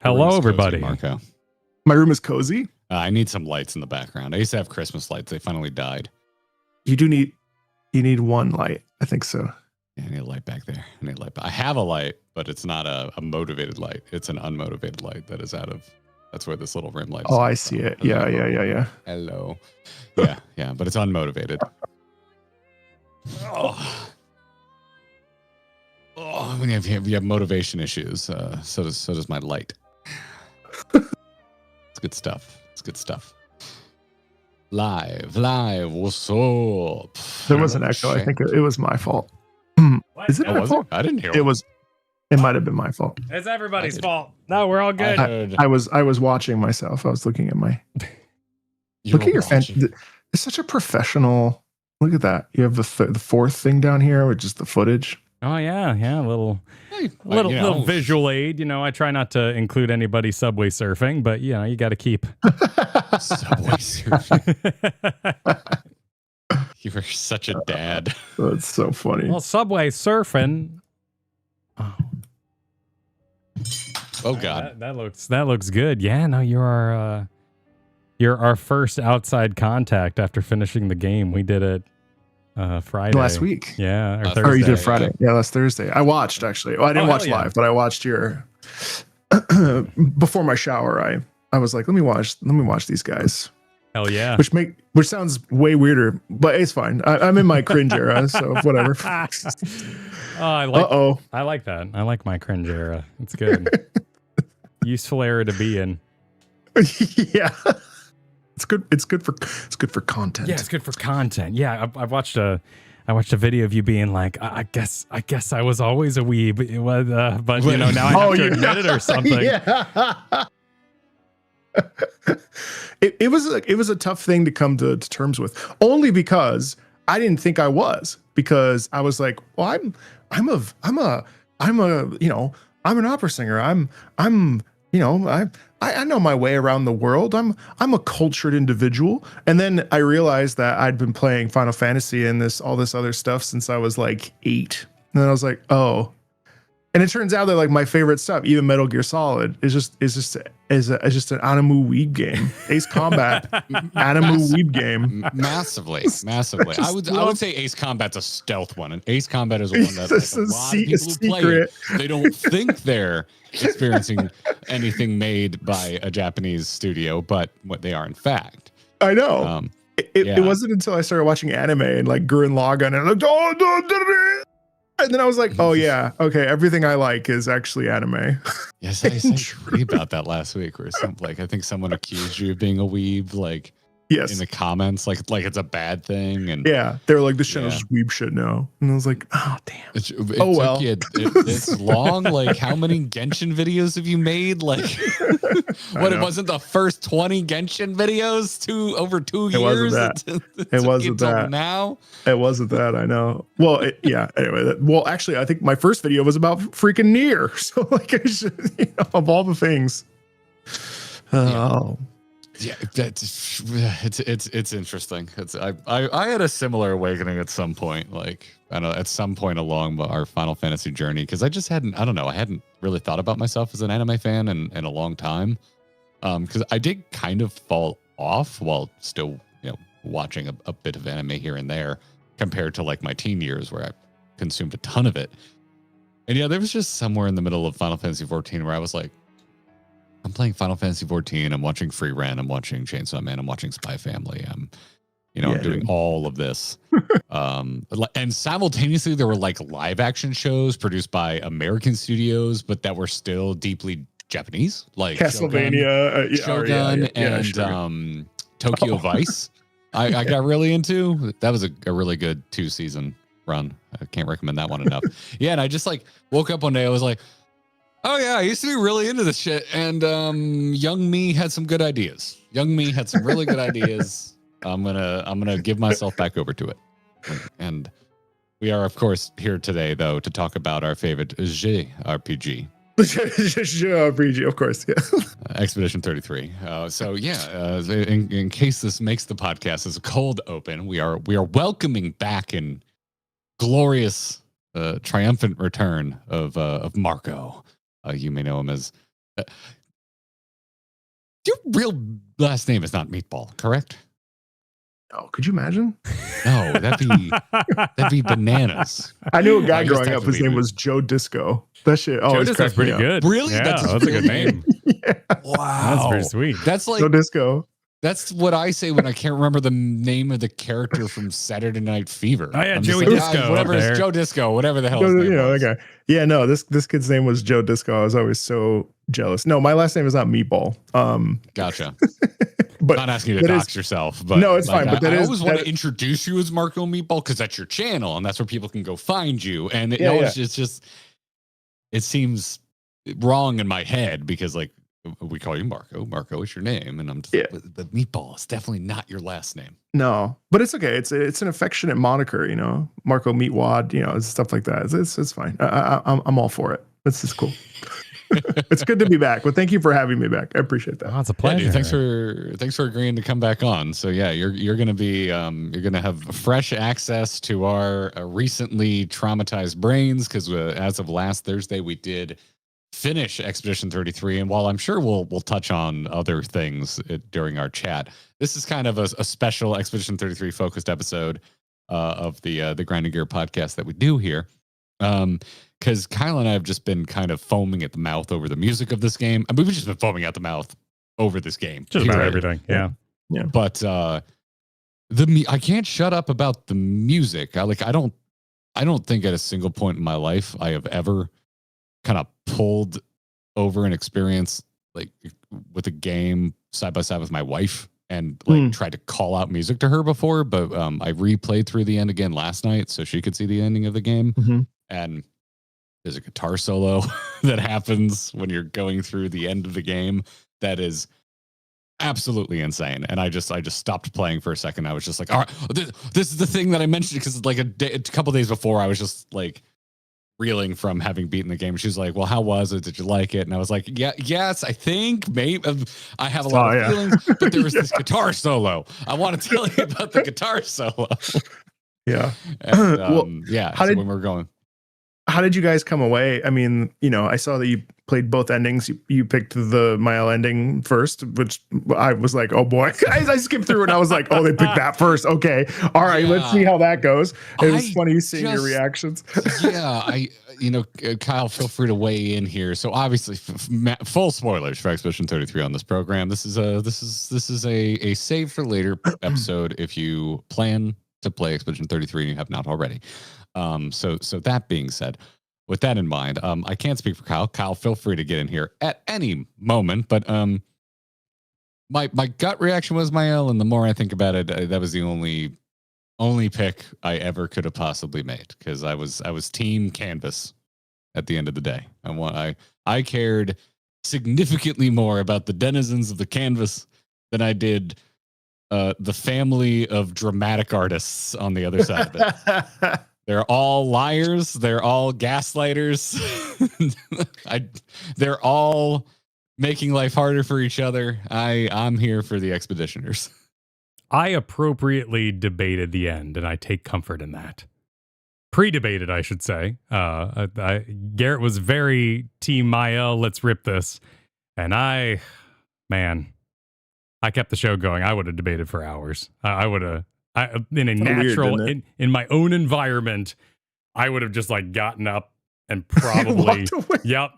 Hello, everybody. Marco. My room is cozy. I need some lights in the background. I used to have Christmas lights. They finally died. You need one light. I think so. Yeah, I need a light back there. I have a light, but it's not a motivated light. It's an unmotivated light that is that's where this little rim light is. Oh, I see it. Yeah. Hello. Yeah, but it's unmotivated. When you have motivation issues, so does my light. It's good stuff. Live. What's up? There was an echo. I think it was my fault. Is it my fault? I didn't hear it. It might have been my fault. It's everybody's fault. No, we're all good. I was watching myself. I was looking at my. Look at your fan. It's such a professional. Look at that. You have the fourth thing down here, which is the footage. Oh yeah, a little visual aid. I try not to include anybody subway surfing, but you got to keep subway surfing. You were such a dad. That's so funny. Well, subway surfing. Oh God, that looks good. Yeah, no, you're our first outside contact after finishing the game. We did it. Friday last week. Yeah. Or Thursday. Or you did Friday. Yeah, last Thursday. I watched actually. Well, I didn't watch live, but I watched your before my shower. I was like, let me watch these guys. Hell yeah. Which sounds way weirder, but it's fine. I'm in my cringe era, so whatever. I like that. I like my cringe era. It's good. Useful era to be in. Yeah. It's good for content. Yeah, it's good for content. Yeah, I watched a video of you being like, I guess I was always a weeb. It was, but now I have to admit it or something. Yeah. It was a tough thing to come to terms with, only because I didn't think I was, because I was like, well, I'm an opera singer. I know my way around the world. I'm a cultured individual. And then I realized that I'd been playing Final Fantasy and all this other stuff since I was like 8. And then I was like, oh. And it turns out that like my favorite stuff, even Metal Gear Solid, is just an Animu weeb game. Ace Combat, Animu weeb game. Massively. I would say Ace Combat's a stealth one, and Ace Combat is one that like, a lot of people who play it, they don't think they're experiencing anything made by a Japanese studio, but what they are in fact. I know. It wasn't until I started watching anime and like Gurren Lagann and like, and then I was like, oh yeah, okay, everything I like is actually anime. Yes, I said about that last week, where I think someone accused you of being a weeb, like in the comments, like it's a bad thing, and yeah, they were like, this channel's just weeb shit now, and I was like, oh damn. It's long. Like, how many Genshin videos have you made? Like, it wasn't the first 20 Genshin videos over 2 years. It wasn't that. Now it wasn't that. I know. Well, anyway. Actually, I think my first video was about freaking Nier. So like, of all the things. Oh. Yeah, it's interesting. I had a similar awakening at some point, like I don't know, at some point along our Final Fantasy journey, because I just hadn't really thought about myself as an anime fan in a long time, because I did kind of fall off while still watching a bit of anime here and there compared to like my teen years where I consumed a ton of it. And there was just somewhere in the middle of Final Fantasy XIV where I was like, I'm playing Final Fantasy XIV. I'm watching Free Ren. I'm watching Chainsaw Man. I'm watching Spy Family. I'm doing all of this. And simultaneously, there were like live action shows produced by American studios, but that were still deeply Japanese, like Castlevania, Shogun, and Tokyo Vice. I got really into. That was a really good 2-season run. I can't recommend that one enough. Yeah, and I just like woke up one day. I was like, oh yeah, I used to be really into this shit, and young me had some good ideas. Young me had some really good ideas. I'm gonna give myself back over to it. And we are, of course, here today though to talk about our favorite JRPG. JRPG, of course, yeah. Expedition 33. In case this makes the podcast as a cold open, we are welcoming back in glorious, triumphant return of Marco. You may know him as Your real last name is not Meatball, correct? Oh, could you imagine? No, that'd be bananas. I knew a guy growing up. His name was Joe Disco. That shit always Joe Disco's pretty good. Really? Yeah, That's a good name. Yeah. Wow, that's pretty sweet. That's like Joe Disco. That's what I say when I can't remember the name of the character from Saturday Night Fever. Oh yeah, I'm Joey just like, Disco. whatever is Joe Disco, whatever the hell his name was. That guy. Yeah, no, this kid's name was Joe Disco. I was always so jealous. No, my last name is not Meatball. Gotcha. But not asking you to dox yourself, but no, it's fine. But I always want to introduce you as Marco Meatball because that's your channel and that's where people can go find you. And it's just it seems wrong in my head because like we call you Marco. Marco is your name, and I'm just like, but Meatball is definitely not your last name. No, but it's okay. It's an affectionate moniker, you know. Marco Meatwad, you know, stuff like that. It's fine. I'm all for it. This is cool. It's good to be back. But thank you for having me back. I appreciate that. Oh, it's a pleasure. Yeah, dude, thanks for agreeing to come back on. So yeah, you're gonna be you're gonna have fresh access to our recently traumatized brains because as of last Thursday we did finish Expedition 33, and while I'm sure we'll touch on other things during our chat, this is kind of a special Expedition 33 focused episode of the Grinding Gear podcast that we do here. Because Kyle and I have just been kind of foaming at the mouth over the music of this game. I mean, we've just been foaming at the mouth over this game. Just about everything. Yeah. But I can't shut up about the music. I don't think at a single point in my life I have ever kind of pulled over an experience like with a game side by side with my wife and like tried to call out music to her before. But I replayed through the end again last night so she could see the ending of the game. And there's a guitar solo that happens when you're going through the end of the game that is absolutely insane. And I just stopped playing for a second. I was just like, all right, this is the thing that I mentioned because like a couple days before I was just like reeling from having beaten the game. She's like, well, how was it? Did you like it? And I was like, yes, I think maybe I have a lot of feelings, but there was this guitar solo. I want to tell you about the guitar solo. Yeah. And, well, when we're going. How did you guys come away? I mean, you know, I saw that you played both endings. You picked the Mael ending first, which I was like, oh boy. I skipped through and I was like, oh, they picked that first. Okay. All right, let's see how that goes. It was funny seeing your reactions. Kyle, feel free to weigh in here. So obviously full spoilers for Expedition 33 on this program. This is a save for later episode if you plan to play Expedition 33 and you have not already. So that being said, with that in mind, I can't speak for Kyle. Kyle, feel free to get in here at any moment. But my gut reaction was Mael, and the more I think about it, that was the only pick I ever could have possibly made because I was team Canvas at the end of the day. I cared significantly more about the denizens of the Canvas than I did the family of dramatic artists on the other side of it. They're all liars. They're all gaslighters. They're all making life harder for each other. I'm here for the expeditioners. I appropriately debated the end, and I take comfort in that. Pre-debated, I should say. Garrett was very team Mael, let's rip this. And I kept the show going. I would have debated for hours. I would have. In a natural, in my own environment, I would have just like gotten up and probably, yep.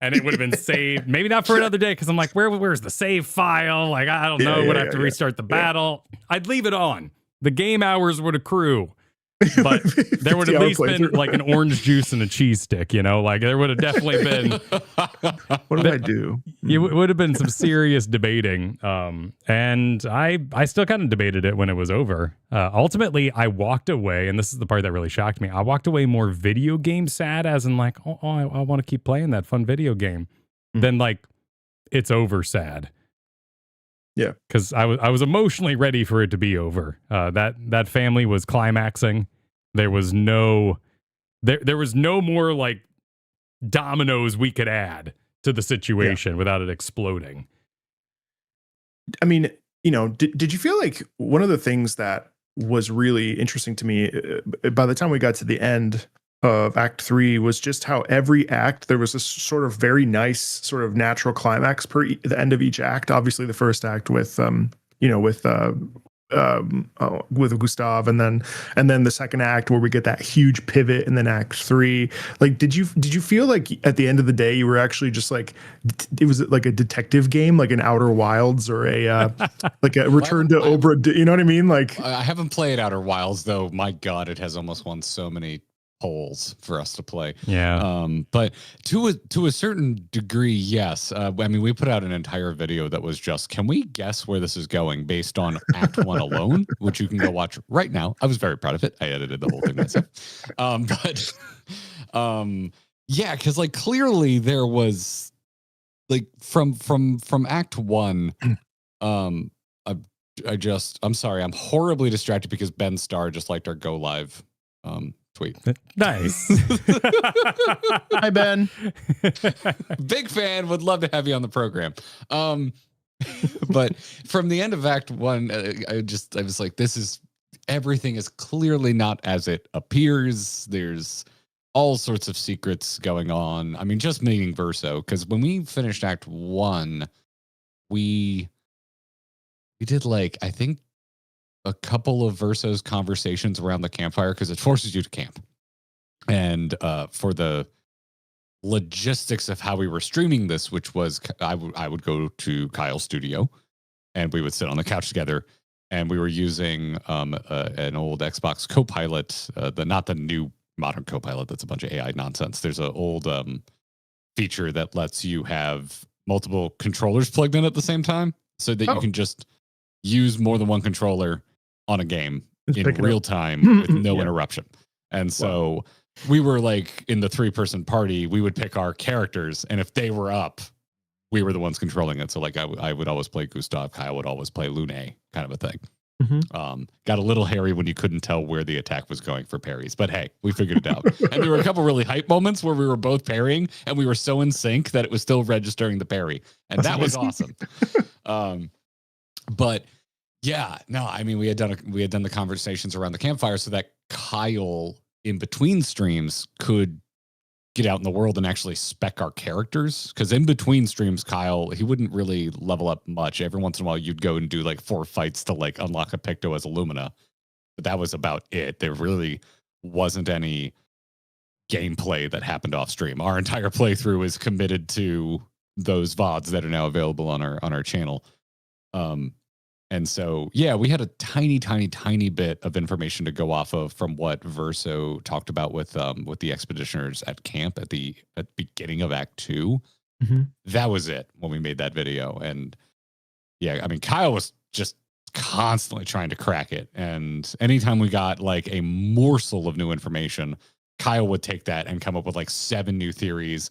And it would have been saved. Maybe not for another day. Cause I'm like, where's the save file? Like, I don't know. Would I have to restart the battle? I'd leave it on. The game hours would accrue, but there would at least been like an orange juice and a cheese stick, you know, like there would have definitely been. What did I do? It would have been some serious debating. And I still kind of debated it when it was over. Ultimately, I walked away, and this is the part that really shocked me. I walked away more video game sad, as in like, I want to keep playing that fun video game, than like it's over sad. Yeah, because I was emotionally ready for it to be over. That family was climaxing. There was no more like dominoes we could add to the situation without it exploding. I mean, you know, did you feel like one of the things that was really interesting to me by the time we got to the end, of Act 3 was just how every act there was a sort of very nice sort of natural climax per the end of each act. Obviously, the first act with with Gustav, and then the second act where we get that huge pivot, and then Act 3. Like, did you feel like at the end of the day you were actually just like, it was like a detective game, like an Outer Wilds or a like a Return to Obra? You know what I mean? Like, I haven't played Outer Wilds though. My God, it has almost won so many polls for us to play. Yeah. But to a certain degree, yes. I mean, we put out an entire video that was just, can we guess where this is going based on Act 1 alone, which you can go watch right now. I was very proud of it. I edited the whole thing myself. Yeah, because like clearly there was like from Act 1, I'm sorry, I'm horribly distracted because Ben Starr just liked our Go Live tweet. Nice. Hi, Ben. Big fan. Would love to have you on the program. But from the end of Act 1, I was like, everything is clearly not as it appears. There's all sorts of secrets going on. I mean, just meeting Verso, because when we finished Act 1, we did like, I think, a couple of Verso's conversations around the campfire, because it forces you to camp. And for the logistics of how we were streaming this, which was I would go to Kyle's studio and we would sit on the couch together, and we were using an old Xbox Copilot, not the new modern Copilot that's a bunch of AI nonsense. There's an old feature that lets you have multiple controllers plugged in at the same time, so that you can just use more than one controller on a game in real time with no interruption. And so we were like, in the 3-person party, we would pick our characters, and if they were up, we were the ones controlling it. So like I would always play Gustav, Kyle would always play Lune, kind of a thing. Got a little hairy when you couldn't tell where the attack was going for parries, but hey, we figured it out. And there were a couple really hype moments where we were both parrying and we were so in sync that it was still registering the parry, and that was awesome. But yeah, no, I mean, we had done the conversations around the campfire so that Kyle, in between streams, could get out in the world and actually spec our characters. Because in between streams, Kyle, he wouldn't really level up much. Every once in a while, you'd go and do like 4 fights to like unlock a Picto as Illumina, but that was about it. There really wasn't any gameplay that happened off stream. Our entire playthrough is committed to those VODs that are now available on our channel. And so, yeah, we had a tiny bit of information to go off of from what Verso talked about with the expeditioners at camp at the beginning of Act 2. That was it when we made that video. And yeah, I mean, Kyle was just constantly trying to crack it. And anytime we got like a morsel of new information, Kyle would take that and come up with like 7 new theories.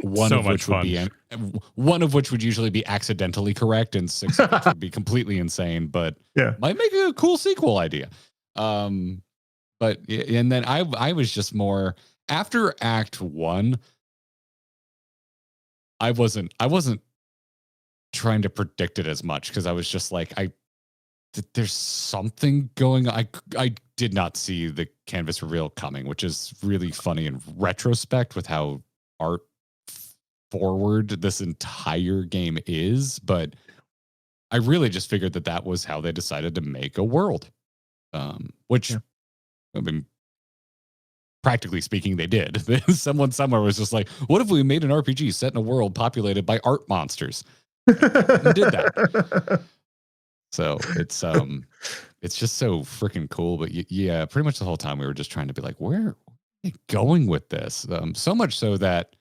One of which would usually be accidentally correct, and 6 of which would be completely insane, but might make a cool sequel idea. But and then I was just more after Act 1. I wasn't trying to predict it as much, because I was just like, there's something going on. I did not see the canvas reveal coming, which is really funny in retrospect with how art forward this entire game is, but I really just figured that was how they decided to make a world, which I mean, practically speaking, they did. Someone somewhere was just like, what if we made an RPG set in a world populated by art monsters? And did that. So it's just so freaking cool. But yeah, pretty much the whole time we were just trying to be like, where are we going with this? So much so that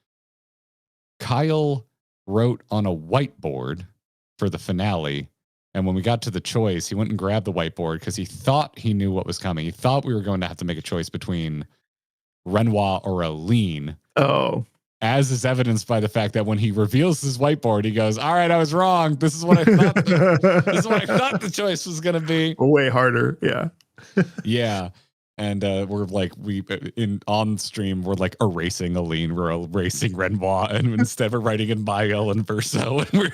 Kyle wrote on a whiteboard for the finale, and when we got to the choice, he went and grabbed the whiteboard because he thought he knew what was coming. He thought we were going to have to make a choice between Renoir or Aline. Oh. As is evidenced by the fact that when he reveals his whiteboard, he goes, all right, I was wrong. This is what I thought the choice was going to be. Way harder. Yeah. Yeah. And we're like, on stream, we're like erasing Aline, we're erasing Renoir, and instead we're writing in Mael and Verso, and we're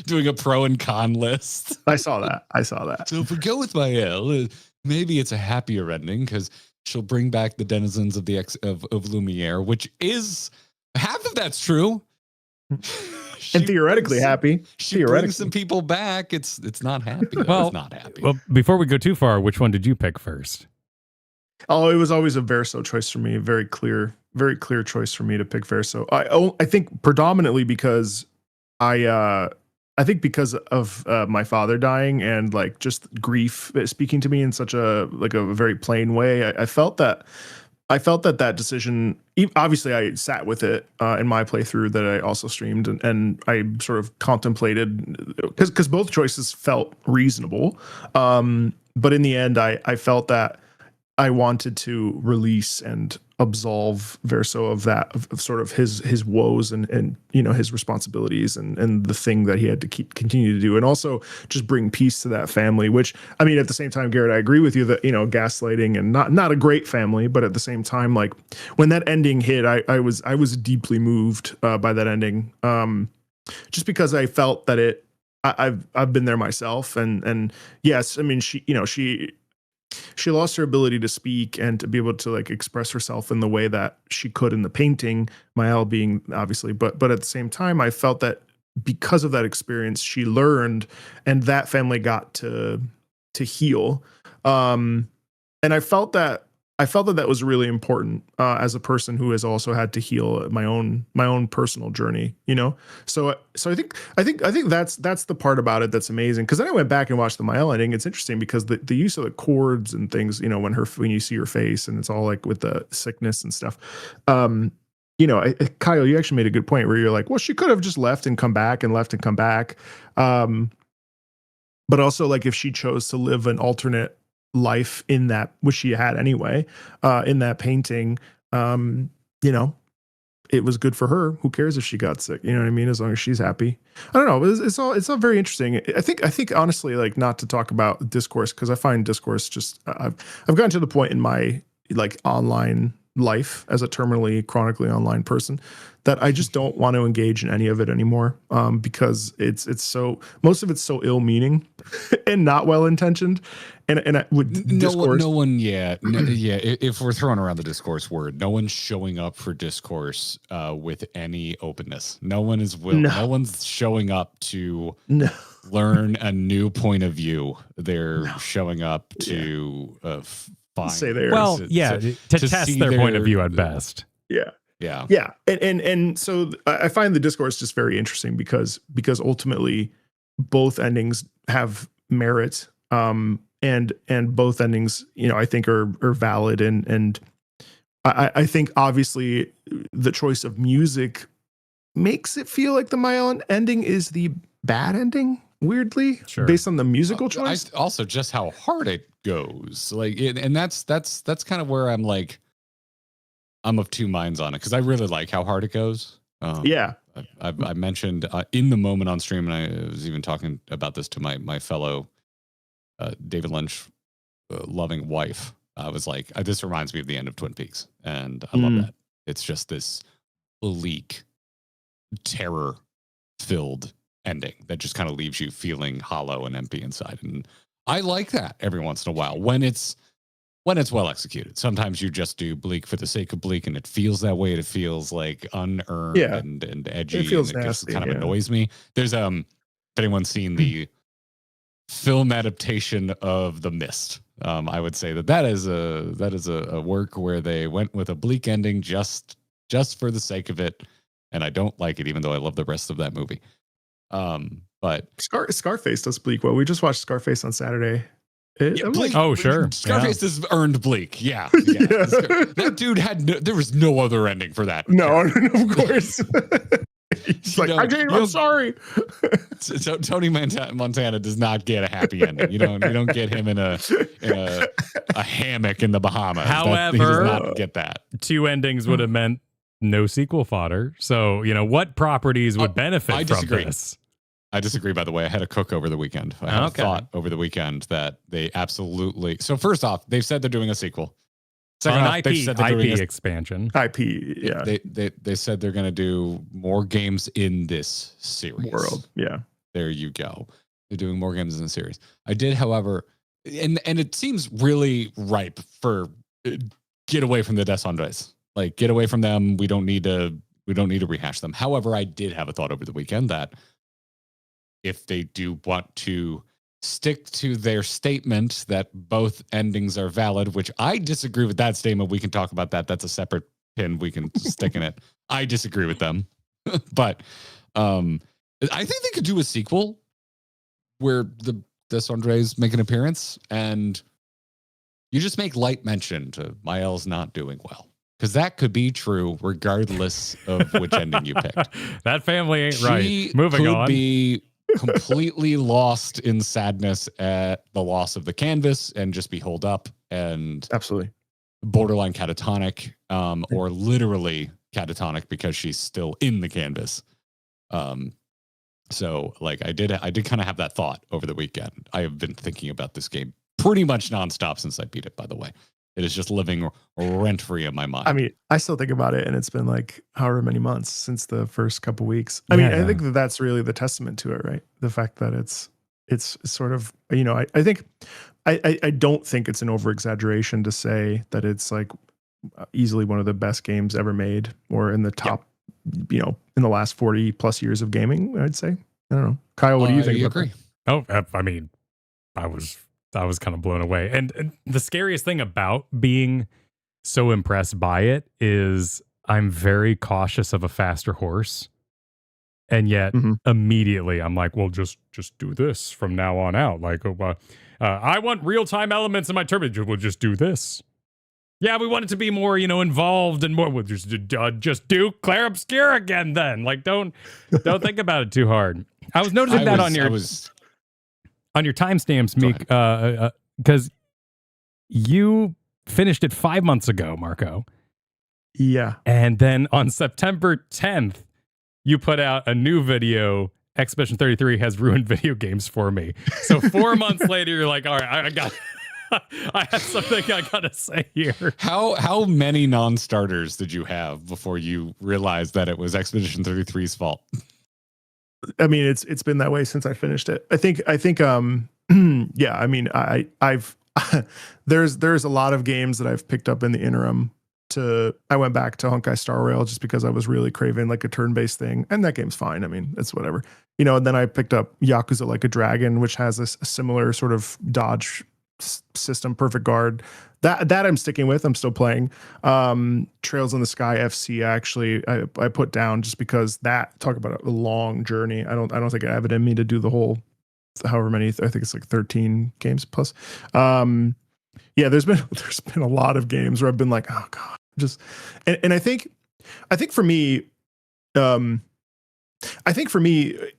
doing a pro and con list. I saw that. So if we go with Mael, maybe it's a happier ending, because She'll bring back the denizens of of Lumiere, which is half of that's true. And theoretically happy. She brings some people back. It's not happy. Well, it's not happy. Well, before we go too far, which one did you pick first? Oh, it was always a Verso choice for me. Very clear choice for me to pick Verso. I think predominantly because I think because of my father dying and like just grief speaking to me in such a very plain way. I felt that decision. Obviously, I sat with it in my playthrough that I also streamed, and I sort of contemplated because both choices felt reasonable. But in the end, I felt that I wanted to release and absolve Verso of that, of sort of his woes and his responsibilities and the thing that he had to continue to do, and also just bring peace to that family. Which, I mean, at the same time, Garrett, I agree with you that gaslighting and not a great family, but at the same time, like when that ending hit, I was deeply moved by that ending, just because I felt that I've been there myself, and yes, I mean she lost her ability to speak and to be able to like express herself in the way that she could in the painting, Mael being obviously, but at the same time, I felt that because of that experience, she learned, and that family got to heal. And I felt that was really important as a person who has also had to heal my own personal journey, So I think that's the part about it that's amazing. Because then I went back and watched the Mael ending. It's interesting because the use of the chords and things, when you see her face and it's all like with the sickness and stuff. Kyle, you actually made a good point where you're like, well, she could have just left and come back and left and come back. But also like if she chose to live an alternate life in that, which she had anyway, in that painting, it was good for her. Who cares if she got sick? You know what I mean? As long as she's happy. I don't know. It's all very interesting. I think honestly, like, not to talk about discourse, because I find discourse just I've gotten to the point in my like online life as a terminally chronically online person that I just don't want to engage in any of it anymore, because it's so, most of it's so ill-meaning and not well-intentioned. And with discourse, if we're throwing around the discourse word, no one's showing up for discourse with any openness. No one is no one's showing up to learn a new point of view. They're showing up to say theirs. Well, to test their point of view at best. Yeah. And so I find the discourse just very interesting because ultimately both endings have merit. And both endings, I think are valid. And I think obviously the choice of music makes it feel like the Mael ending is the bad ending, weirdly, based on the musical choice. Also just how hard it goes. Like, and that's kind of where I'm like, I'm of two minds on it, because I really like how hard it goes. I mentioned in the moment on stream, and I was even talking about this to my fellow David Lynch loving wife. I was like, this reminds me of the end of Twin Peaks, and I love that. It's just this bleak, terror-filled ending that just kind of leaves you feeling hollow and empty inside. And I like that every once in a while when it's well executed. Sometimes you just do bleak for the sake of bleak, and it feels that way. It feels like unearned and edgy. It feels nasty, just kind of annoys me. There's if anyone's seen the film adaptation of The Mist, I would say that is a work where they went with a bleak ending just for the sake of it, and I don't like it, even though I love the rest of that movie. But Scarface does bleak well. We just watched Scarface on Saturday. Bleak, Scarface has earned bleak. Yeah. That dude there was no other ending for that. No, of course. He's like, I'm sorry. So Tony Montana does not get a happy ending. You don't get him in a hammock in the Bahamas. However, he does not get that. Two endings would have meant no sequel fodder. So, what properties would benefit from this? I disagree, by the way. I had a cook over the weekend. I had a thought over the weekend that they absolutely... So first off, they've said they're doing a sequel. Second off, they've said they're doing expansion. Yeah. They said they're going to do more games in this series. World, yeah. There you go. They're doing more games in the series. I did, however... And it seems really ripe for get away from the Descendants. Like, get away from them. We don't need to rehash them. However, I did have a thought over the weekend that if they do want to stick to their statement that both endings are valid, which I disagree with that statement. We can talk about that. That's a separate pin we can stick in it. I disagree with them. But I think they could do a sequel where the Descendants make an appearance and you just make light mention to Mael's not doing well. Because that could be true regardless of which ending you picked. That family ain't right. Moving on. Be completely lost in sadness at the loss of the canvas and just be holed up and absolutely borderline catatonic, or literally catatonic because she's still in the canvas. So like I did kind of have that thought over the weekend. I have been thinking about this game pretty much nonstop since I beat it, by the way. It is just living rent free in my mind. I mean, I still think about it, and it's been like however many months since the first couple weeks. I mean, I think that's really the testament to it, right? The fact that it's sort of, you know, I think I don't think it's an over exaggeration to say that it's like easily one of the best games ever made, or in the top, you know, in the last 40 plus years of gaming. I'd say. I don't know, Kyle. What do you think? Agree. Oh, I mean, I was kind of blown away. And the scariest thing about being so impressed by it is I'm very cautious of a faster horse. And yet immediately I'm like, well, just do this from now on out. Like, I want real-time elements in my turbine. We'll just do this. Yeah, we want it to be more, you know, involved and more. We'll just do Clair Obscur again then. Like, don't think about it too hard. I was noticing on your timestamps, Meek, because you finished it 5 months ago, Marco. Yeah. And then on September 10th, you put out a new video, Expedition 33 has ruined video games for me. So 4 months later, you're like, all right, I have something I gotta say here. How many non-starters did you have before you realized that it was Expedition 33's fault? I mean, it's been that way since I finished it. I think yeah, I mean, I've there's a lot of games that I've picked up in the interim. I went back to Honkai Star Rail just because I was really craving like a turn-based thing, and that game's fine. I mean, it's whatever, you know. And then I picked up Yakuza Like a Dragon, which has a similar sort of dodge system, perfect guard. That I'm sticking with. I'm still playing. Trails in the Sky FC. Actually, I put down just because talk about a long journey. I don't think I have it in me to do the whole however many. I think it's like 13 games plus. Yeah, there's been a lot of games where I've been like, oh god, and I think for me,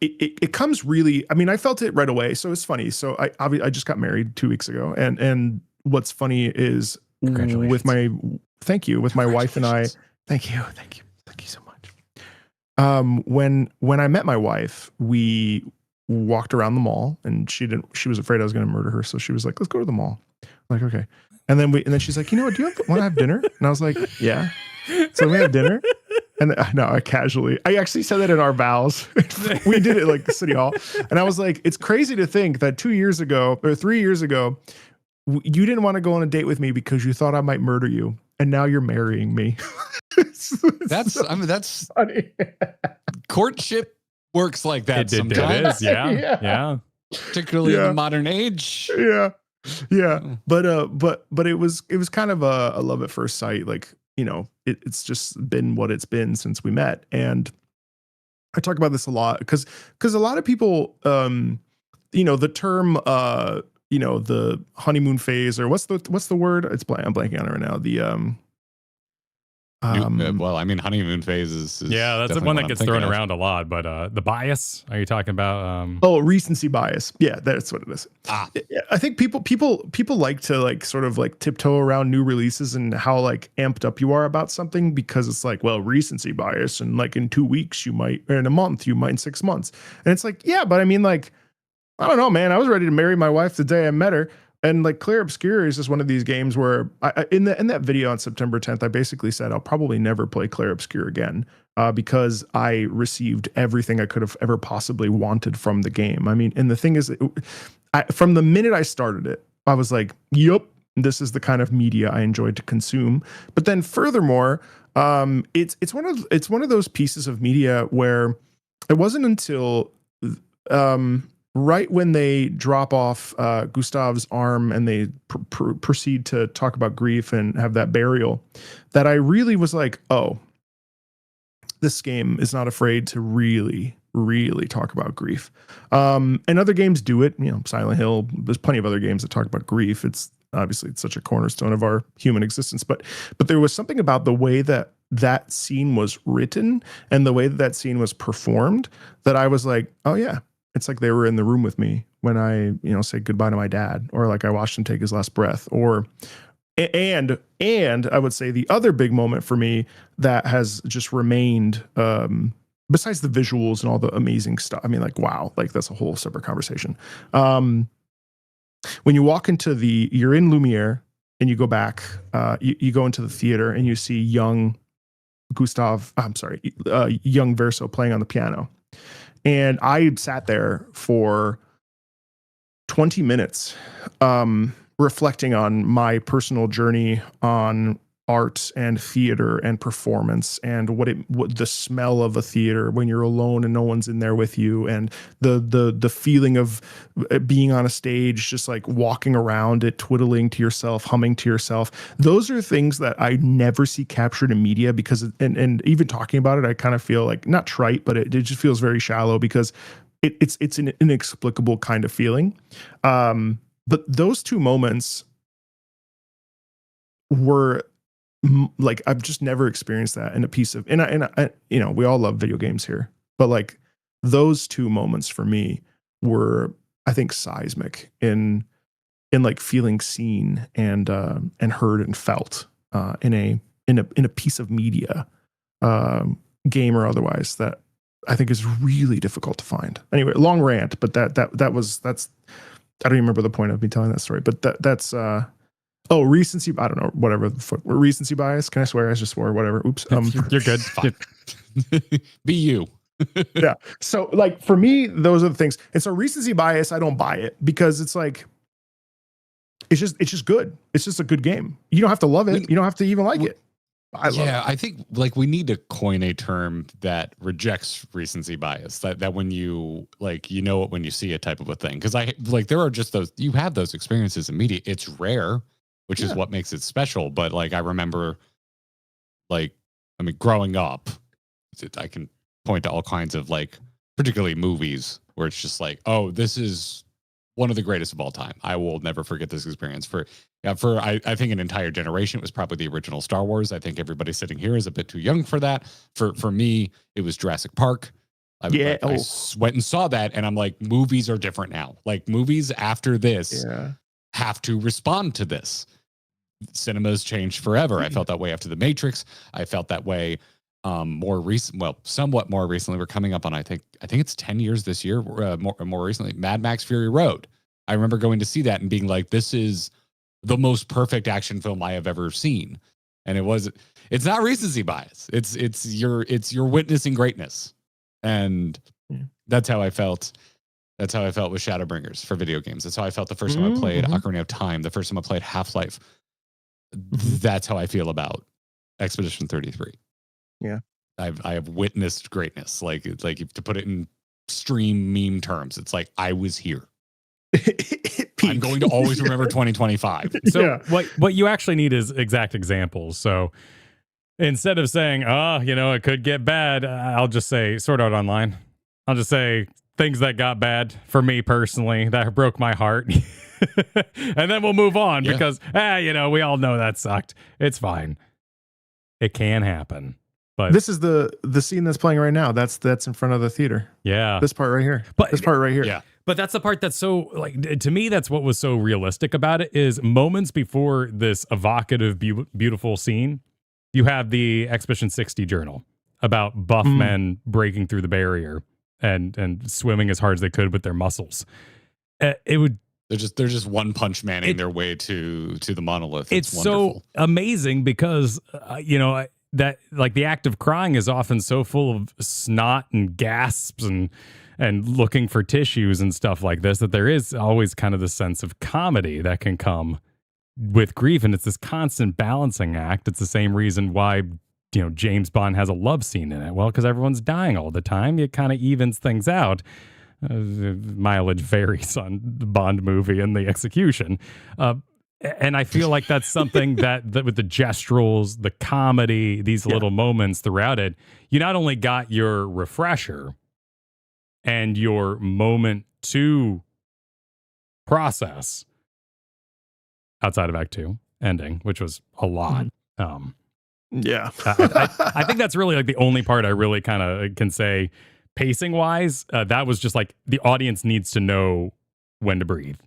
it comes really. I mean, I felt it right away. So it's funny. So I just got married 2 weeks ago, and what's funny is with my wife and I. Thank you so much. When I met my wife, we walked around the mall, and she was afraid I was going to murder her, so she was like, let's go to the mall. I'm like, okay. And then she's like, you know what, do you want to have dinner? And I was like, yeah. So we had dinner. And no, I actually said that in our vows. We did it like the city hall. And I was like, it's crazy to think that 2 years ago or 3 years ago, you didn't want to go on a date with me because you thought I might murder you. And now you're marrying me. That's funny. Courtship works like that sometimes. It is, yeah. Particularly in the modern age. Yeah. But it was kind of a love at first sight. Like, you know, it's just been what it's been since we met. And I talk about this a lot because a lot of people, you know, the term, you know, the honeymoon phase, or what's the word? I'm blanking on it right now. The well, I mean, honeymoon phase is that's the one that gets thrown around a lot. But the bias, are you talking about? Recency bias. Yeah, that's what it is. I think people like to like sort of like tiptoe around new releases and how like amped up you are about something, because it's like, well, recency bias, and like in 2 weeks you might, or in a month you might, in 6 months, and it's like, yeah, but I mean, like, I don't know, man. I was ready to marry my wife the day I met her. And like Clair Obscur is just one of these games where in that video on September 10th, I basically said I'll probably never play Clair Obscur again because I received everything I could have ever possibly wanted from the game. I mean, and the thing is, from the minute I started it, I was like, yep, This is the kind of media I enjoy to consume. But then furthermore, it's one of those pieces of media where it wasn't until right when they drop off Gustav's arm and they proceed to talk about grief and have that burial, that I really was like, oh, this game is not afraid to really talk about grief. And other games do it, Silent Hill, there's plenty of other games that talk about grief. It's such a cornerstone of our human existence, but there was something about the way that scene was written and the way that scene was performed that I was like, oh yeah, it's like they were in the room with me when I, say goodbye to my dad, or like I watched him take his last breath, and I would say the other big moment for me that has just remained, besides the visuals and all the amazing stuff. I mean, like, wow, like that's a whole separate conversation. When you walk you're in Lumiere and you go back, you go into the theater and you see young Verso playing on the piano. And I sat there for 20 minutes, reflecting on my personal journey on art and theater and performance, and what the smell of a theater when you're alone and no one's in there with you, and the feeling of being on a stage, just like walking around it, twiddling to yourself, humming to yourself. Those are things that I never see captured in media, because and even talking about it, I kind of feel like not trite, but it just feels very shallow, because it's an inexplicable kind of feeling. But those two moments were like, I've just never experienced that in a piece of, and I, we all love video games here, but like those two moments for me were, I think, seismic in like feeling seen and heard and felt in a piece of media, game or otherwise, that I think is really difficult to find. Anyway, long rant, but that's I don't even remember the point of me telling that story, but that's recency. I don't know, whatever the fuck. Recency bias. Can I swear? I just swore. Whatever. Oops. You're good. Be you. Yeah. So like for me, those are the things. And so recency bias, I don't buy it, because it's like, it's just good. It's just a good game. You don't have to love it. You don't have to even like it. I think like we need to coin a term that rejects recency bias. That when you like, it when you see it type of a thing. Because there are just those, you have those experiences in media. It's rare, which is what makes it special. But like I remember, growing up, I can point to all kinds of like, particularly movies where it's just like, oh, this is one of the greatest of all time. I will never forget this experience. I think an entire generation, it was probably the original Star Wars. I think everybody sitting here is a bit too young for that. For me, it was Jurassic Park. I went and saw that, and I'm like, movies are different now. Like movies after this have to respond to this. Cinema's changed forever. I felt that way after The Matrix. I felt that way somewhat more recently. We're coming up on, I think it's 10 years this year. More recently, Mad Max Fury Road. I remember going to see that and being like, this is the most perfect action film I have ever seen. And it's not recency bias. It's you're witnessing greatness. And that's how I felt. That's how I felt with Shadowbringers for video games. That's how I felt the first time I played Ocarina of Time, the first time I played Half-Life. That's how I feel about Expedition 33. Yeah. I have witnessed greatness. Like to put it in stream meme terms, it's like I was here. I'm going to always remember 2025. So what you actually need is exact examples. So instead of saying, it could get bad, I'll just say Sword Art Online. I'll just say things that got bad for me personally, that broke my heart. And then we'll move on because, we all know that sucked. It's fine. It can happen. But this is the scene that's playing right now. That's in front of the theater. Yeah. This part right here. Yeah. But that's the part that's so, like, to me, that's what was so realistic about it, is moments before this evocative, beautiful scene, you have the Expedition 60 journal about buff men breaking through the barrier and swimming as hard as they could with their muscles. They're just one punch manning their way to the monolith. It's so amazing because, that like the act of crying is often so full of snot and gasps and looking for tissues and stuff like this, that there is always kind of the sense of comedy that can come with grief, and it's this constant balancing act. It's the same reason why, James Bond has a love scene in it. Well, because everyone's dying all the time, it kind of evens things out. Mileage varies on the Bond movie and the execution. And I feel like that's something that with the gesturals, the comedy, these little moments throughout it, you not only got your refresher and your moment to process outside of Act 2 ending, which was a lot. I think that's really like the only part I really kind of can say pacing wise. That was just like the audience needs to know when to breathe,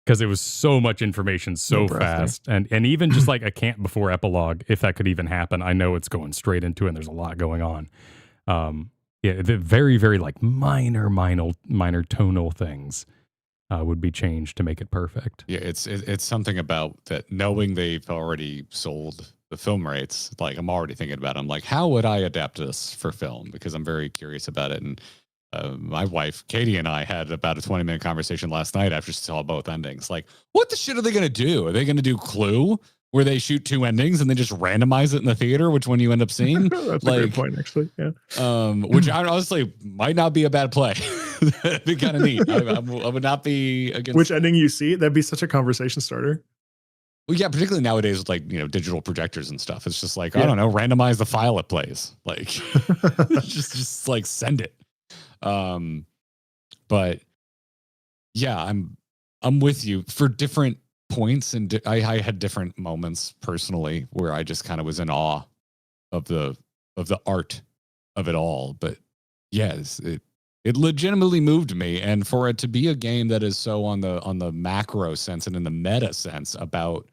because it was so much information so fast. And even just like a can't before epilogue, if that could even happen, I know it's going straight into it and there's a lot going on. The very, very like minor tonal things would be changed to make it perfect. Yeah, it's something about that, knowing they've already sold the film rights. Like, I'm already thinking about it. I'm like, how would I adapt this for film? Because I'm very curious about it. And my wife, Katie, and I had about a 20-minute conversation last night after she saw both endings. Like, what the shit are they going to do? Are they going to do Clue, where they shoot two endings and then just randomize it in the theater, which one you end up seeing? That's a great point, actually. Yeah. Which I honestly might not be a bad play. That'd be kind of neat. I would not be against. Which ending you see? That'd be such a conversation starter. Well, yeah, particularly nowadays with like, digital projectors and stuff. It's just like, I don't know, randomize the file it plays. Like, just like send it. But yeah, I'm with you for different points, and I had different moments personally where I just kind of was in awe of the art of it all. But yes, it legitimately moved me, and for it to be a game that is so on the macro sense and in the meta sense about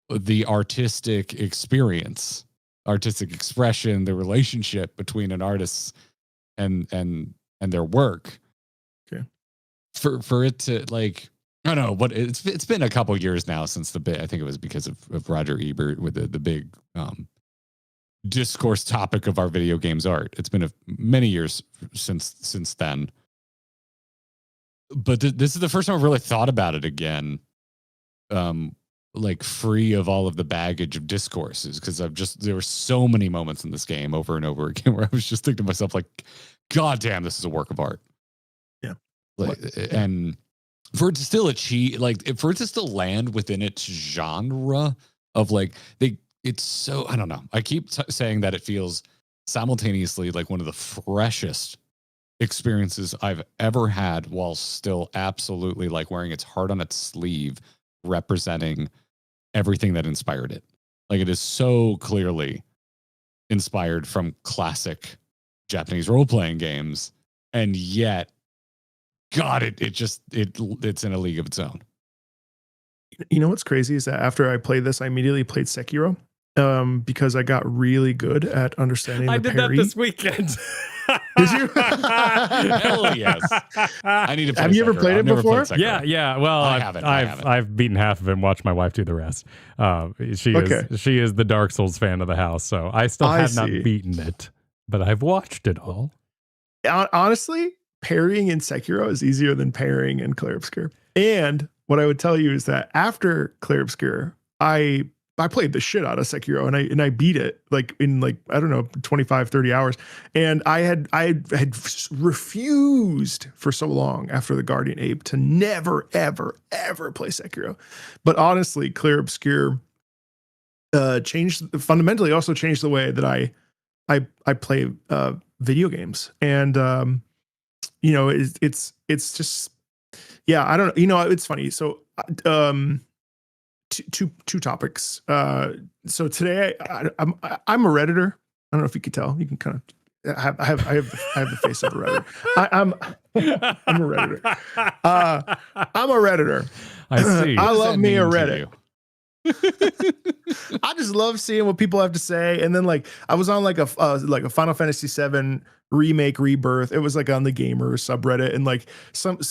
the artistic experience, artistic expression, the relationship between an artist and their work. Okay. For it to like, I don't know, but it's been a couple years now since I think it was because of Roger Ebert with the big discourse topic of our video games art. It's been many years since then. But this is the first time I've really thought about it again. Like free of all of the baggage of discourses, because there were so many moments in this game over and over again where I was just thinking to myself, like, God damn, this is a work of art. Yeah. Like, and for it to still achieve, like, for it to still land within its genre of like, it's so, I don't know. I keep saying that it feels simultaneously like one of the freshest experiences I've ever had, while still absolutely like wearing its heart on its sleeve, representing everything that inspired it. Like, it is so clearly inspired from classic Japanese role-playing games, and yet, God, it's in a league of its own. You know what's crazy is that after I played this, I immediately played Sekiro, because I got really good at understanding the parry. I did that this weekend. Did you? Hell yes. I need to play. Have you ever played it before? Yeah. Well, I've beaten half of it and watched my wife do the rest. She is the Dark Souls fan of the house, so I still have not beaten it, but I've watched it all. Honestly, parrying in Sekiro is easier than parrying in Clair Obscur. And what I would tell you is that after Clair Obscur, I played the shit out of Sekiro, and I beat it like in like, I don't know, 25, 30 hours. And I had refused for so long after the Guardian Ape to never, ever, ever play Sekiro. But honestly, Clair Obscur fundamentally also changed the way that I play video games. And it's just, yeah, I don't know. It's funny. So two topics. So today I'm a Redditor. I don't know if you could tell. You can kind of I have the face of a Redditor. I'm a Redditor. I'm a Redditor. I see. I love me a Reddit. I just love seeing what people have to say. And then like I was on like a Final Fantasy VII remake rebirth. It was like on the gamer subreddit, and like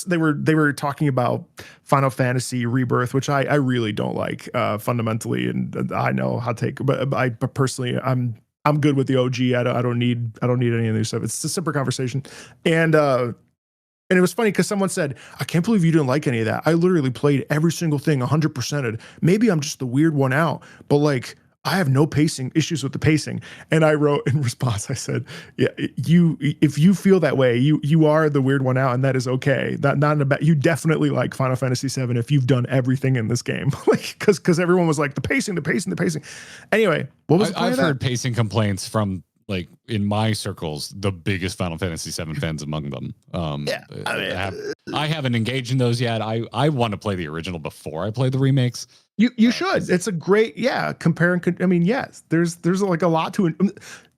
they were talking about Final Fantasy Rebirth, which I really don't like fundamentally, and I know how to take. But I personally I'm good with the OG. I don't need any of this stuff. It's a separate conversation. And And it was funny because someone said, I can't believe you didn't like any of that. I literally played every single thing 100%ed. Maybe I'm just the weird one out, but like, I have no pacing issues with the pacing. And I wrote in response, I said, yeah, if you feel that way, you are the weird one out, and that is okay. Not about, you definitely like Final Fantasy VII if you've done everything in this game. Like, because everyone was like, the pacing. Anyway, what was I've heard pacing complaints from, like, in my circles, the biggest Final Fantasy VII fans among them. I haven't engaged in those yet. I want to play the original before I play the remakes. You should. It's a great, compare and I mean, yes, there's like a lot to it.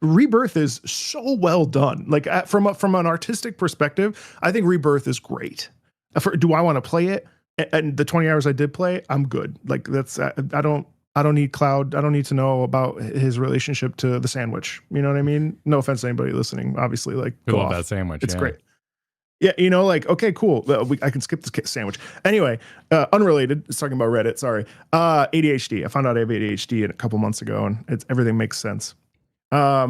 Rebirth is so well done. Like from an artistic perspective, I think Rebirth is great. Do I want to play it? And the 20 hours I did play, I'm good. Like that's I don't need Cloud. I don't need to know about his relationship to the sandwich. You know what I mean? No offense to anybody listening. Obviously, like go off that sandwich. It's great. Yeah, like, okay, cool. I can skip this sandwich. Anyway, unrelated. It's talking about Reddit. Sorry. ADHD. I found out I have ADHD a couple months ago, and everything makes sense. I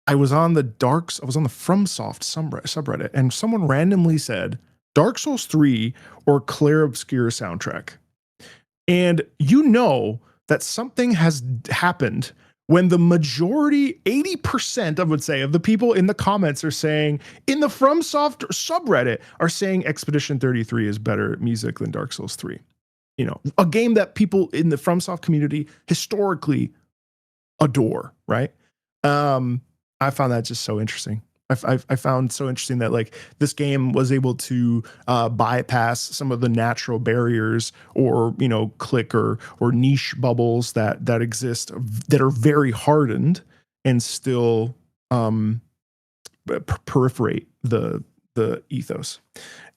was on the FromSoft subreddit, and someone randomly said Dark Souls 3 or Clair Obscur soundtrack. And that something has happened when the majority, 80%, I would say, of the people in the comments are saying, in the FromSoft subreddit, are saying Expedition 33 is better music than Dark Souls 3. A game that people in the FromSoft community historically adore, right? I found that just so interesting. I found so interesting that like this game was able to bypass some of the natural barriers or click or niche bubbles that exist that are very hardened and still perforate the ethos.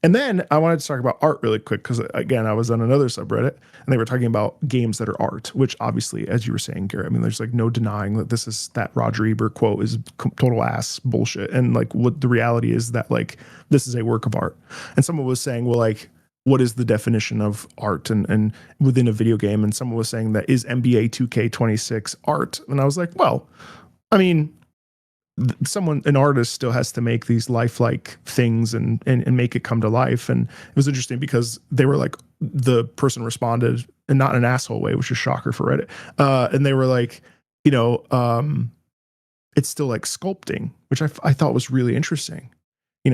And then I wanted to talk about art really quick because, again, I was on another subreddit and they were talking about games that are art, which obviously, as you were saying, Garrett, I mean, there's like no denying that that Roger Ebert quote is total ass bullshit. And like what the reality is that like this is a work of art. And someone was saying, well, like, what is the definition of art and within a video game? And someone was saying that is NBA 2K26 art? And I was like, well, I mean, an artist still has to make these lifelike things and make it come to life. And it was interesting because they were like, the person responded, and not in an asshole way, which is a shocker for Reddit. And they were like, it's still like sculpting, which I thought was really interesting.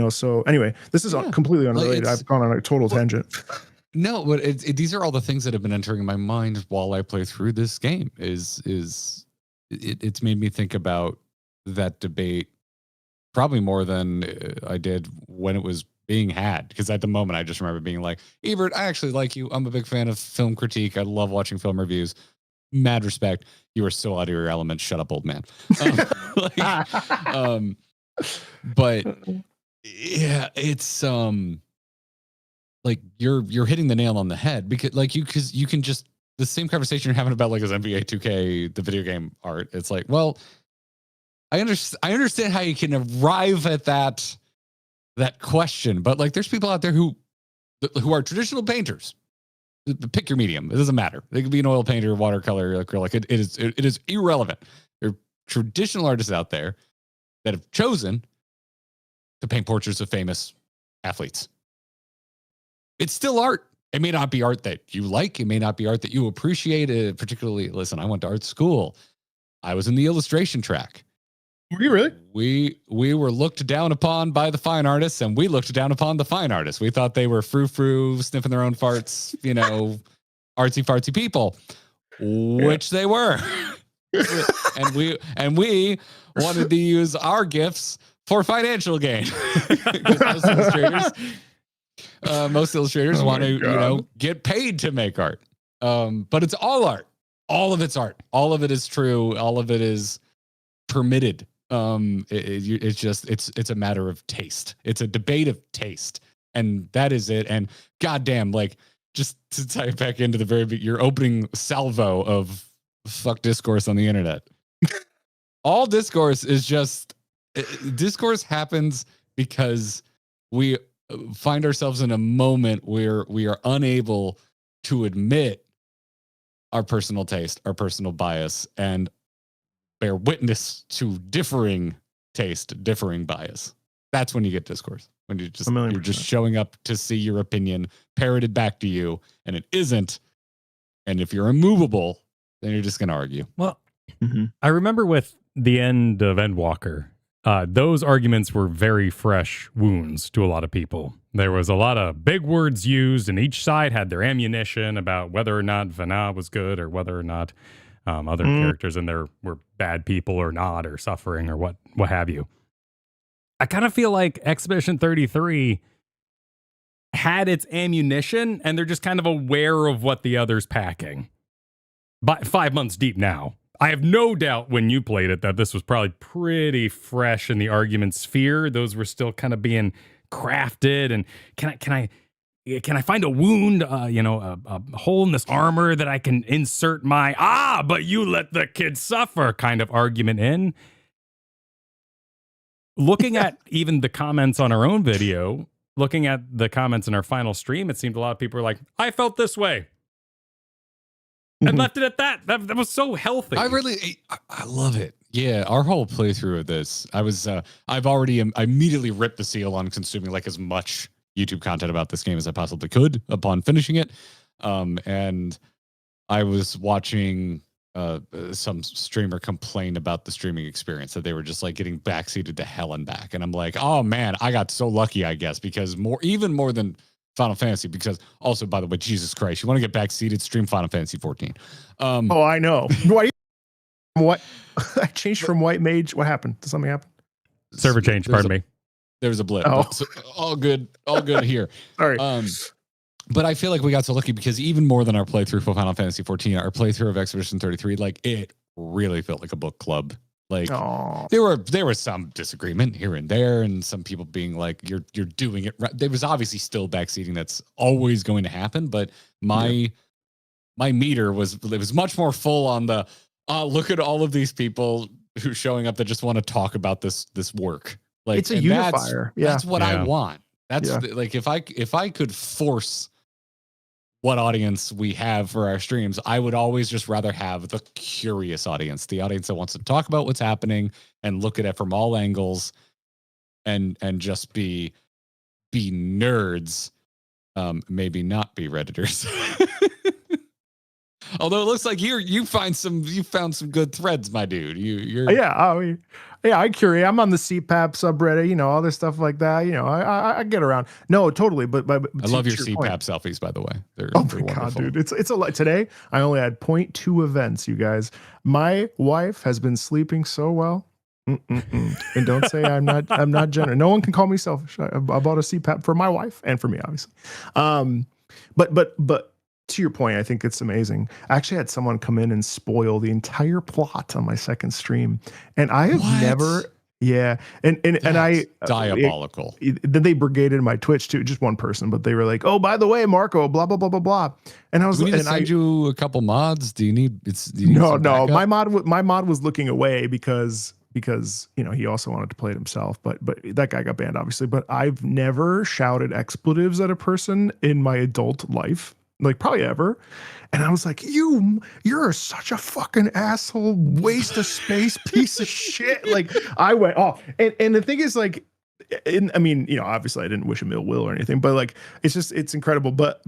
So anyway, this is completely unrelated. I've gone on a total tangent. No, but these are all the things that have been entering my mind while I play through this game. It's made me think about that debate probably more than I did when it was being had, because at the moment I just remember being like, Ebert, I actually like you. I'm a big fan of film critique. I love watching film reviews. Mad respect. You are so out of your element. Shut up, old man. But yeah, it's like you're hitting the nail on the head because you can just, the same conversation you're having about like as NBA 2K, the video game art. It's like, well, I understand how you can arrive at that question, but like there's people out there who are traditional painters. Pick your medium. It doesn't matter. They could be an oil painter, watercolor, acrylic. It is irrelevant. There are traditional artists out there that have chosen to paint portraits of famous athletes. It's still art. It may not be art that you like. It may not be art that you appreciate. Particularly, listen, I went to art school. I was in the illustration track. Were you really? We were looked down upon by the fine artists, and we looked down upon the fine artists. We thought they were frou-frou, sniffing their own farts, artsy-fartsy people, which they were. and we wanted to use our gifts for financial gain. Most illustrators want to, get paid to make art. But it's all art. All of it's art. All of it is true. All of it is permitted. It's a matter of taste. It's a debate of taste, and that is it. And goddamn, like, just to tie it back into your opening salvo of fuck discourse on the internet. All discourse is just discourse happens because we find ourselves in a moment where we are unable to admit our personal taste, our personal bias, and bear witness to differing taste, differing bias. That's when you get discourse. When you're just showing up to see your opinion parroted back to you, and it isn't. And if you're immovable, then you're just going to argue. Well, I remember with the end of Endwalker, those arguments were very fresh wounds to a lot of people. There was a lot of big words used, and each side had their ammunition about whether or not Vana was good or whether or not other characters in there were bad people or not, or suffering or what have you. I kind of feel like Expedition 33 had its ammunition, and they're just kind of aware of what the other's packing. But 5 months deep now. I have no doubt when you played it that this was probably pretty fresh in the argument sphere. Those were still kind of being crafted. And can I find a wound, a hole in this armor that I can insert my, but you let the kid suffer kind of argument in? Looking at even the comments on our own video, looking at the comments in our final stream, it seemed a lot of people were like, I felt this way. And left it at that. That was so healthy. I love it. Yeah, our whole playthrough of this, I immediately ripped the seal on consuming like as much YouTube content about this game as I possibly could upon finishing it. And I was watching some streamer complain about the streaming experience, that they were just like getting backseated to hell and back. And I'm like, oh man, I got so lucky, I guess, because even more than Final Fantasy, because also, by the way, Jesus Christ, you want to get backseated, stream Final Fantasy 14. I know. What? I changed from White Mage. What happened? Did something happen? Server change. Pardon me. There was a blip. Oh. All good here. Sorry. But I feel like we got so lucky because even more than our playthrough for Final Fantasy 14, our playthrough of Expedition 33, like it really felt like a book club. Like there was some disagreement here and there, and some people being like, "You're doing it right." There was obviously still backseating. That's always going to happen. But my meter was much more full on the look at all of these people who's showing up that just want to talk about this work. Like it's a unifier. That's what I want. That's like if I could force what audience we have for our streams, I would always just rather have the curious audience, the audience that wants to talk about what's happening and look at it from all angles and just be nerds, maybe not be Redditors. Although it looks like you found some good threads, my dude. You're I curate. I'm on the CPAP subreddit, all this stuff like that. I get around. No, totally. But I love your CPAP selfies, by the way. They're my God, dude. It's a lot. Today, I only had 0.2 events, you guys. My wife has been sleeping so well. And don't say I'm not generous. No one can call me selfish. I bought a CPAP for my wife and for me, obviously. But to your point, I think it's amazing. I actually had someone come in and spoil the entire plot on my second stream, and I have never. Yeah, and I diabolical. Then they brigaded my Twitch too, just one person, but they were like, "Oh, by the way, Marco, blah blah blah blah blah." And I was like, "I send you a couple mods. Do you need?" No. My mod was looking away because he also wanted to play it himself, but that guy got banned, obviously. But I've never shouted expletives at a person in my adult life. Like probably ever. And I was like, you're such a fucking asshole, waste of space, piece of shit. Like I went off. And the thing is like, obviously I didn't wish him ill will or anything, but like, it's incredible. But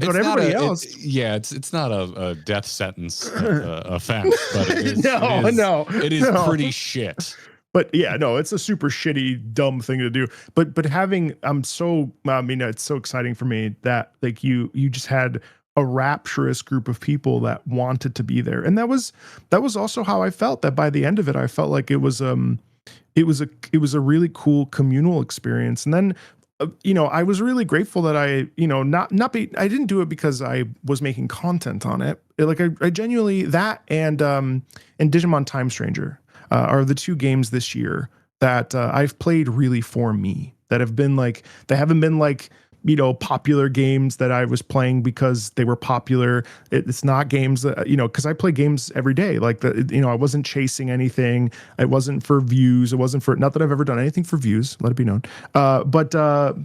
everybody else. It's not a death sentence offense, but it is, it is pretty shit. But yeah, no, it's a super shitty, dumb thing to do. But it's so exciting for me that like you just had a rapturous group of people that wanted to be there, and that was also how I felt. That by the end of it, I felt like it was a really cool communal experience. And then I was really grateful that I didn't do it because I was making content on it. Like I genuinely, that and Digimon Time Stranger are the two games this year that I've played really for me, that have been like, they haven't been like, popular games that I was playing because they were popular. It's not games that, because I play games every day. Like I wasn't chasing anything. It wasn't for views. It wasn't for, not that I've ever done anything for views, let it be known. But Clair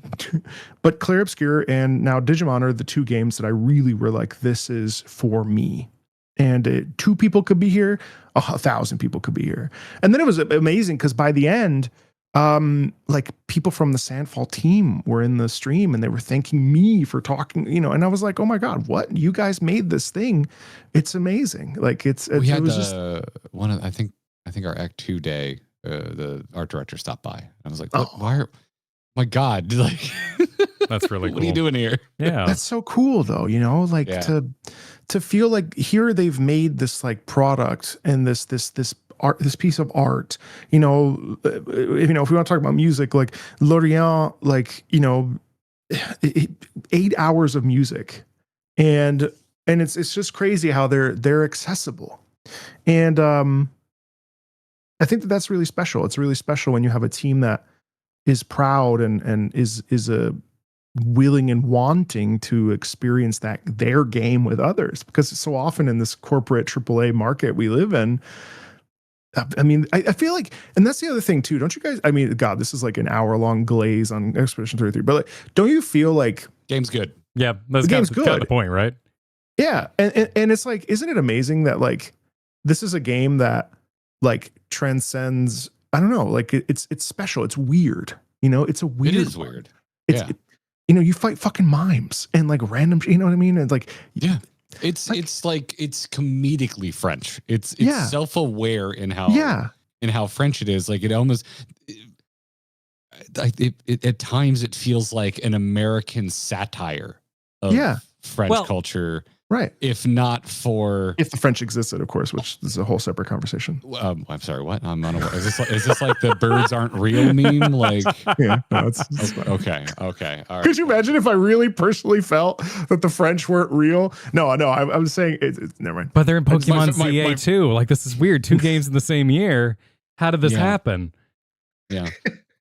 Obscur and now Digimon are the two games that I really were like, this is for me. And 2 people could be here, 1,000 people could be here. And then it was amazing because by the end, like people from the Sandfall team were in the stream and they were thanking me for talking, and I was like, oh my God, what? You guys made this thing. It's amazing. Like it was just one of, I think our Act 2 day, the art director stopped by. I was like, what, why are, my God, like that's really cool. What are you doing here? Yeah. That's so cool though, like to feel like here they've made this like product and this art, this piece of art, if we want to talk about music, like Lorient, like, 8 hours of music, and it's just crazy how they're accessible. And I think that's really special. It's really special when you have a team that is proud and is a willing and wanting to experience their game with others, because so often in this corporate AAA market we live in, I mean, I feel like, and that's the other thing too, don't you guys? I mean, God, this is like an hour-long glaze on Expedition 33, but like, don't you feel like game's good? Yeah, that's game's good. Got the point, right? Yeah, and it's like, isn't it amazing that like this is a game that like transcends? I don't know, like it's special. It's weird. It's a weird. It is weird. It's you fight fucking mimes and like random. You know what I mean? And like It's comedically French. It's self-aware in how French it is. Like it almost at times it feels like an American satire of French culture. Right. If the French existed, of course, which is a whole separate conversation. I'm sorry, what? I'm unaware. Is this like the birds aren't real meme? Like, yeah, no, it's okay. All right. Could you imagine if I really personally felt that the French weren't real? No, I was saying never mind. But they're in Pokemon CA too. Like, this is weird. 2 games in the same year. How did this happen? Yeah.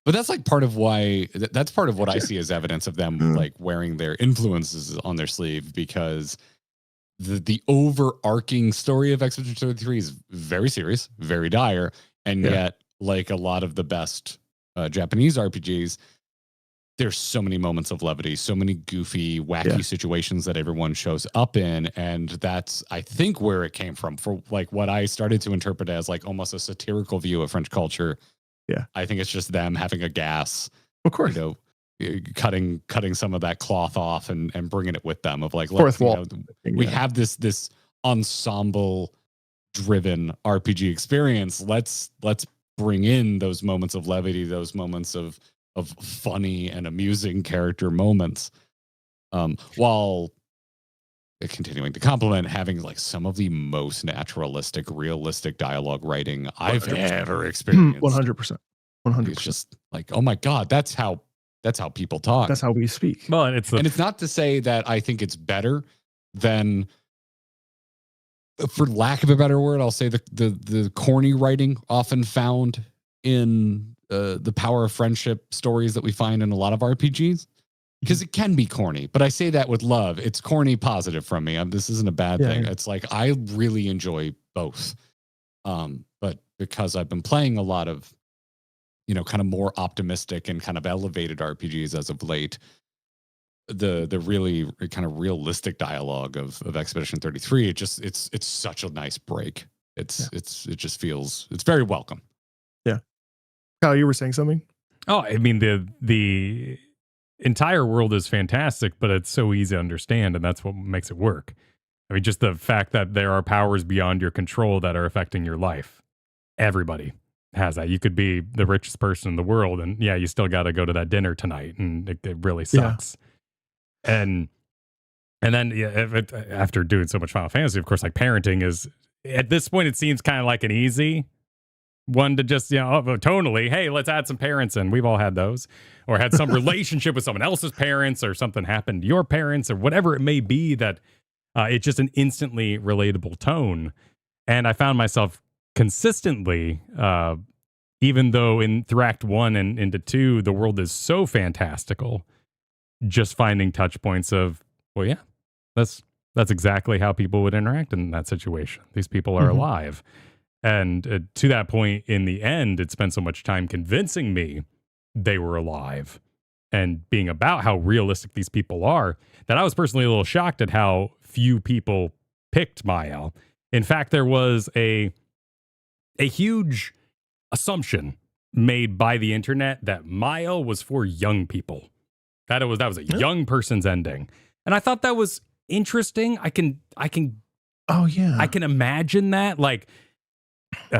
But that's like part of why that's part of what I see as evidence of them like wearing their influences on their sleeve, because the overarching story of Expedition 33 is very serious, very dire, and yet, like a lot of the best Japanese RPGs, there's so many moments of levity, so many goofy, wacky situations that everyone shows up in, and that's, I think, where it came from. For like what I started to interpret as like almost a satirical view of French culture. Yeah, I think it's just them having a gas, of course, cutting some of that cloth off and bringing it with them, of like, fourth wall. We have this ensemble driven RPG experience. Let's bring in those moments of levity, those moments of funny and amusing character moments, while continuing to compliment having like some of the most naturalistic, realistic dialogue writing I've ever experienced. 100%. It's just like, oh my God, that's how people talk. That's how we speak. Well, and it's not to say that I think it's better than, for lack of a better word, I'll say the corny writing often found in the power of friendship stories that we find in a lot of RPGs, because it can be corny, but I say that with love. It's corny positive from me. This isn't a bad thing. It's like, I really enjoy both. But because I've been playing a lot of, kind of more optimistic and kind of elevated RPGs as of late, the really kind of realistic dialogue of Expedition 33, it's such a nice break. It just feels, it's very welcome. Yeah. Kyle, you were saying something? Oh, I mean, the entire world is fantastic, but it's so easy to understand, and that's what makes it work. I mean, just the fact that there are powers beyond your control that are affecting your life. Everybody has that. You could be the richest person in the world, and you still got to go to that dinner tonight, and it really sucks. And then after doing so much Final Fantasy, of course, like parenting is, at this point, it seems kind of like an easy one to just, tonally, hey, let's add some parents in. We've all had those, or had some relationship with someone else's parents, or something happened to your parents, or whatever it may be, that it's just an instantly relatable tone. And I found myself consistently, even though through Act 1 and into 2, the world is so fantastical, just finding touch points of, well, yeah, that's exactly how people would interact in that situation. These people are alive. And to that point, in the end, it spent so much time convincing me they were alive and being about how realistic these people are, that I was personally a little shocked at how few people picked Mael. In fact, there was a huge assumption made by the internet that Mile was for young people. That was a young person's ending. And I thought that was interesting. I can Oh yeah. I can imagine that. Like,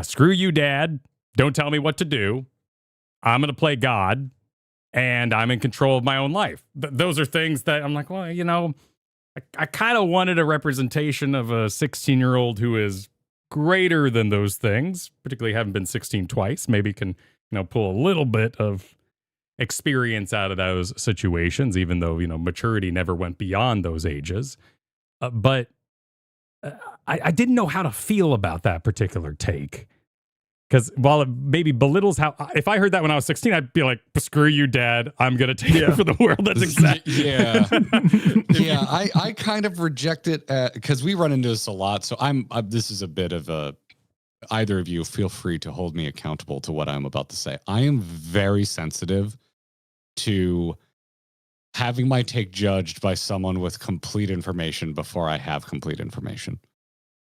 screw you, Dad. Don't tell me what to do. I'm going to play God, and I'm in control of my own life. Those are things that I'm like, well, you know, I kind of wanted a representation of a 16-year-old who is greater than those things, particularly having been 16 twice, maybe can, you know, pull a little bit of experience out of those situations, even though, you know, maturity never went beyond those ages. But I didn't know how to feel about that particular take. Because while it maybe belittles how, if I heard that when I was 16, I'd be like, screw you, Dad. I'm going to take it for the world. That's exactly. Yeah. Yeah. I kind of reject it because we run into this a lot. So this is a bit of a, either of you feel free to hold me accountable to what I'm about to say. I am very sensitive to having my take judged by someone with complete information before I have complete information.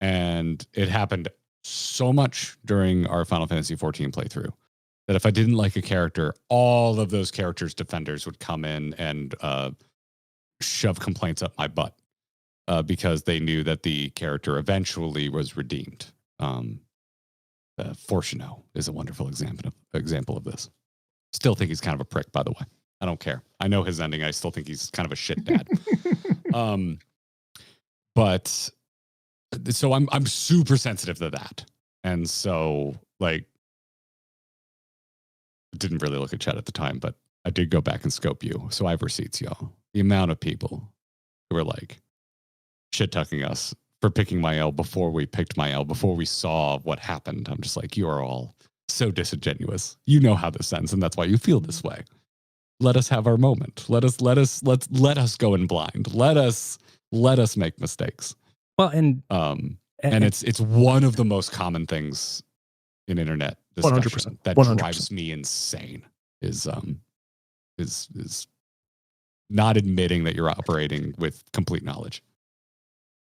And it happened so much during our Final Fantasy XIV playthrough that if I didn't like a character, all of those characters' defenders would come in and shove complaints up my butt because they knew that the character eventually was redeemed. Fortuno is a wonderful example of this. Still think he's kind of a prick, by the way. I don't care. I know his ending. I still think he's kind of a shit dad. But so I'm super sensitive to that. And so like didn't really look at chat at the time, but I did go back and scope you. So I have receipts, y'all. The amount of people who were like shit-talking us for picking my L before we picked my L, before we saw what happened. I'm just like, you are all so disingenuous. You know how this ends, and that's why you feel this way. Let us have our moment. Let us go in blind. Let us make mistakes. Well, and it's one of the most common things in internet discussion 100%, that 100%. drives me insane is not admitting that you're operating with complete knowledge.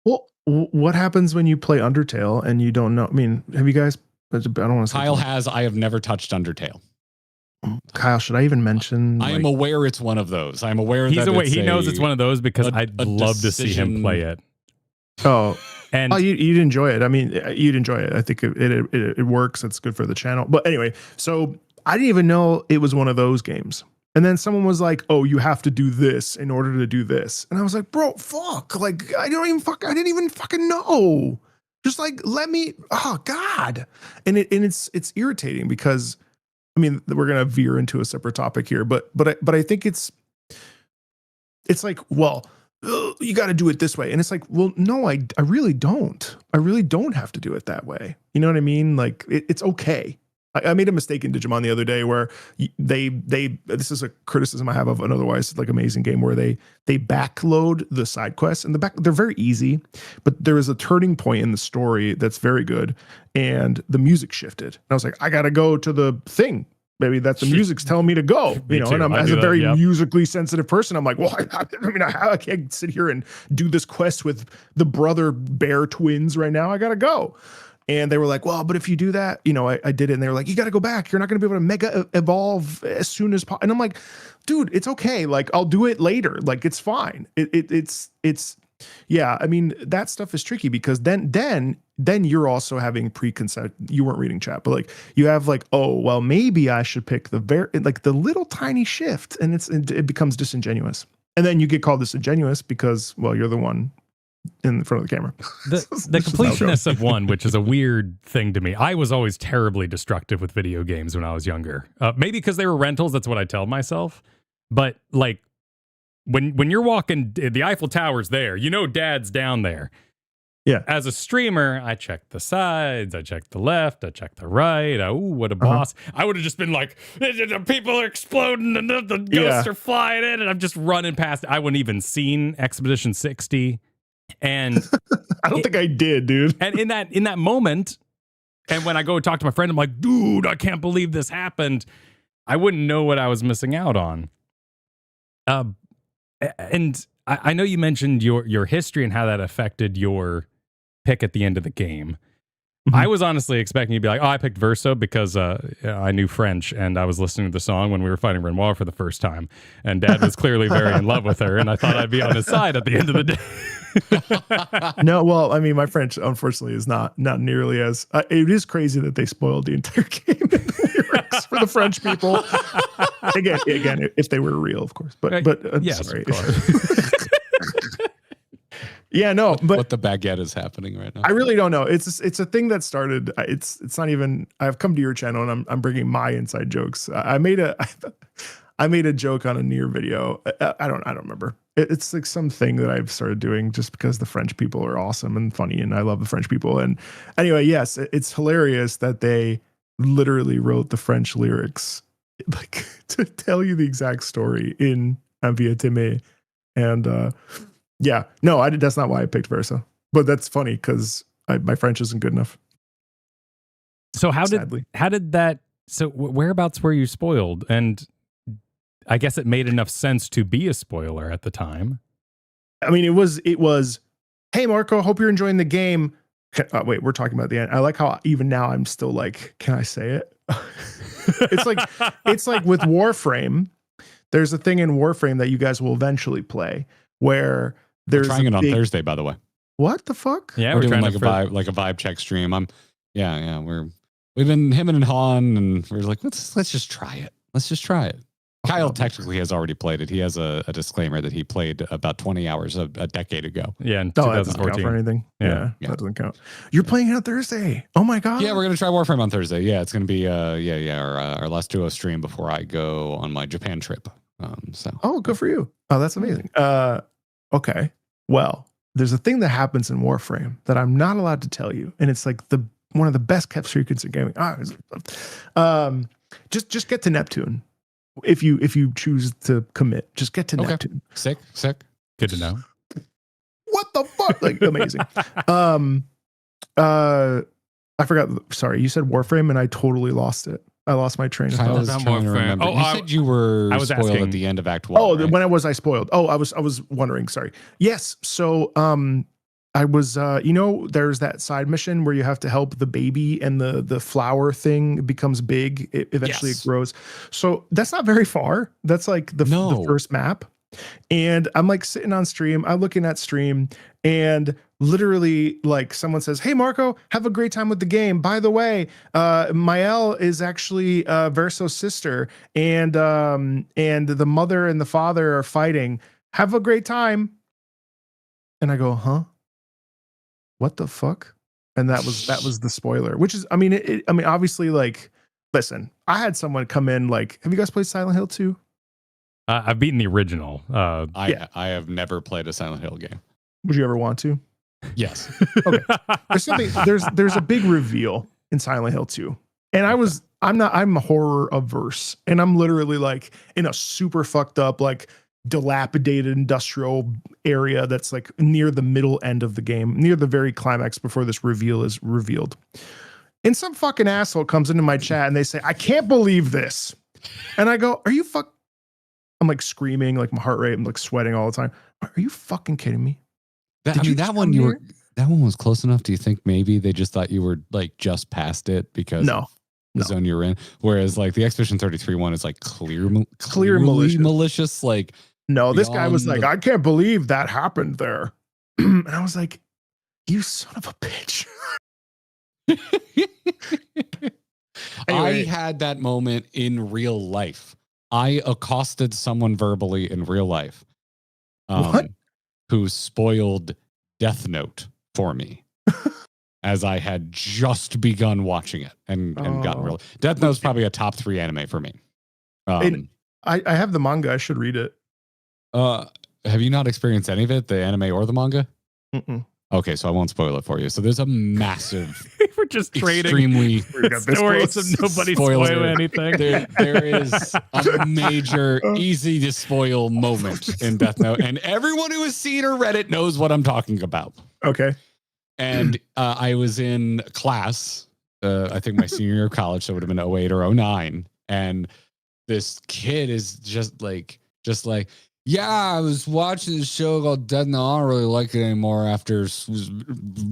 Well, what happens when you play Undertale and you don't know? I mean, have you guys? I don't want to say Kyle has. I have never touched Undertale. Kyle, should I even mention? I am aware it's one of those. I'm aware he knows it's one of those because I'd love to see him play it. Oh, and you'd enjoy it. I mean, you'd enjoy it. I think it works. It's good for the channel. But anyway, so I didn't even know it was one of those games. And then someone was like, "Oh, you have to do this in order to do this." And I was like, "Bro, fuck! Like, I didn't even fucking know. Just like, let me. Oh God!" And it's irritating because, I mean, we're gonna veer into a separate topic here, but I think it's like, well, you got to do it this way, and it's like, well, no, I really don't. I really don't have to do it that way. You know what I mean? Like, it's okay. I made a mistake in Digimon the other day where they this is a criticism I have of an otherwise like amazing game where they backload the side quests and they're very easy, but there is a turning point in the story that's very good and the music shifted. And I was like, I got to go to the thing. Maybe that's the music's telling me to go, you know, and I'm as a very musically sensitive person. I'm like, well, I can't sit here and do this quest with the brother bear twins right now. I got to go. And they were like, well, but if you do that, you know, I did it. And they were like, you got to go back. You're not going to be able to mega evolve as soon as possible. And I'm like, dude, it's okay. Like, I'll do it later. Like, it's fine. It's yeah. I mean, that stuff is tricky because then you're also having preconceived. You weren't reading chat, but like you have like, oh, well, maybe I should pick the little tiny shift, and it becomes disingenuous. And then you get called disingenuous because, well, you're the one in front of the camera. The completionist of one, which is a weird thing to me. I was always terribly destructive with video games when I was younger. Maybe because they were rentals, that's what I tell myself. But like when you're walking, the Eiffel Tower's there, you know Dad's down there. Yeah. As a streamer, I check the sides, I check the left, I check the right. Oh, what a boss. I would have just been like, people are exploding and the ghosts are flying in, and I'm just running past. I wouldn't even seen Expedition 60. And I don't think I did, dude. And in that moment, and when I go talk to my friend, I'm like, dude, I can't believe this happened. I wouldn't know what I was missing out on. And I know you mentioned your history and how that affected your pick at the end of the game. I was honestly expecting you to be like, oh, I picked Verso because I knew French and I was listening to the song when we were fighting Renoir for the first time. And Dad was clearly very in love with her. And I thought I'd be on his side at the end of the day. No, well, I mean, my French, unfortunately, is not nearly as... it is crazy that they spoiled the entire game in the lyrics for the French people. Again, if they were real, of course. But yes, sorry. of course. Yeah, no, but what the baguette is happening right now. I really don't know. It's a thing that started. It's not even. I've come to your channel and I'm bringing my inside jokes. I made a joke on a Nier video. I don't remember. It's like something that I've started doing just because the French people are awesome and funny, and I love the French people. And anyway, yes, it's hilarious that they literally wrote the French lyrics like to tell you the exact story in Envia Timé. And yeah, no, that's not why I picked Versa, but that's funny because my French isn't good enough. So how did that? So whereabouts were you spoiled? And I guess it made enough sense to be a spoiler at the time. I mean, it was. Hey, Marco, hope you're enjoying the game. Wait, we're talking about the end. I like how even now I'm still like, can I say it? it's like with Warframe. There's a thing in Warframe that you guys will eventually play where we're trying it on Thursday, by the way. What the fuck? Yeah, we're doing like a vibe check stream. We've been him and Han, and we're like, let's just try it. Let's just try it. Kyle technically has already played it. He has a disclaimer that he played about 20 hours a decade ago. Yeah, in 2014. That doesn't count for anything. Yeah, that doesn't count. You're playing it on Thursday. Oh my god. Yeah, we're gonna try Warframe on Thursday. Yeah, it's gonna be our last duo stream before I go on my Japan trip. Oh, good for you. Oh, that's amazing. Okay. Well, there's a thing that happens in Warframe that I'm not allowed to tell you, and it's like one of the best kept secrets in gaming. Just get to Neptune. If you choose to commit, just get to Neptune. Sick. Good to know. What the fuck? Like amazing. I forgot. Sorry, you said Warframe, and I totally lost it. I lost my train of thought. I was trying to remember. You said you were spoiled at the end of Act 1. Oh, right? when was I spoiled? Oh, I was wondering. Sorry. Yes. So, I was, there's that side mission where you have to help the baby, and the flower thing becomes big. Eventually it grows. So that's not very far. That's like the first map. And I'm like sitting on stream. I'm looking at stream, and literally like someone says, "Hey Marco, have a great time with the game. By the way, Mael is actually Verso's sister, and the mother and the father are fighting. Have a great time." And I go, "Huh? What the fuck?" And that was the spoiler, which is, I mean, obviously, like, listen, I had someone come in like, "Have you guys played Silent Hill 2? I've beaten the original. I have never played a Silent Hill game. Would you ever want to? Yes. Okay. There's a big reveal in Silent Hill 2. And I'm horror averse. And I'm literally like in a super fucked up, like dilapidated industrial area that's like near the middle end of the game, near the very climax before this reveal is revealed. And some fucking asshole comes into my chat and they say, "I can't believe this." And I go, "Are you I'm like screaming, like my heart rate, I'm like sweating all the time. "Are you fucking kidding me?" That one was close enough. Do you think maybe they just thought you were like just past it because of the zone you're in? Whereas like the Expedition 33 one is like clearly malicious. Like, no, this guy was like, "I can't believe that happened there." And I was like, "You son of a bitch." Anyway. I had that moment in real life. I accosted someone verbally in real life. Who spoiled Death Note for me as I had just begun watching it and gotten real. Death Note's probably a top 3 anime for me. I have the manga. I should read it. Have you not experienced any of it, the anime or the manga? Mm-mm. Okay, so I won't spoil it for you. So there's a massive, we're just trading extremely stories of nobody spoiling anything. There is a major, easy to spoil moment in Death Note, and everyone who has seen or read it knows what I'm talking about. Okay. And I was in class, I think my senior year of college, so it would have been 2008 or 2009, and this kid is just like, "Yeah, I was watching this show called Death Note. I don't really like it anymore," after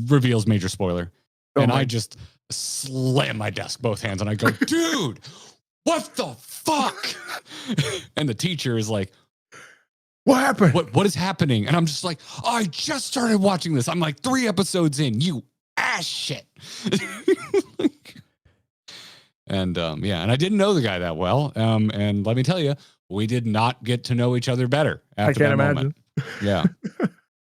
reveals major spoiler. and I just slam my desk, both hands, and I go, dude, what the fuck? And the teacher is like, what happened? What is happening? And I'm just like, I just started watching this. I'm like 3 episodes in, you ass shit. And and I didn't know the guy that well. And let me tell you, we did not get to know each other better after I can't that imagine. moment.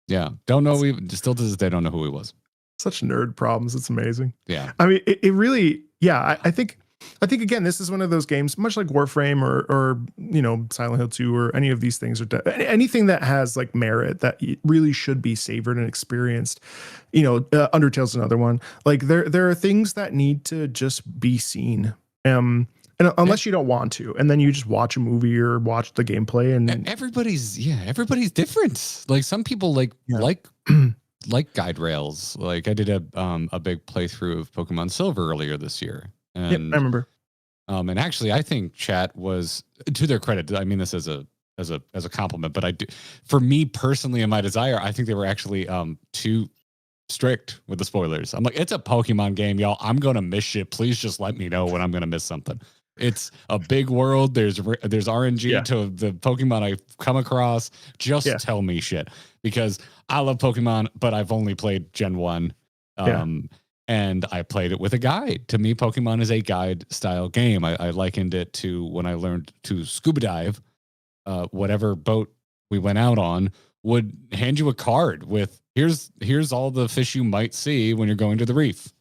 Yeah. Don't know. We still to this day don't know who he was. Such nerd problems. It's amazing. Yeah. I mean, it really, I think again, this is one of those games, much like Warframe or Silent Hill 2 or any of these things, or anything that has like merit that really should be savored and experienced. Undertale's another one. Like there are things that need to just be seen. And unless you don't want to, and then you just watch a movie or watch the gameplay, and everybody's different. Like some people like guide rails. Like I did a big playthrough of Pokemon Silver earlier this year. And, I remember. And actually, I think chat was, to their credit, I mean this as a compliment, but for me personally and my desire, I think they were actually too strict with the spoilers. I'm like, it's a Pokemon game, y'all. I'm gonna miss shit. Please just let me know when I'm gonna miss something. It's a big world. There's RNG to the Pokemon I've come across. Just tell me shit, because I love Pokemon, but I've only played Gen 1. And I played it with a guide. To me, Pokemon is a guide style game. I likened it to when I learned to scuba dive. Whatever boat we went out on would hand you a card with here's all the fish you might see when you're going to the reef.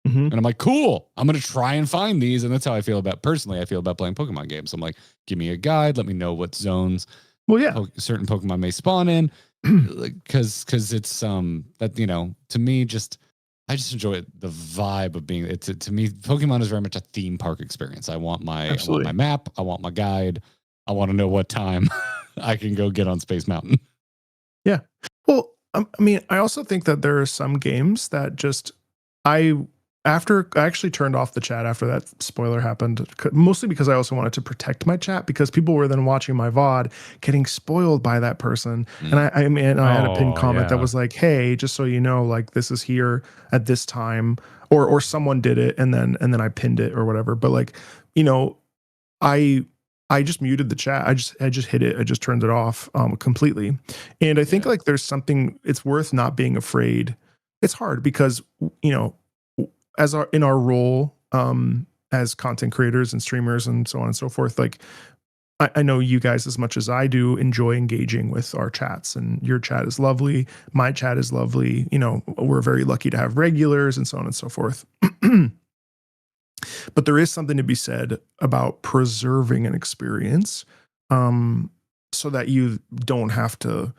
Mm-hmm. And I'm like, cool. I'm gonna try and find these, and that's how I feel about playing Pokemon games. I'm like, give me a guide. Let me know what zones. Certain Pokemon may spawn in, because it's that to me I just enjoy the vibe of being. To me, Pokemon is very much a theme park experience. I want my map. I want my guide. I want to know what time I can go get on Space Mountain. Yeah. Well, I mean, I also think that there are some games that just after I actually turned off the chat after that spoiler happened, mostly because I also wanted to protect my chat, because people were then watching my VOD getting spoiled by that person. And I had a pinned comment that was like, hey, just so you know, like this is here at this time, or someone did it and then I pinned it or whatever. But like, I just muted the chat. I just hit it. I just turned it off completely. And I think like there's something, it's worth not being afraid. It's hard because, in our role as content creators and streamers and so on and so forth, like I know you guys as much as I do enjoy engaging with our chats, and your chat is lovely. My chat is lovely. We're very lucky to have regulars and so on and so forth. But there is something to be said about preserving an experience so that you don't have to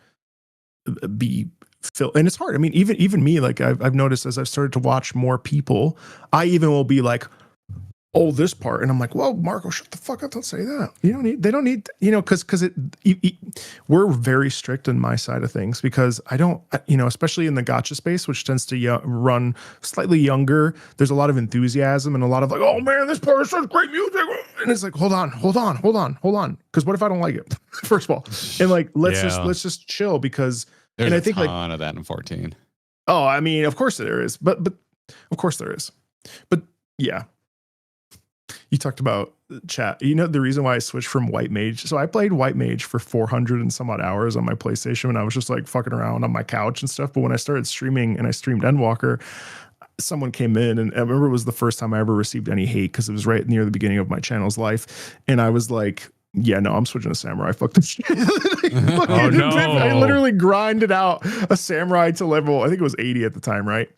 be and it's hard. I mean, even me, like I've noticed as I've started to watch more people, I even will be like, oh, this part. And I'm like, well, Marco, shut the fuck up. Don't say that. They don't need, because we're very strict on my side of things, because I don't, especially in the gacha space, which tends to run slightly younger. There's a lot of enthusiasm and a lot of like, oh man, this part is such great music. And it's like, hold on. Because what if I don't like it? First of all, and like, let's just chill, because there's a ton of that in 14. Oh, I mean, of course there is, but of course there is. But yeah. You talked about chat. The reason why I switched from White Mage. So I played White Mage for 400 and some odd hours on my PlayStation when I was just like fucking around on my couch and stuff. But when I started streaming and I streamed Endwalker, someone came in, and I remember it was the first time I ever received any hate, because it was right near the beginning of my channel's life. And I was like, yeah, no, I'm switching to Samurai. Fuck this shit. Oh, no. I literally grinded out a Samurai to level, I think it was 80 at the time, right?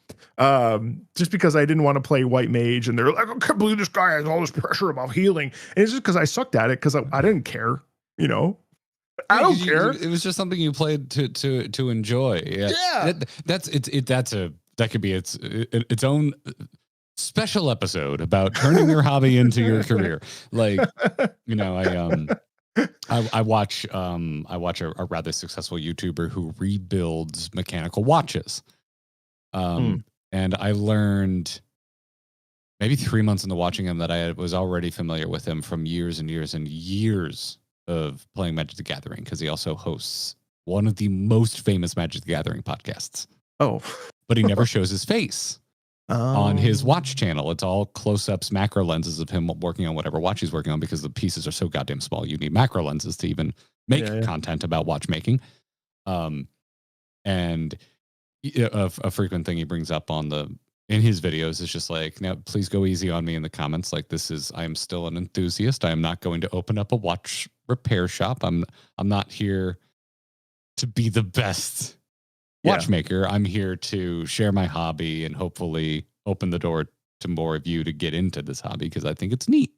Just because I didn't want to play White Mage, and they're like, I can't believe this guy has all this pressure about healing. And it's just because I sucked at it, because I didn't care, I don't care. It was just something you played to enjoy. Yeah. That could be its own special episode about turning your hobby into your career. Like, I watch a rather successful YouTuber who rebuilds mechanical watches. And I learned maybe 3 months into watching him that I was already familiar with him from years and years and years of playing Magic the Gathering, because he also hosts one of the most famous Magic the Gathering podcasts. Oh. But he never shows his face. on his watch channel. It's all close-ups, macro lenses of him working on whatever watch he's working on, because the pieces are so goddamn small. You need macro lenses to even make content about watchmaking. And a frequent thing he brings up in his videos is just like, now please go easy on me in the comments. Like, I am still an enthusiast. I am not going to open up a watch repair shop. I'm not here to be the best watchmaker. I'm here to share my hobby and hopefully open the door to more of you to get into this hobby, because I think it's neat.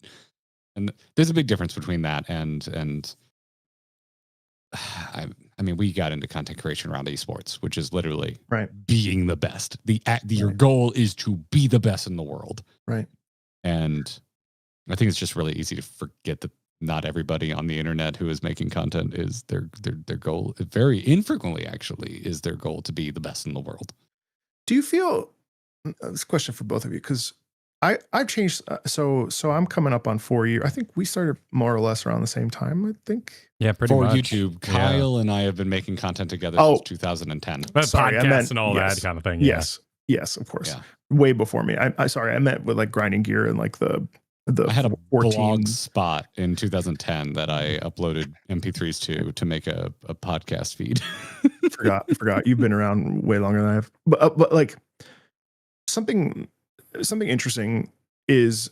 And there's a big difference between that and I mean, we got into content creation around esports, which is literally being the best. Your goal is to be the best in the world. Right. And I think it's just really easy to forget that not everybody on the internet who is making content is their goal. Very infrequently, actually, is their goal to be the best in the world. Do you feel this question for both of you? Because I've changed. So I'm coming up on 4 years. I think we started more or less around the same time. I think. Yeah, pretty for much. YouTube, Kyle and I have been making content together since 2010. But podcasts and all that kind of thing. Yeah. Yes, of course. Yeah. Way before me. I meant with like grinding gear and like the I had a 14 blog spot in 2010 that I uploaded MP3s to make a podcast feed. forgot. You've been around way longer than I have. But like something interesting is,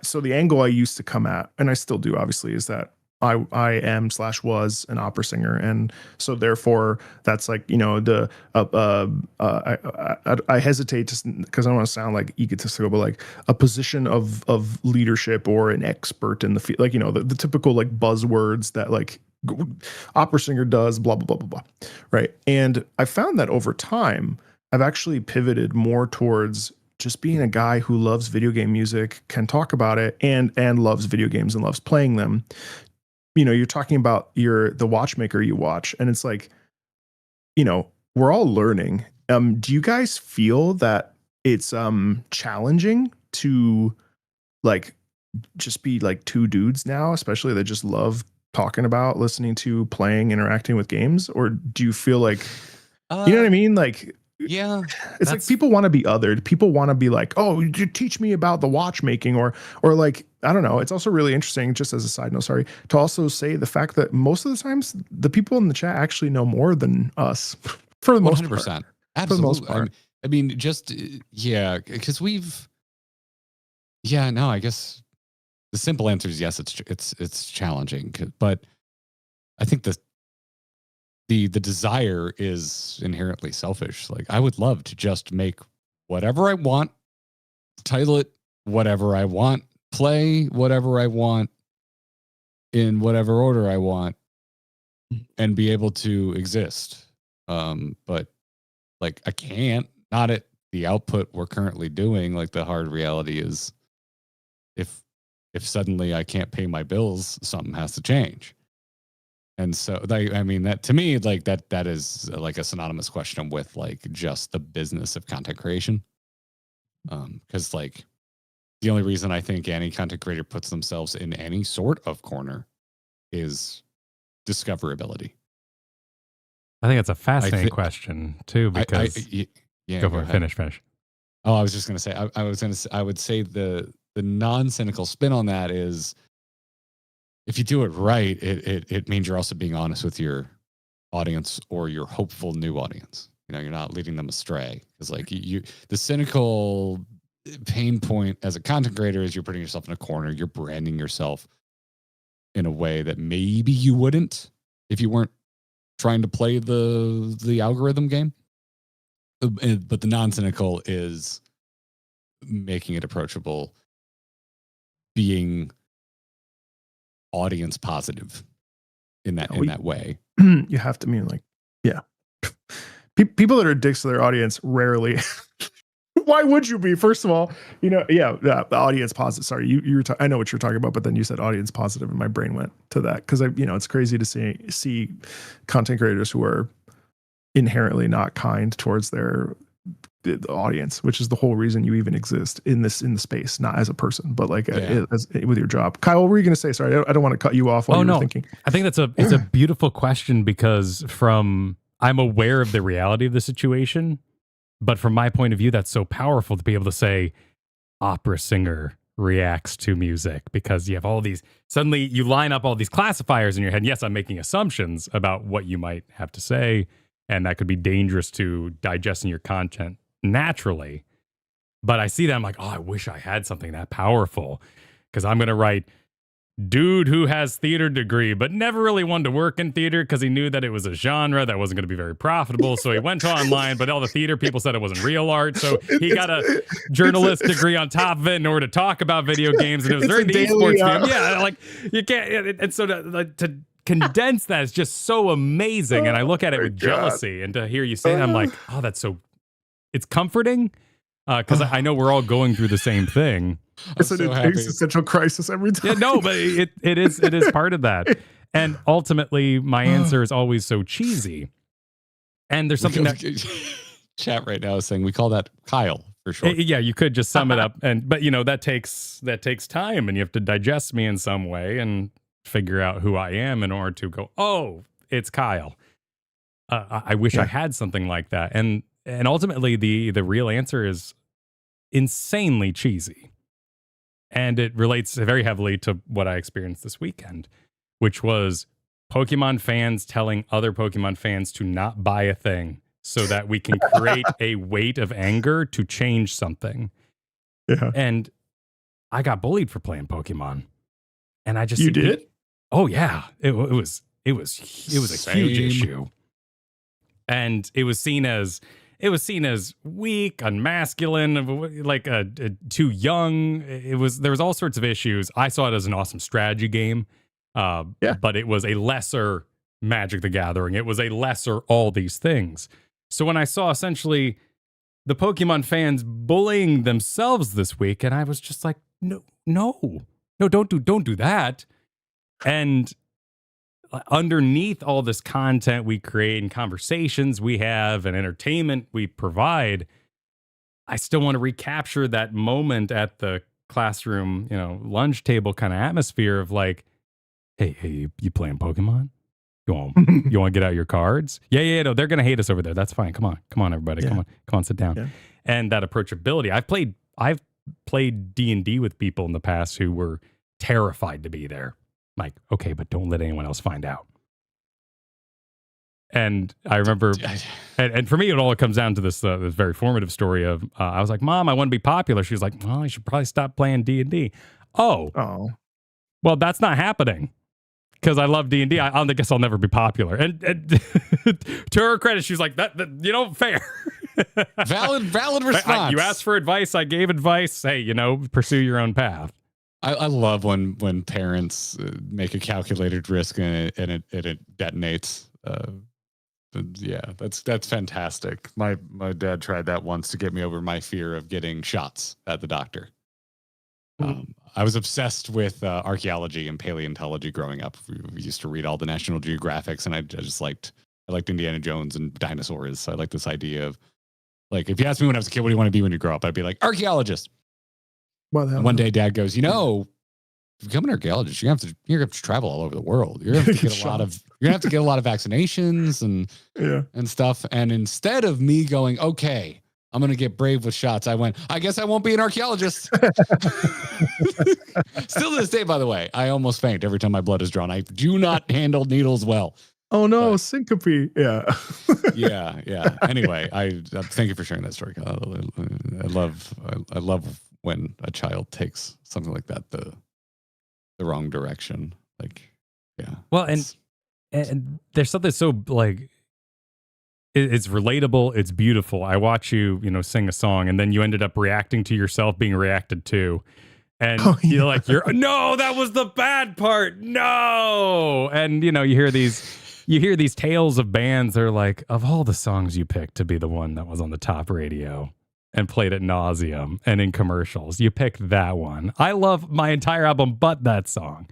so the angle I used to come at, and I still do, obviously, is that I am / was an opera singer, and so therefore that's like, I hesitate to, because I don't want to sound like egotistical, but like a position of leadership or an expert in the field, like, the typical like buzzwords that like opera singer does, blah blah blah blah blah, right? And I found that over time I've actually pivoted more towards just being a guy who loves video game music, can talk about it, and loves video games and loves playing them. You're talking about the watchmaker you watch, and it's like, we're all learning. Do you guys feel that it's challenging to like just be like two dudes now, especially that just love talking about, listening to, playing, interacting with games? Or do you feel like, you know what I mean? Like, yeah, it's like people want to be othered. People want to be like, oh, you teach me about the watchmaking, or like, I don't know. It's also really interesting, just as a side note, sorry, to also say the fact that most of the times the people in the chat actually know more than us for the most 100%. part. Absolutely. For the most part. I mean, just, because I guess the simple answer is yes, it's challenging, but I think the desire is inherently selfish. Like, I would love to just make whatever I want, title it whatever I want, play whatever I want, in whatever order I want, and be able to exist. But like, I can't, not at the output we're currently doing. Like, the hard reality is if suddenly I can't pay my bills, something has to change. And so, I mean, that to me, like that is like a synonymous question with like just the business of content creation. Because like the only reason I think any content creator puts themselves in any sort of corner is discoverability. I think it's a fascinating question too, because go for it. Finish. Oh, I was just going to say, I would say the non-cynical spin on that is, if you do it right, it means you're also being honest with your audience or your hopeful new audience. You're not leading them astray. Because like the cynical pain point as a content creator is you're putting yourself in a corner. You're branding yourself in a way that maybe you wouldn't if you weren't trying to play the algorithm game. But the non-cynical is making it approachable, being audience positive in that way. You have to mean like, yeah. People that are dicks to their audience rarely. Why would you be? First of all, the audience positive. Sorry, you were I know what you're talking about, but then you said audience positive, and my brain went to that because it's crazy to see content creators who are inherently not kind towards the audience, which is the whole reason you even exist in the space, not as a person, but like with your job. Kyle, what were you going to say? Sorry, I don't want to cut you off while you were thinking. I think it's a beautiful question, because I'm aware of the reality of the situation, But from my point of view, that's so powerful to be able to say opera singer reacts to music, because you have all these, suddenly you line up all these classifiers in your head. Yes, I'm making assumptions about what you might have to say, and that could be dangerous to digesting your content naturally. But I see that, I'm like, oh, I wish I had something that powerful, because I'm going to write dude who has theater degree, but never really wanted to work in theater because he knew that it was a genre that wasn't going to be very profitable. So he went to online, but all the theater people said it wasn't real art. So he got a journalist degree on top of it in order to talk about video games. And it was during the esports game. Yeah, like you can't. And so to condense that is just so amazing. And I look at it with jealousy. And to hear you say that, I'm like, oh, that's so, it's comforting. Because I know we're all going through the same thing. It's an existential crisis every time. Yeah, no, but it is part of that. And ultimately, my answer is always so cheesy. And there's something that chat right now is saying we call that Kyle for sure. Yeah, you could just sum it up, but that takes time, and you have to digest me in some way and figure out who I am in order to go, oh, it's Kyle. I wish I had something like that, and ultimately the real answer is insanely cheesy. And it relates very heavily to what I experienced this weekend, which was Pokemon fans telling other Pokemon fans to not buy a thing so that we can create a weight of anger to change something. Yeah. And I got bullied for playing Pokemon. And I just... You did? Oh, yeah. It was a huge issue. And it was seen as weak, unmasculine, like too young. There was all sorts of issues. I saw it as an awesome strategy game, but it was a lesser Magic the Gathering. It was a lesser all these things. So when I saw essentially the Pokemon fans bullying themselves this week, and I was just like, no, don't do that. And underneath all this content we create and conversations we have and entertainment we provide, I still want to recapture that moment at the classroom, lunch table kind of atmosphere of like, hey, you playing Pokemon? You want to get out your cards? Yeah, no, they're going to hate us over there. That's fine. Come on, everybody. Yeah. Come on, sit down. Yeah. And that approachability. I've played D&D with people in the past who were terrified to be there. Like, okay, but don't let anyone else find out. And I remember, and for me, it all comes down to this very formative story of, I was like, Mom, I want to be popular. She was like, well, you should probably stop playing D&D. Oh, well, that's not happening because I love D&D. I guess I'll never be popular. And to her credit, she was like, that fair. Valid response. You asked for advice. I gave advice. Hey, pursue your own path. I love when parents make a calculated risk and it detonates. Yeah, that's fantastic. My dad tried that once to get me over my fear of getting shots at the doctor. I was obsessed with archaeology and paleontology growing up. We used to read all the National Geographics, and I liked Indiana Jones and dinosaurs. So I like this idea of, like, if you asked me when I was a kid, what do you want to be when you grow up? I'd be like, archaeologist. And one day Dad goes, to become an archaeologist, you're gonna have to travel all over the world. You're gonna have to get a lot of vaccinations and stuff. And instead of me going, okay, I'm gonna get brave with shots, I went, I guess I won't be an archaeologist. Still to this day, by the way, I almost faint every time my blood is drawn. I do not handle needles well. Oh no, syncope. Yeah. yeah. Anyway, I thank you for sharing that story. I love when a child takes something like that the wrong direction. Like, yeah. Well, and there's something so like it's relatable, it's beautiful. I watch you, sing a song, and then you ended up reacting to yourself being reacted to. And you're like, no, that was the bad part. No. And you hear these tales of bands that are like, of all the songs you picked to be the one that was on the top radio and played at nauseum and in commercials, you picked that one. I love my entire album, but that song.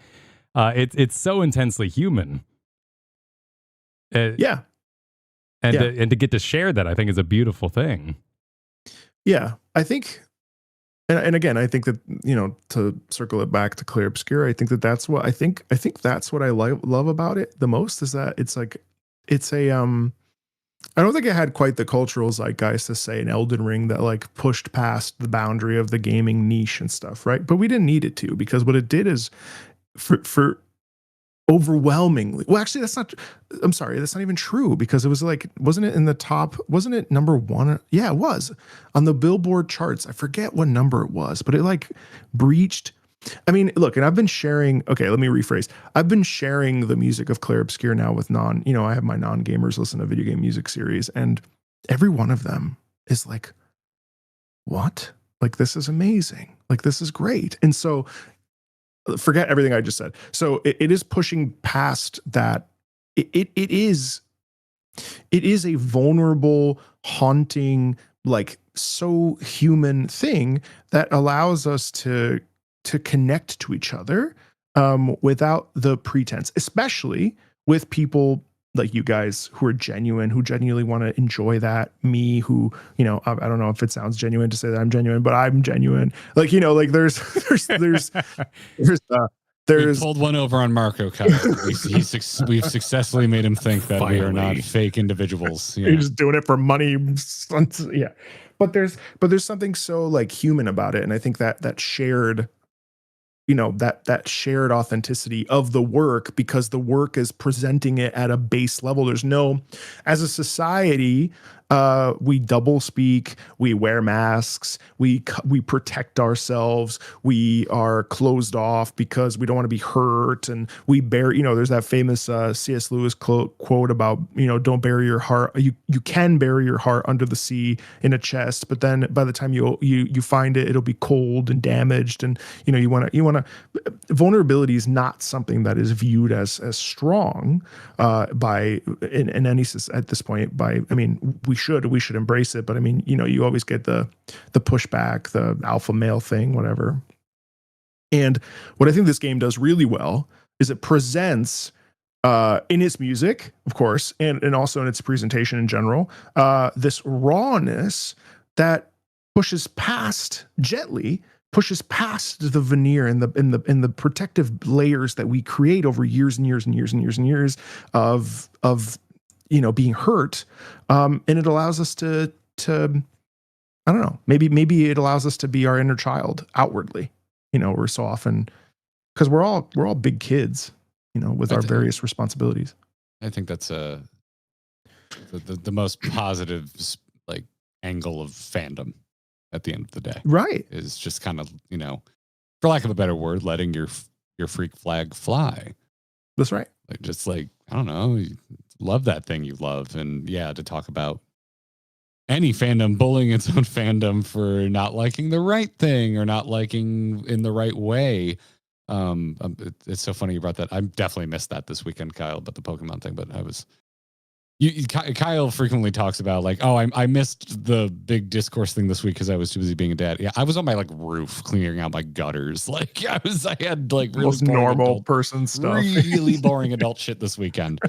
It's so intensely human. Yeah. And to get to share that, I think, is a beautiful thing. Yeah, I think, and again, I think that, to circle it back to Clair Obscur, I think that's what I think that's what I love about it the most, is that it's like, it's I don't think it had quite the cultural zeitgeist to say an Elden Ring that like pushed past the boundary of the gaming niche and stuff, right? But we didn't need it to, because what it did is for overwhelmingly, well, actually that's not, I'm sorry, that's not even true, because it was like, wasn't it in the top, wasn't it number one? Yeah, it was on the Billboard charts. I forget what number it was, but it like breached. I mean, look, and I've been sharing, okay, let me rephrase. I've been sharing the music of Clair Obscur now with I have my non-gamers listen to video game music series, and every one of them is like, what? Like, this is amazing. Like, this is great. And so forget everything I just said. So it is pushing past that. It is a vulnerable, haunting, like so human thing that allows us to connect to each other without the pretense, especially with people like you guys who are genuine, who genuinely want to enjoy that. Me, who, I don't know if it sounds genuine to say that I'm genuine, but I'm genuine. Like, like there's we pulled one over on Marco, Kyle. We've successfully made him think that we are not fake individuals. Yeah. You're just doing it for money. Yeah. But there's something so like human about it. And I think that shared, that shared authenticity of the work, because the work is presenting it at a base level. There's no, as a society, we double speak, we wear masks, we protect ourselves, we are closed off because we don't want to be hurt, and we bury, there's that famous C.S. Lewis quote about, don't bury your heart. You can bury your heart under the sea in a chest, but then by the time you find it, it'll be cold and damaged, and you want to. Vulnerability is not something that is viewed as strong by in any at this point. We should embrace it, but you always get the pushback, the alpha male thing, whatever. And what I think this game does really well is it presents in its music, of course, and also in its presentation in general, this rawness that pushes past the veneer and the protective layers that we create over years and years and years and years and years of being hurt, and it allows us to I don't know, maybe it allows us to be our inner child outwardly. We're so often, because we're all big kids, with our various responsibilities. I think that's the most positive like angle of fandom at the end of the day, right? Is just kind of, for lack of a better word, letting your freak flag fly. That's right. Like, just like, I don't know, you love that thing you love. And yeah, to talk about any fandom bullying its own fandom for not liking the right thing or not liking in the right way. It's so funny you brought that. I definitely missed that this weekend, Kyle, about the Pokemon thing, but Kyle frequently talks about like, oh, I missed the big discourse thing this week because I was too busy being a dad. Yeah, I was on my like roof clearing out my gutters. Like I had like really most normal person stuff, really boring adult shit this weekend.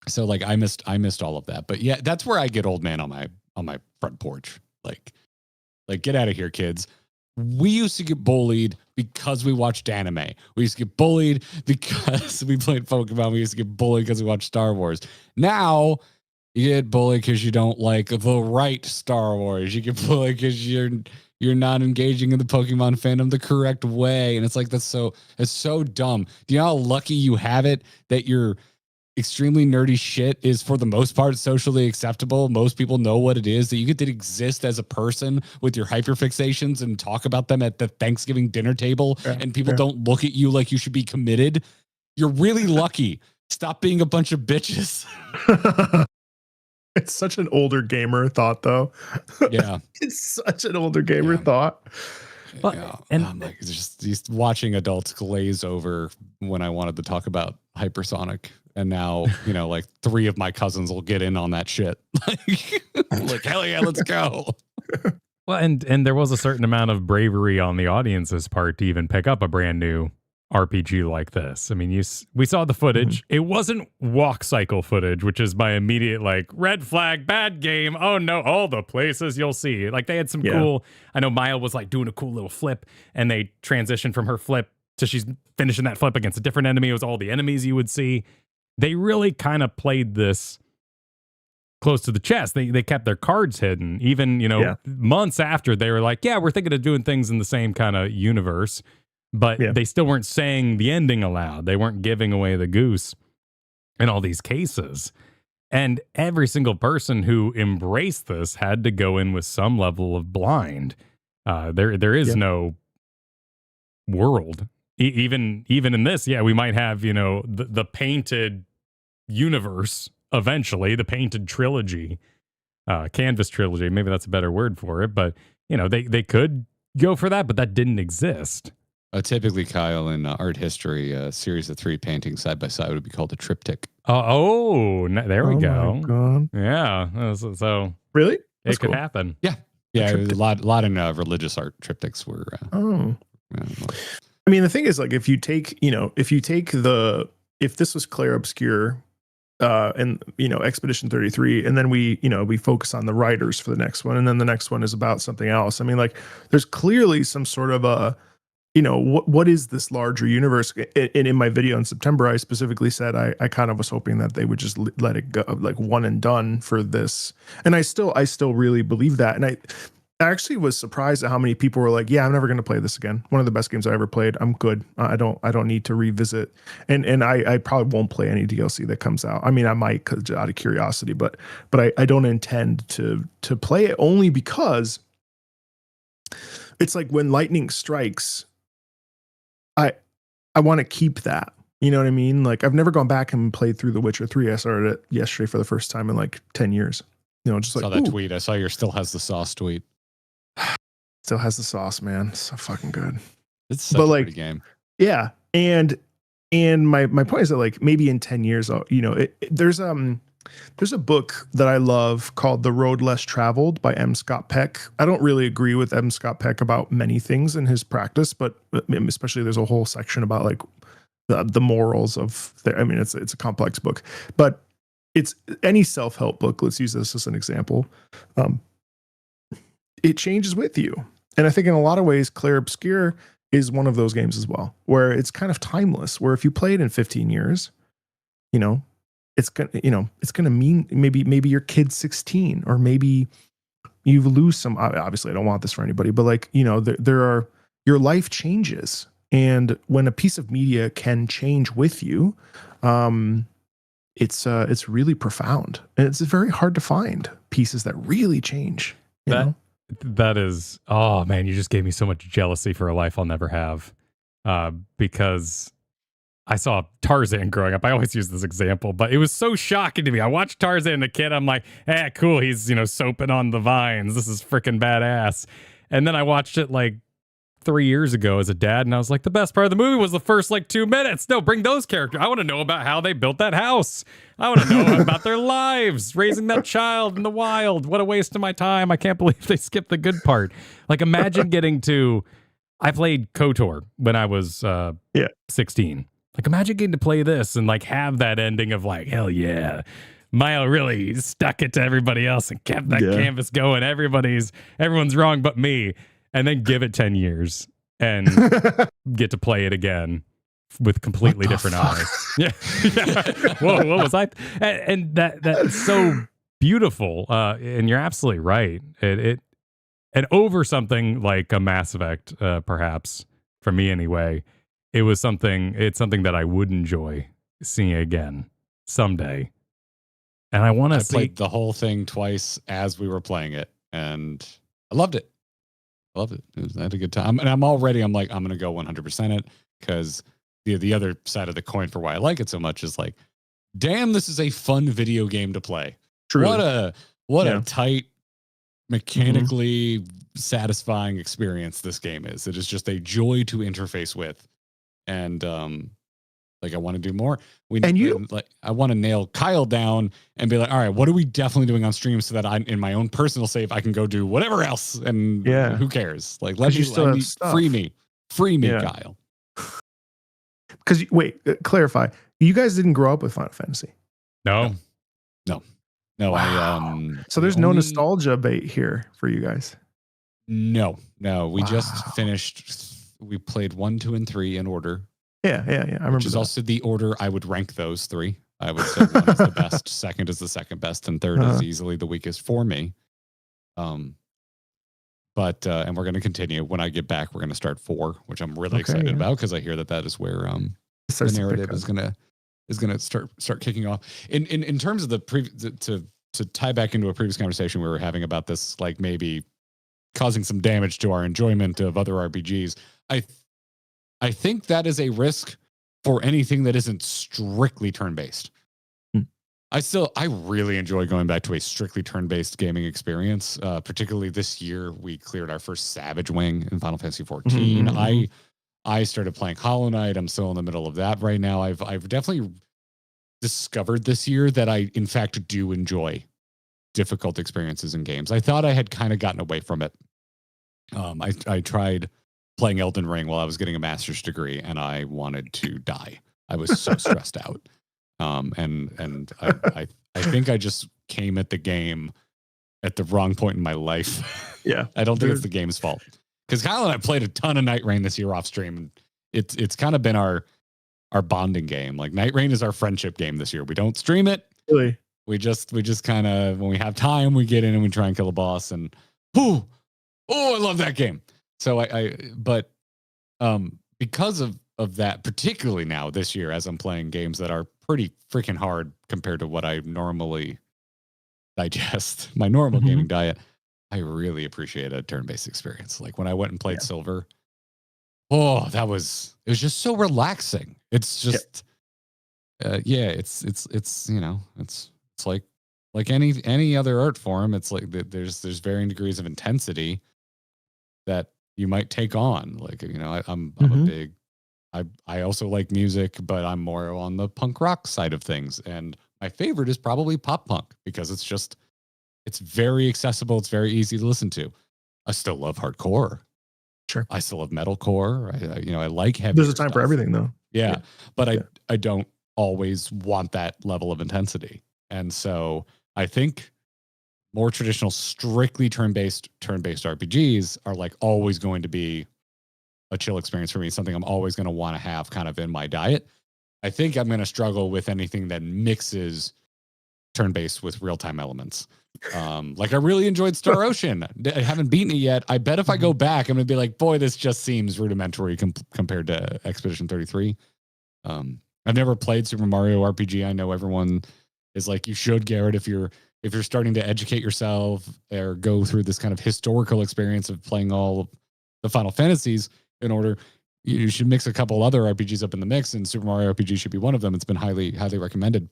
So like I missed all of that. But yeah, that's where I get old man on my front porch. Like get out of here, kids. We used to get bullied because we watched anime. We used to get bullied because we played Pokemon. We used to get bullied because we watched Star Wars. Now you get bullied because you don't like the right Star Wars. You get bullied because you're not engaging in the Pokemon fandom the correct way. And it's like, it's so dumb. Do you know how lucky you have it that you're extremely nerdy shit is for the most part socially acceptable? Most people know what it is, that you get to exist as a person with your hyperfixations and talk about them at the Thanksgiving dinner table, and people don't look at you like you should be committed. You're really lucky. Stop being a bunch of bitches. It's such an older gamer thought, though. Yeah. It's such an older gamer thought. But, and I'm like, just watching adults glaze over when I wanted to talk about hypersonic. And now, like 3 of my cousins will get in on that shit. Like, hell yeah, let's go. Well, and there was a certain amount of bravery on the audience's part to even pick up a brand new RPG like this. I mean, we saw the footage. Mm-hmm. It wasn't walk cycle footage, which is my immediate like red flag, bad game. Oh no, all the places you'll see. Like they had some cool. I know Maya was like doing a cool little flip, and they transitioned from her flip to she's finishing that flip against a different enemy. It was all the enemies you would see. They really kind of played this close to the chest. They kept their cards hidden. Even, months after, they were like, yeah, we're thinking of doing things in the same kind of universe. But they still weren't saying the ending aloud. They weren't giving away the goose in all these cases. And every single person who embraced this had to go in with some level of blind. There is no world. Even in this, we might have, the painted universe eventually, the painted trilogy, canvas trilogy. Maybe that's a better word for it. But, they could go for that, but that didn't exist. Typically, Kyle, in art history, a series of 3 paintings side by side would be called a triptych. There we go. My God. Yeah. So really, it could happen. Yeah. A lot in religious art triptychs were. I mean, the thing is, like, if this was Clair Obscur, and Expedition 33, and then we focus on the writers for the next one, and then the next one is about something else. I mean, like, there's clearly some sort of a, what is this larger universe? And in my video in September, I specifically said I kind of was hoping that they would just let it go, like, one and done for this. And I still really believe that. And I actually was surprised at how many people were like, yeah, I'm never going to play this again. One of the best games I ever played. I'm good. I don't need to revisit. And I probably won't play any DLC that comes out. I mean, I might, out of curiosity, but I don't intend to play it, only because it's like when lightning strikes, I want to keep that. You know what I mean? Like, I've never gone back and played through The Witcher 3. I started it yesterday for the first time in like 10 years. Just like, I saw that tweet. I saw your still has the sauce tweet. Still has the sauce, man. So fucking good. It's such a good game. Yeah. And my point is that, like, maybe in 10 years, there's a book that I love called The Road Less Traveled by M. Scott Peck. I don't really agree with M. Scott Peck about many things in his practice, but especially there's a whole section about, like, the morals of it's a complex book, but it's any self-help book. Let's use this as an example. It changes with you. And I think in a lot of ways, Clair Obscur is one of those games as well, where it's kind of timeless, where if you play it in 15 years, it's gonna mean maybe your kid's 16, or maybe you lose some. Obviously, I don't want this for anybody, but, like, there are, your life changes, and when a piece of media can change with you, it's really profound, and it's very hard to find pieces that really change. That is, oh man, you just gave me so much jealousy for a life I'll never have, because I saw Tarzan growing up. I always use this example, but it was so shocking to me. I watched Tarzan as a kid. I'm like, cool. He's, soaping on the vines. This is freaking badass. And then I watched it like 3 years ago as a dad, and I was like, the best part of the movie was the first, like, 2 minutes. No, bring those characters. I want to know about how they built that house. I want to know about their lives, raising that child in the wild. What a waste of my time. I can't believe they skipped the good part. Like, imagine I played KOTOR when I was 16. Like, imagine getting to play this and, like, have that ending of, like, hell yeah, Mile really stuck it to everybody else and kept that canvas going. Everyone's wrong but me. And then give it 10 years and get to play it again with completely different eyes. Yeah. Whoa, what was I? And that's so beautiful. And you're absolutely right. And over something like a Mass Effect, perhaps, for me anyway, it's something that I would enjoy seeing again someday. And I want to see. I played the whole thing twice as we were playing it, and I loved it. I had a good time. And I'm like, I'm going to go 100% it, because the other side of the coin for why I like it so much is, like, damn, this is a fun video game to play. Truly. What a tight, mechanically satisfying experience this game is. It is just a joy to interface with. And I want to do more. I want to nail Kyle down and be like, all right, what are we definitely doing on stream, so that I'm in my own personal save, I can go do whatever else, and who cares? Like, let me free me, Kyle. Because clarify, you guys didn't grow up with Final Fantasy. No. Wow. So there's no nostalgia bait here for you guys. No. We just finished. We played 1, 2, and 3 in order. Yeah. I remember. Which is also the order I would rank those 3. I would say one is the best, second is the second best, and third is easily the weakest for me. But and we're going to continue. When I get back, we're going to start 4, which I'm really excited about because I hear that is where the narrative is going to start kicking off. In terms of to tie back into a previous conversation we were having about this, like maybe causing some damage to our enjoyment of other RPGs. I think that is a risk for anything that isn't strictly turn-based. I really enjoy going back to a strictly turn-based gaming experience. Particularly this year, we cleared our first Savage Wing in Final Fantasy XIV. I started playing Hollow Knight. I'm still in the middle of that right now. I've definitely discovered this year that I, in fact, do enjoy difficult experiences in games. I thought I had kind of gotten away from it. I tried playing Elden Ring while I was getting a master's degree, and I wanted to die. I was so stressed out. And I think I just came at the game at the wrong point in my life. Yeah. I don't think it's the game's fault. Because Kyle and I played a ton of Night Rain this year off stream. And it's kind of been our bonding game. Like Night Rain is our friendship game this year. We don't stream it. Really? We just kind of, when we have time, we get in and we try and kill a boss. And I love that game. So but because of that, particularly now this year, as I'm playing games that are pretty freaking hard compared to what I normally digest, my normal gaming diet, I really appreciate a turn-based experience. Like when I went and played Silver, it was just so relaxing. It's just, it's you know, it's like any other art form. It's like there's varying degrees of intensity that you might take on. Like, you know, I'm a big, I also like music, but I'm more on the punk rock side of things. And my favorite is probably pop punk because it's very accessible. It's very easy to listen to. I still love hardcore. Sure. I still love metalcore. I like heavy. There's a time for everything though. Yeah. But I don't always want that level of intensity. And so I think more traditional, strictly turn-based RPGs are like always going to be a chill experience for me. Something I'm always going to want to have kind of in my diet. I think I'm going to struggle with anything that mixes turn-based with real-time elements. Like I really enjoyed Star Ocean. I haven't beaten it yet. I bet if I go back, I'm going to be like, boy, this just seems rudimentary compared to Expedition 33. I've never played Super Mario RPG. I know everyone is like, you should, Garrett, if you're starting to educate yourself or go through this kind of historical experience of playing all of the Final Fantasies you should mix a couple other RPGs up in the mix, and Super Mario RPG should be one of them. It's been highly, highly recommended.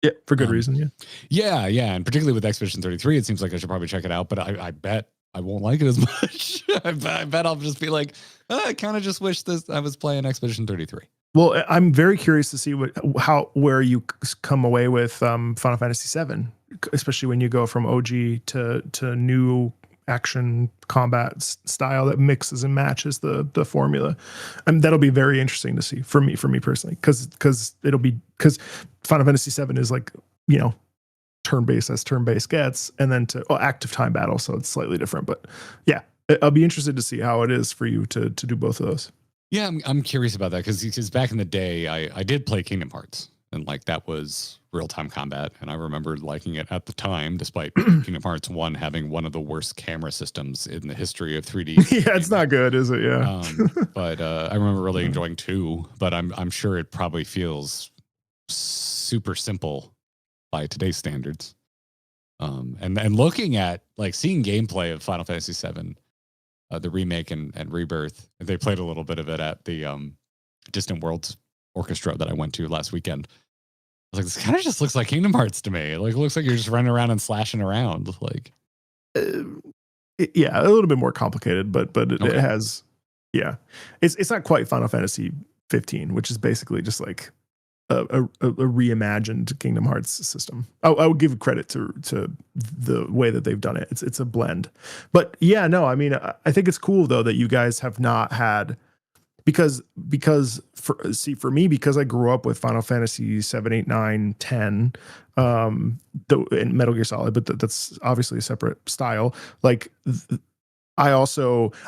Yeah, for good reason. Yeah. And particularly with Expedition 33, it seems like I should probably check it out, but I bet I won't like it as much. I bet I'll just be like, I kind of just wish I was playing Expedition 33. Well, I'm very curious to see where you come away with Final Fantasy VII, especially when you go from OG to new action combat style that mixes and matches the formula. That'll be very interesting to see for me personally, because Final Fantasy VII is like, you know, turn-based as turn-based gets, and then active time battle, so it's slightly different. But yeah, I'll be interested to see how it is for you to do both of those. Yeah, I'm curious about that because back in the day, I did play Kingdom Hearts, and like that was real-time combat, and I remember liking it at the time, despite Kingdom Hearts 1 having one of the worst camera systems in the history of 3D. Yeah, it's not good, is it? Yeah. But I remember really enjoying 2, but I'm sure it probably feels super simple by today's standards. And looking at, like, seeing gameplay of Final Fantasy VII, the remake and Rebirth, they played a little bit of it at the Distant Worlds Orchestra that I went to last weekend. I was like, this kind of just looks like Kingdom Hearts to me. Like, it looks like you're just running around and slashing around. Like, yeah, a little bit more complicated, but it has, yeah, it's not quite Final Fantasy 15, which is basically just like a reimagined Kingdom Hearts system. I would give credit to the way that they've done it. It's a blend, but yeah, no, I mean, I think it's cool though that you guys have not had, because for me, because I grew up with Final Fantasy 7, 8, 9, 10, and Metal Gear Solid, but that's obviously a separate style. Like, I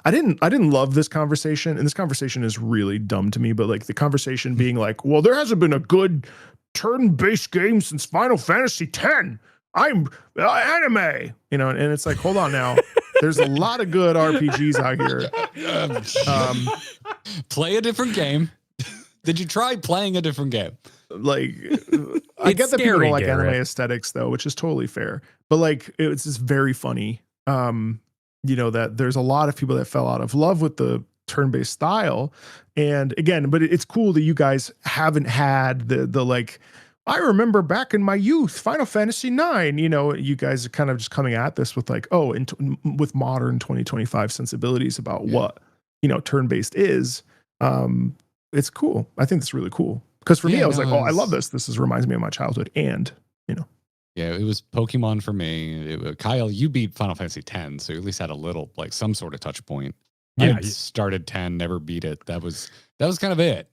didn't love this conversation, and this conversation is really dumb to me, but like the conversation being like, well, there hasn't been a good turn-based game since Final Fantasy X. I'm anime, you know, and it's like, hold on now. There's a lot of good RPGs out here. Play a different game. Did you try playing a different game? Like, I get that people don't like anime aesthetics though, which is totally fair. But like, it's just very funny. You know, that there's a lot of people that fell out of love with the turn-based style. And again, but it's cool that you guys haven't had the like, I remember back in my youth, Final Fantasy IX, you know, you guys are kind of just coming at this with like, with modern 2025 sensibilities about what, you know, turn-based is. It's cool. I think it's really cool. Because for me, I was like, I love this. This reminds me of my childhood. And, you know. Yeah, it was Pokemon for me. Kyle, you beat Final Fantasy X, so you at least had a little, like some sort of touch point. Yeah, I started 10, never beat it. That was kind of it.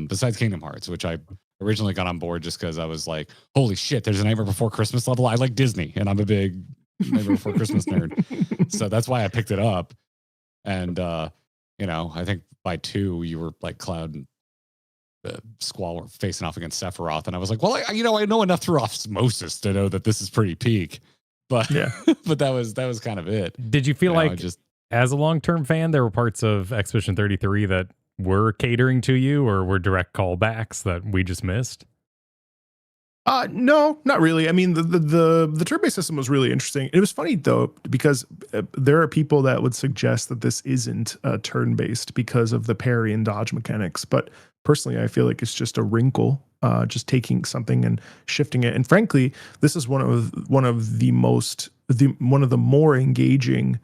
Besides Kingdom Hearts, which I originally got on board just because I was like, holy shit, there's a Nightmare Before Christmas level. I like Disney, and I'm a big Nightmare Before Christmas nerd. So that's why I picked it up. And, you know, I think by 2, you were like Cloud and Squall were facing off against Sephiroth. And I was like, well, I know enough through osmosis to know that this is pretty peak. But yeah, but that was kind of it. Did you feel like, as a long-term fan, there were parts of Expedition 33 that were catering to you or were direct callbacks that we just missed? No, not really. I mean, the turn-based system was really interesting. It was funny though, because there are people that would suggest that this isn't turn-based because of the parry and dodge mechanics. But personally, I feel like it's just a wrinkle, just taking something and shifting it. And frankly, this is one of the more engaging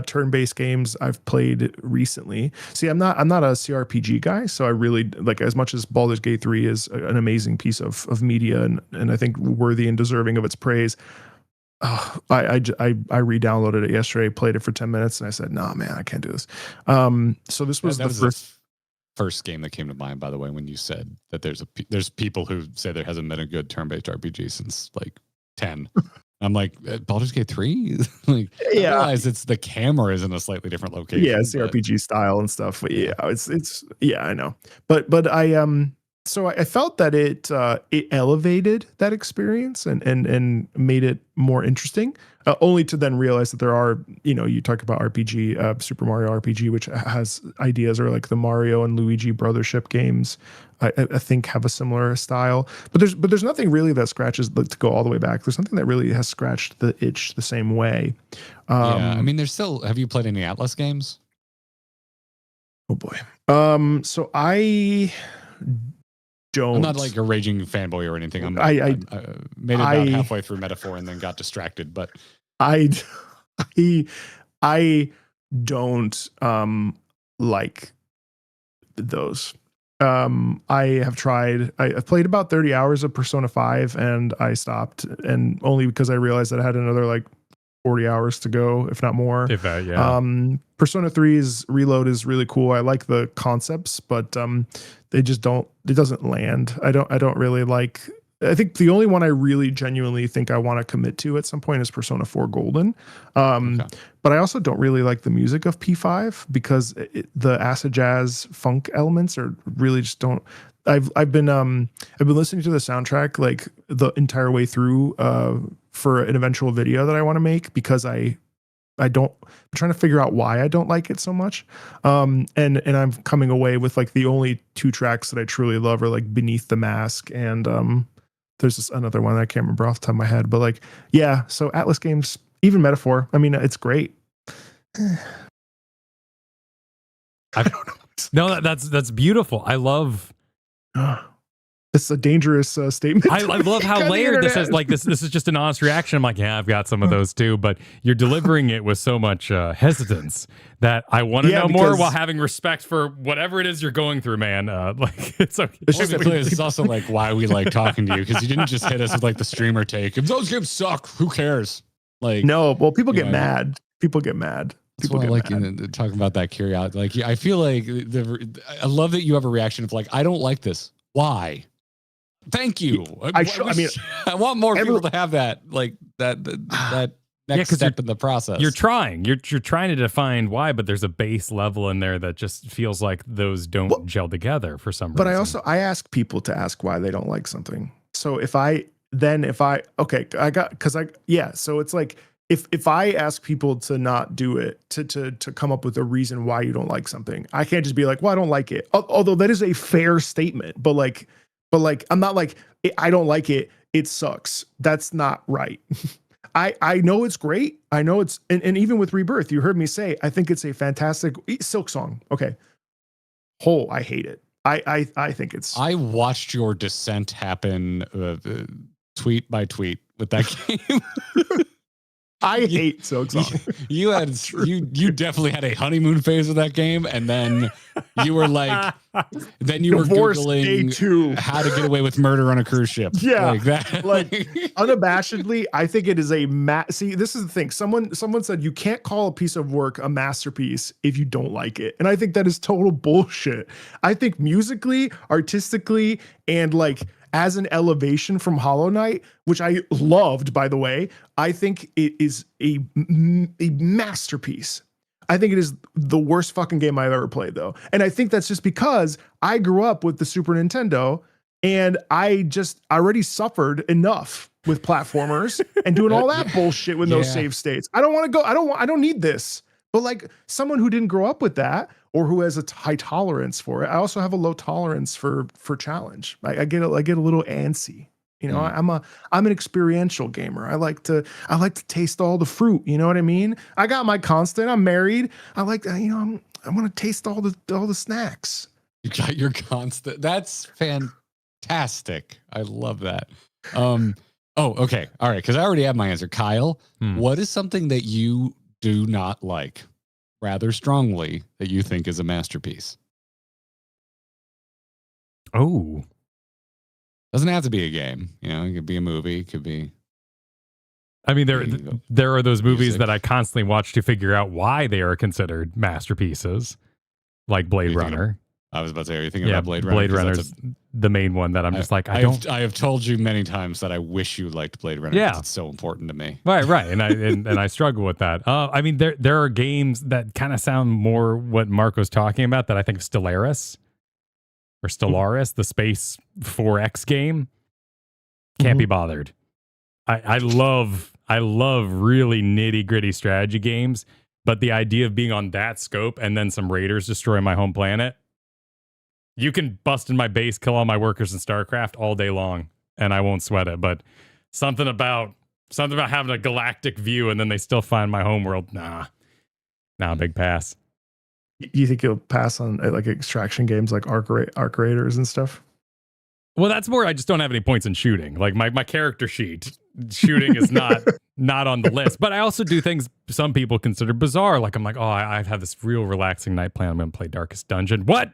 turn-based games I've played recently. See, I'm not a CRPG guy, so I really like, as much as Baldur's Gate 3 is an amazing piece of media and I think worthy and deserving of its praise. I re-downloaded it yesterday, played it for 10 minutes, and I said, "No, man, I can't do this." So this was the first game that came to mind, by the way, when you said that there's people who say there hasn't been a good turn-based RPG since like 10. I'm like, Baldur's Gate 3? Like, yeah. I realize it's the camera is in a slightly different location. Yeah, it's the RPG style and stuff. But yeah, it's yeah, I know. But I so I felt that it elevated that experience and made it more interesting. Only to then realize that there are, you know, you talk about RPG, Super Mario RPG, which has ideas, or like the Mario and Luigi Brothership games. I think have a similar style, but there's nothing really that scratches, like, to go all the way back. There's nothing that really has scratched the itch the same way. Yeah, I mean, there's still. Have you played any Atlas games? Oh boy. So I don't. I'm not like a raging fanboy or anything. I made it about halfway through Metaphor and then got distracted. But I don't like those. I have tried. I've played about 30 hours of Persona 5 and I stopped, and only because I realized that I had another like 40 hours to go, if not more. If that, yeah. Persona 3's Reload is really cool. I like the concepts, but they just don't. It doesn't land. I don't really like. I think the only one I really genuinely think I want to commit to at some point is Persona 4 Golden. Okay. But I also don't really like the music of P5 because the acid jazz funk elements are really just don't. I've been listening to the soundtrack like the entire way through for an eventual video that I want to make, because I'm trying to figure out why I don't like it so much. And I'm coming away with like the only 2 tracks that I truly love are like Beneath the Mask and there's this another one that I can't remember off the top of my head, but like, yeah. So Atlas games, even Metaphor, I mean, it's great. I don't know. No, that's beautiful. I love. It's a dangerous statement. I love how layered this is. Like this is just an honest reaction. I'm like, yeah, I've got some of those too, but you're delivering it with so much hesitance that I want to know more while having respect for whatever it is you're going through, man. Like it's okay. It's also like why we like talking to you, because you didn't just hit us with like the streamer take. If those games suck, who cares? Like, no, well, people get mad. People get mad. People get like mad. Talking about that curiosity. Like, I feel like I love that you have a reaction of like, I don't like this. Why? Thank you. I want more people to have that, like that next step in the process. You're trying to define why, but there's a base level in there that just feels like those don't gel together for some reason. But I ask people to ask why they don't like something. So so it's like if I ask people to not do it, to come up with a reason why you don't like something, I can't just be like, well, I don't like it. Although that is a fair statement, but I'm not like, I don't like it, it sucks. That's not right. I know it's great. I know it's, and even with Rebirth, you heard me say, I think it's a fantastic Silk Song. Okay. I hate it. I think it's. I watched your descent happen tweet by tweet with that game. I hate Silk Song. You definitely had a honeymoon phase with that game, and then you were like, Divorce Googling how to get away with murder on a cruise ship. Yeah, like that. Like unabashedly, I think it is a see. This is the thing. Someone said you can't call a piece of work a masterpiece if you don't like it, and I think that is total bullshit. I think musically, artistically, and like as an elevation from Hollow Knight, which I loved, by the way, I think it is a masterpiece. I think it is the worst fucking game I've ever played, though. And I think that's just because I grew up with the Super Nintendo and I just already suffered enough with platformers and doing all that bullshit with no save states. I don't want to go. I don't need this. But like someone who didn't grow up with that or who has a high tolerance for it, I also have a low tolerance for challenge. I get a little antsy. You know, I'm an experiential gamer. I like to taste all the fruit. You know what I mean? I got my constant. I'm married. I like to, I want to taste all the snacks. You got your constant. That's fantastic. I love that. Oh, okay. All right. Because I already have my answer. Kyle, what is something that you do not like rather strongly that you think is a masterpiece? Oh, doesn't have to be a game. You know, it could be a movie. It could be. I mean, there are those movies that I constantly watch to figure out why they are considered masterpieces, like Blade Runner. I was about to say, are you thinking about Blade Runner? Blade Runner's the main one that I'm just like, I have told you many times that I wish you liked Blade Runner. Yeah, it's so important to me. Right, and I struggle with that. I mean, there are games that kind of sound more what Mark was talking about that I think of Stellaris, the Space 4X game. Can't be bothered. I love really nitty gritty strategy games, but the idea of being on that scope and then some raiders destroy my home planet. You can bust in my base, kill all my workers in StarCraft all day long, and I won't sweat it. But something about having a galactic view and then they still find my homeworld. Nah, big pass. You think you'll pass on like extraction games like Arc Raiders and stuff? Well, that's more. I just don't have any points in shooting. Like my character sheet, shooting is not on the list. But I also do things some people consider bizarre. Like I'm like, I have this real relaxing night plan. I'm going to play Darkest Dungeon. What?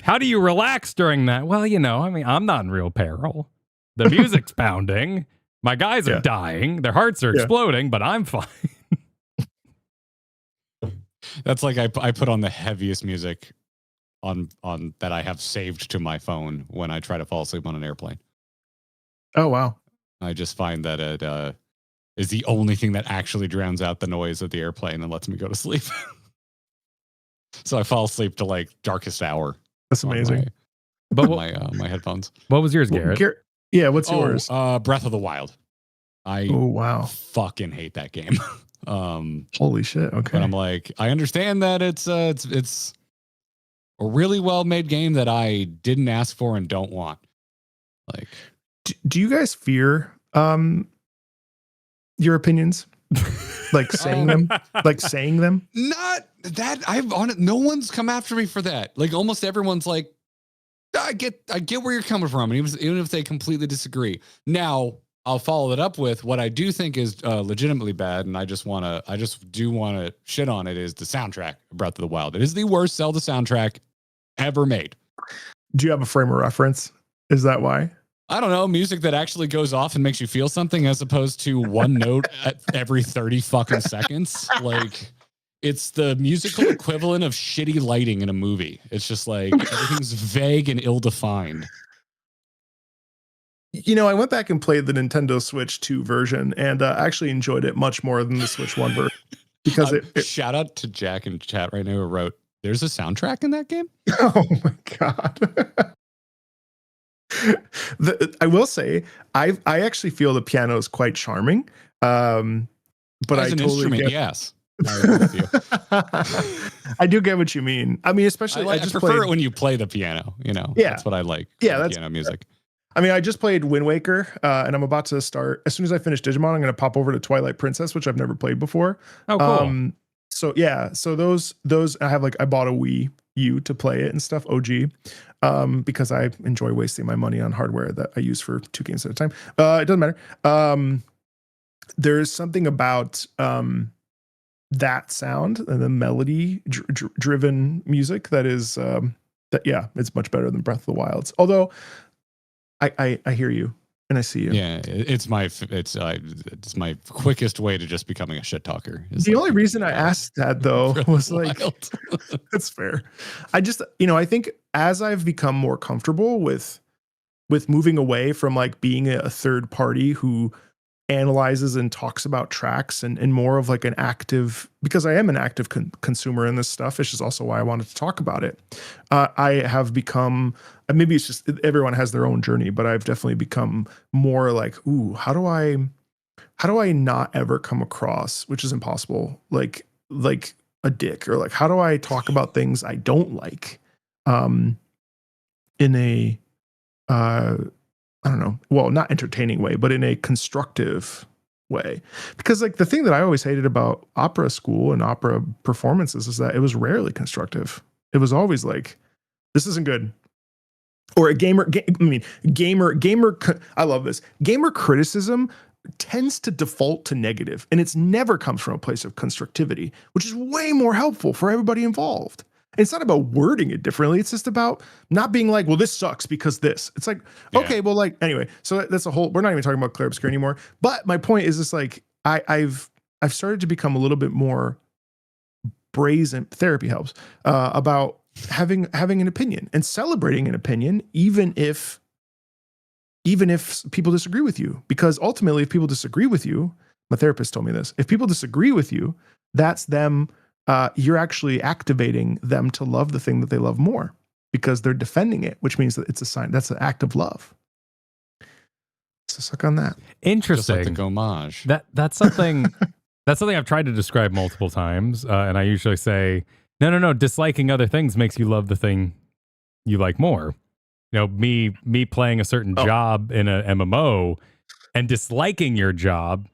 How do you relax during that? Well, I mean, I'm not in real peril. The music's pounding. My guys are dying. Their hearts are exploding, but I'm fine. That's like I put on the heaviest music on that I have saved to my phone when I try to fall asleep on an airplane. Oh, wow. I just find that it is the only thing that actually drowns out the noise of the airplane and lets me go to sleep. So I fall asleep to like Darkest Hour. That's amazing. My headphones. What was yours, Garrett? Yeah, what's yours? Breath of the Wild. Wow. Fucking hate that game. Holy shit. Okay. But I'm like, I understand that it's a really well made game that I didn't ask for and don't want. Like, do you guys fear your opinions? Like saying them? Not that no one's come after me for that. Like almost everyone's like, I get where you're coming from, and even if they completely disagree. Now I'll follow it up with what I do think is legitimately bad, and I just do want to shit on it, is the soundtrack of Breath of the Wild. It is the worst Zelda soundtrack ever made. Do you have a frame of reference? Is that why? I don't know, music that actually goes off and makes you feel something as opposed to one note at every 30 fucking seconds. Like, it's the musical equivalent of shitty lighting in a movie. It's just like everything's vague and ill-defined. I went back and played the Nintendo Switch 2 version and actually enjoyed it much more than the Switch 1 version. Because shout out to Jack in chat right now who wrote, "There's a soundtrack in that game?" Oh my God. I will say, I actually feel the piano is quite charming. But as I an totally instrument, get, yes. I agree with you. I do get what you mean. I mean, especially I prefer it when you play the piano. Yeah, that's what I like. Yeah, that's piano music. I mean, I just played Wind Waker, and I'm about to start. As soon as I finish Digimon, I'm going to pop over to Twilight Princess, which I've never played before. Oh, cool. So yeah, so those I bought a Wii U to play it and stuff. OG, because I enjoy wasting my money on hardware that I use for 2 games at a time. It doesn't matter. There's something about that sound and the melody driven music that is it's much better than Breath of the Wild's. Although I hear you and I see you. Yeah, it's my quickest way to just becoming a shit talker. The only reason I asked that though was like, that's fair. I just, I think as I've become more comfortable with moving away from like being a third party who analyzes and talks about tracks and more of like an active, because I am an active consumer in this stuff, which is also why I wanted to talk about it. I have become, maybe it's just everyone has their own journey, but I've definitely become more like, ooh, how do I not ever come across, which is impossible, like a dick, or like, how do I talk about things I don't like in a I don't know, well, not entertaining way, but in a constructive way. Because like the thing that I always hated about opera school and opera performances is that it was rarely constructive. It was always like, this isn't good. Or a gamer, I love this. Gamer criticism tends to default to negative, and it's never comes from a place of constructivity, which is way more helpful for everybody involved. It's not about wording it differently. It's just about not being like, well, this sucks because this. It's like, okay, well, like, anyway, so that's a whole, we're not even talking about Clair Obscur anymore. But my point is just like, I've started to become a little bit more brazen, therapy helps, about having an opinion and celebrating an opinion, even if people disagree with you. Because ultimately, if people disagree with you, my therapist told me this, if people disagree with you, that's them. You're actually activating them to love the thing that they love more because they're defending it, which means that it's a sign. That's an act of love. So suck on that. Interesting. Just like the homage. That's something that's something I've tried to describe multiple times. And I usually say, no. Disliking other things makes you love the thing you like more. Me playing a certain job in a MMO and disliking your job,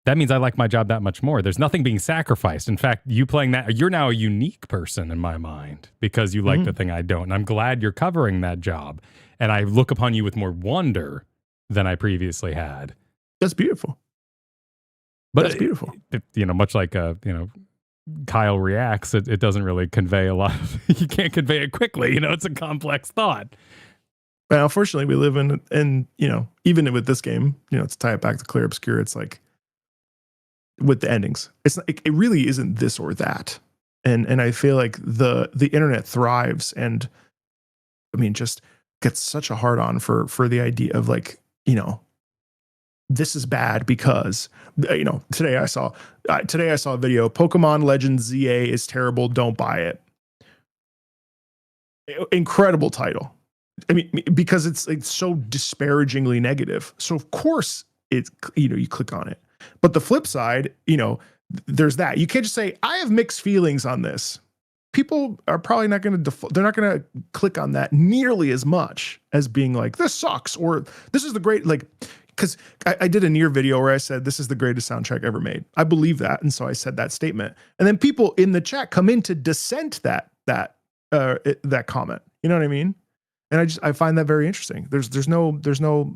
that means I like my job that much more. There's nothing being sacrificed. In fact, you playing that, you're now a unique person in my mind because you like the thing I don't. And I'm glad you're covering that job. And I look upon you with more wonder than I previously had. That's beautiful. But that's beautiful. Much like, Kyle reacts, it doesn't really convey a lot. You can't convey it quickly. It's a complex thought. Well, unfortunately, we live in even with this game, to tie it back to Clair Obscur, it's like, with the endings, it really isn't this or that, and I feel like the internet thrives, and I mean just gets such a hard on for the idea of like, this is bad because today I saw a video, Pokemon Legends ZA is terrible, don't buy it. Incredible title. I mean, because it's like so disparagingly negative, so of course it's you click on it. But the flip side, there's that. You can't just say, I have mixed feelings on this. People are probably not going to, they're not going to click on that nearly as much as being like, this sucks, or this is the great, like, because I did a Nier video where I said, this is the greatest soundtrack ever made. I believe that. And so I said that statement. And then people in the chat come in to dissent that comment. You know what I mean? And I find that very interesting. There's no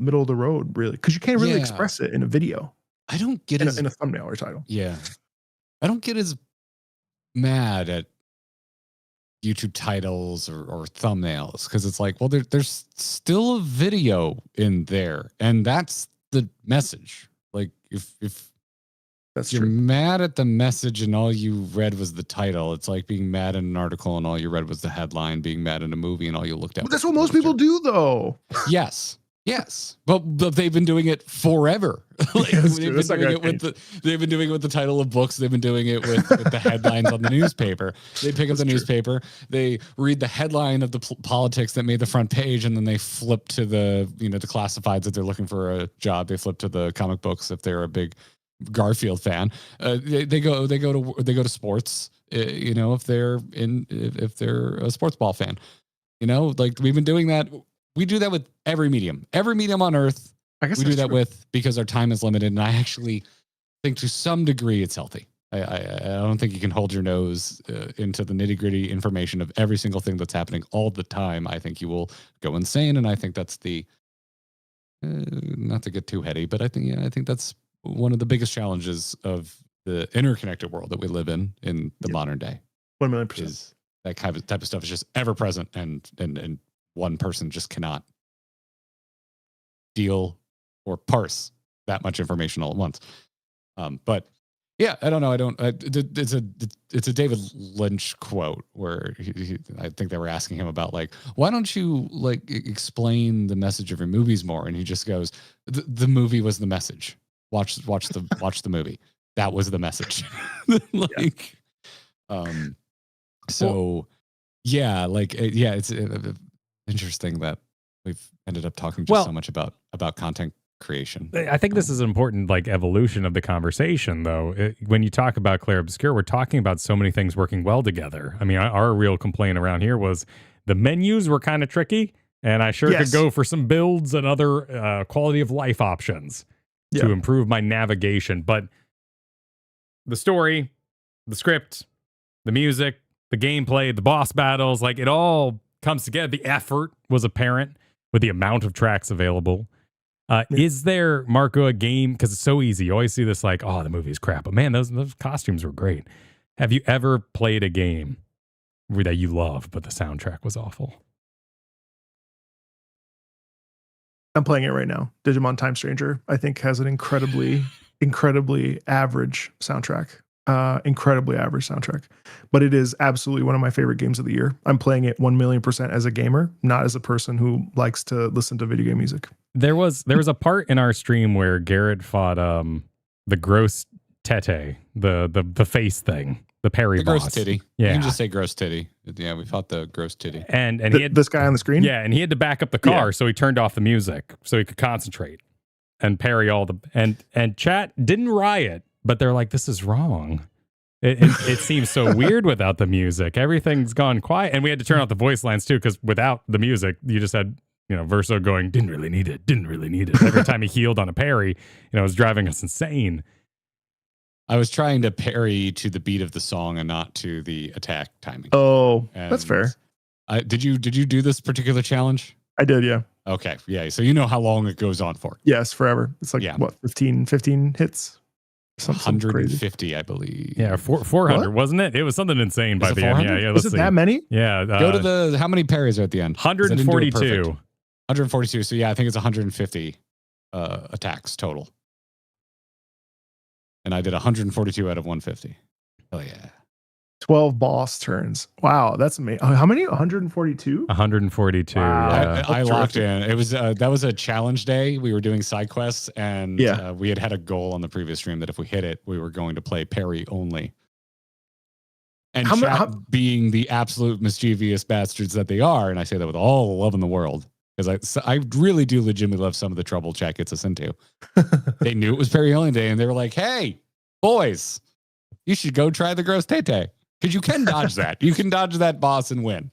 middle of the road really, because you can't really express it in a video. I don't get in a thumbnail or title. Yeah. I don't get as mad at YouTube titles or thumbnails because it's like, well, there's still a video in there, and that's the message. Like if that's you're true. Mad at the message and all you read was the title, it's like being mad in an article and all you read was the headline, being mad in a movie and all you looked at. But that's what most people do, though. Yes. But they've been doing it forever. Like, they've been doing it with the title of books. They've been doing it with the headlines on the newspaper. They pick up the newspaper, they read the headline of the politics that made the front page, and then they flip to the classifieds that they're looking for a job. They flip to the comic books if they're a big Garfield fan. They go to sports. If they're a sports ball fan. Like we've been doing that. We do that with every medium on earth. I guess we do that with, because our time is limited. And I actually think to some degree it's healthy. I don't think you can hold your nose into the nitty gritty information of every single thing that's happening all the time. I think you will go insane. And I think that's not to get too heady, but I think that's one of the biggest challenges of the interconnected world that we live in the modern day. 1,000,000%. Is that type of stuff is just ever present, and one person just cannot deal or parse that much information all at once. But yeah, I don't know. It's a David Lynch quote where I think they were asking him about like, why don't you like explain the message of your movies more? And he just goes, the movie was the message. Watch the movie. That was the message. It's interesting that we've ended up talking so much about content creation. I think this is an important like evolution of the conversation, though. When you talk about Clair Obscur, we're talking about so many things working well together. I mean, our real complaint around here was the menus were kind of tricky, and I could go for some builds and other quality of life options to improve my navigation. But the story, the script, the music, the gameplay, the boss battles, like it all comes together. The effort was apparent with the amount of tracks available. Is there, Marco, a game, because it's so easy, you always see this like, oh, the movie's crap, but man, those costumes were great. Have you ever played a game that you love, but the soundtrack was awful? I'm playing it right now. Digimon Time Stranger, I think, has an incredibly average soundtrack. But it is absolutely one of my favorite games of the year. I'm playing it 1,000,000% as a gamer, not as a person who likes to listen to video game music. There was a part in our stream where Garrett fought the gross tete, the face thing, the parry boss. Gross titty. Yeah. You can just say gross titty. Yeah, we fought the gross titty. And he had this guy on the screen? Yeah, and he had to back up the car, so he turned off the music so he could concentrate and parry all the and chat didn't riot, but they're like, this is wrong. It seems so weird without the music. Everything's gone quiet, and we had to turn off the voice lines too, because without the music, you just had Verso going, didn't really need it. Every time he healed on a parry, it was driving us insane. I was trying to parry to the beat of the song and not to the attack timing. Oh, that's fair. Did you do this particular challenge? I did, yeah. Okay, yeah. So you know how long it goes on for? Yes, forever. It's like what, 15 hits? Something 150, crazy. I believe. Yeah, 400, wasn't it? It was something insane by the end. Yeah. Was it that many? Yeah. Go to how many parries are at the end? 142. 142. So yeah, I think it's 150 attacks total. And I did 142 out of 150. Oh yeah. 12 boss turns. Wow, that's amazing. How many? 142? 142. Wow. Yeah. I locked in. It was that was a challenge day. We were doing side quests, and we had a goal on the previous stream that if we hit it, we were going to play parry only. And being the absolute mischievous bastards that they are, and I say that with all the love in the world, because I really do legitimately love some of the trouble chat gets us into. They knew it was parry only day, and they were like, "Hey, boys, you should go try the gross tete." Because you can dodge that. You can dodge that boss and win.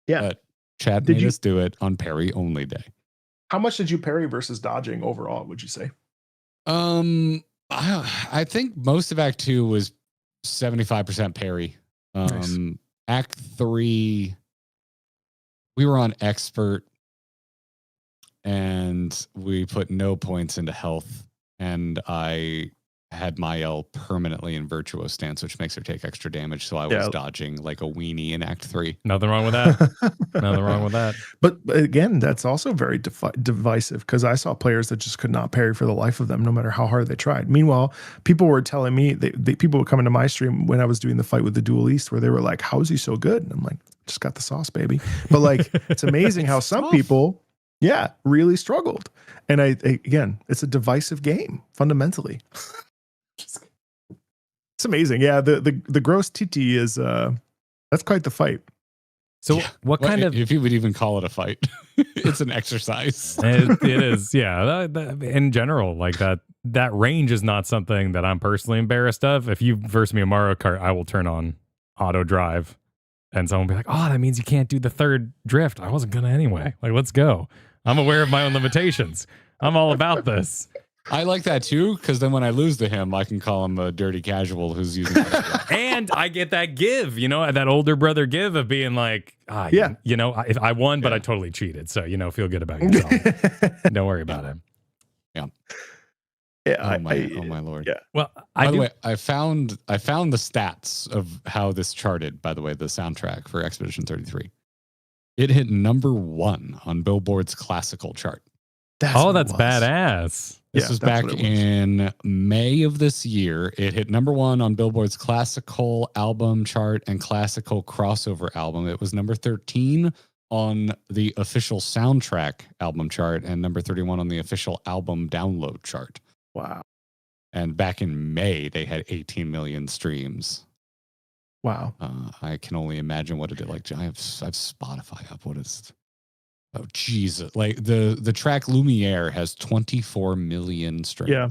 Yeah. But Chad made us do it on parry only day. How much did you parry versus dodging overall, would you say? I think most of Act 2 was 75% parry. Nice. Act 3, we were on expert, and we put no points into health, and I had Mael permanently in virtuoso stance, which makes her take extra damage. So I was dodging like a weenie in Act 3. Nothing wrong with that. Nothing wrong with that. But again, that's also very divisive, because I saw players that just could not parry for the life of them, no matter how hard they tried. Meanwhile, people were telling me, people would come into my stream when I was doing the fight with the Dual East, where they were like, how is he so good? And I'm like, just got the sauce, baby. But like, it's amazing how some people Yeah, really struggled. And again, it's a divisive game fundamentally. It's amazing. Yeah, the gross TT is that's quite the fight. So what kind of, if you would even call it a fight, it's an exercise. it is, yeah. In general, like that range is not something that I'm personally embarrassed of. If you verse me in Mario Kart, I will turn on auto drive, and someone will be like, "Oh, that means you can't do the third drift." I wasn't gonna anyway. Like, let's go. I'm aware of my own limitations. I'm all about this. I like that too, because then when I lose to him, I can call him a dirty casual who's using and I get that give, that older brother give of being like, if I won, but I totally cheated. So, feel good about yourself. Don't worry about it. Yeah. Yeah. Oh my Lord. Yeah. Well, by the way, I found the stats of how this charted, by the way, the soundtrack for Expedition 33. It hit #1 on Billboard's classical chart. That's badass. This was back in May of this year. It hit #1 on Billboard's classical album chart and classical crossover album. It was number 13 on the official soundtrack album chart and number 31 on the official album download chart. Wow. And back in May, they had 18 million streams. Wow. I can only imagine what it did. Like, I have Spotify up. What is... Oh, Jesus. Like the track Lumiere has 24 million streams. Yeah.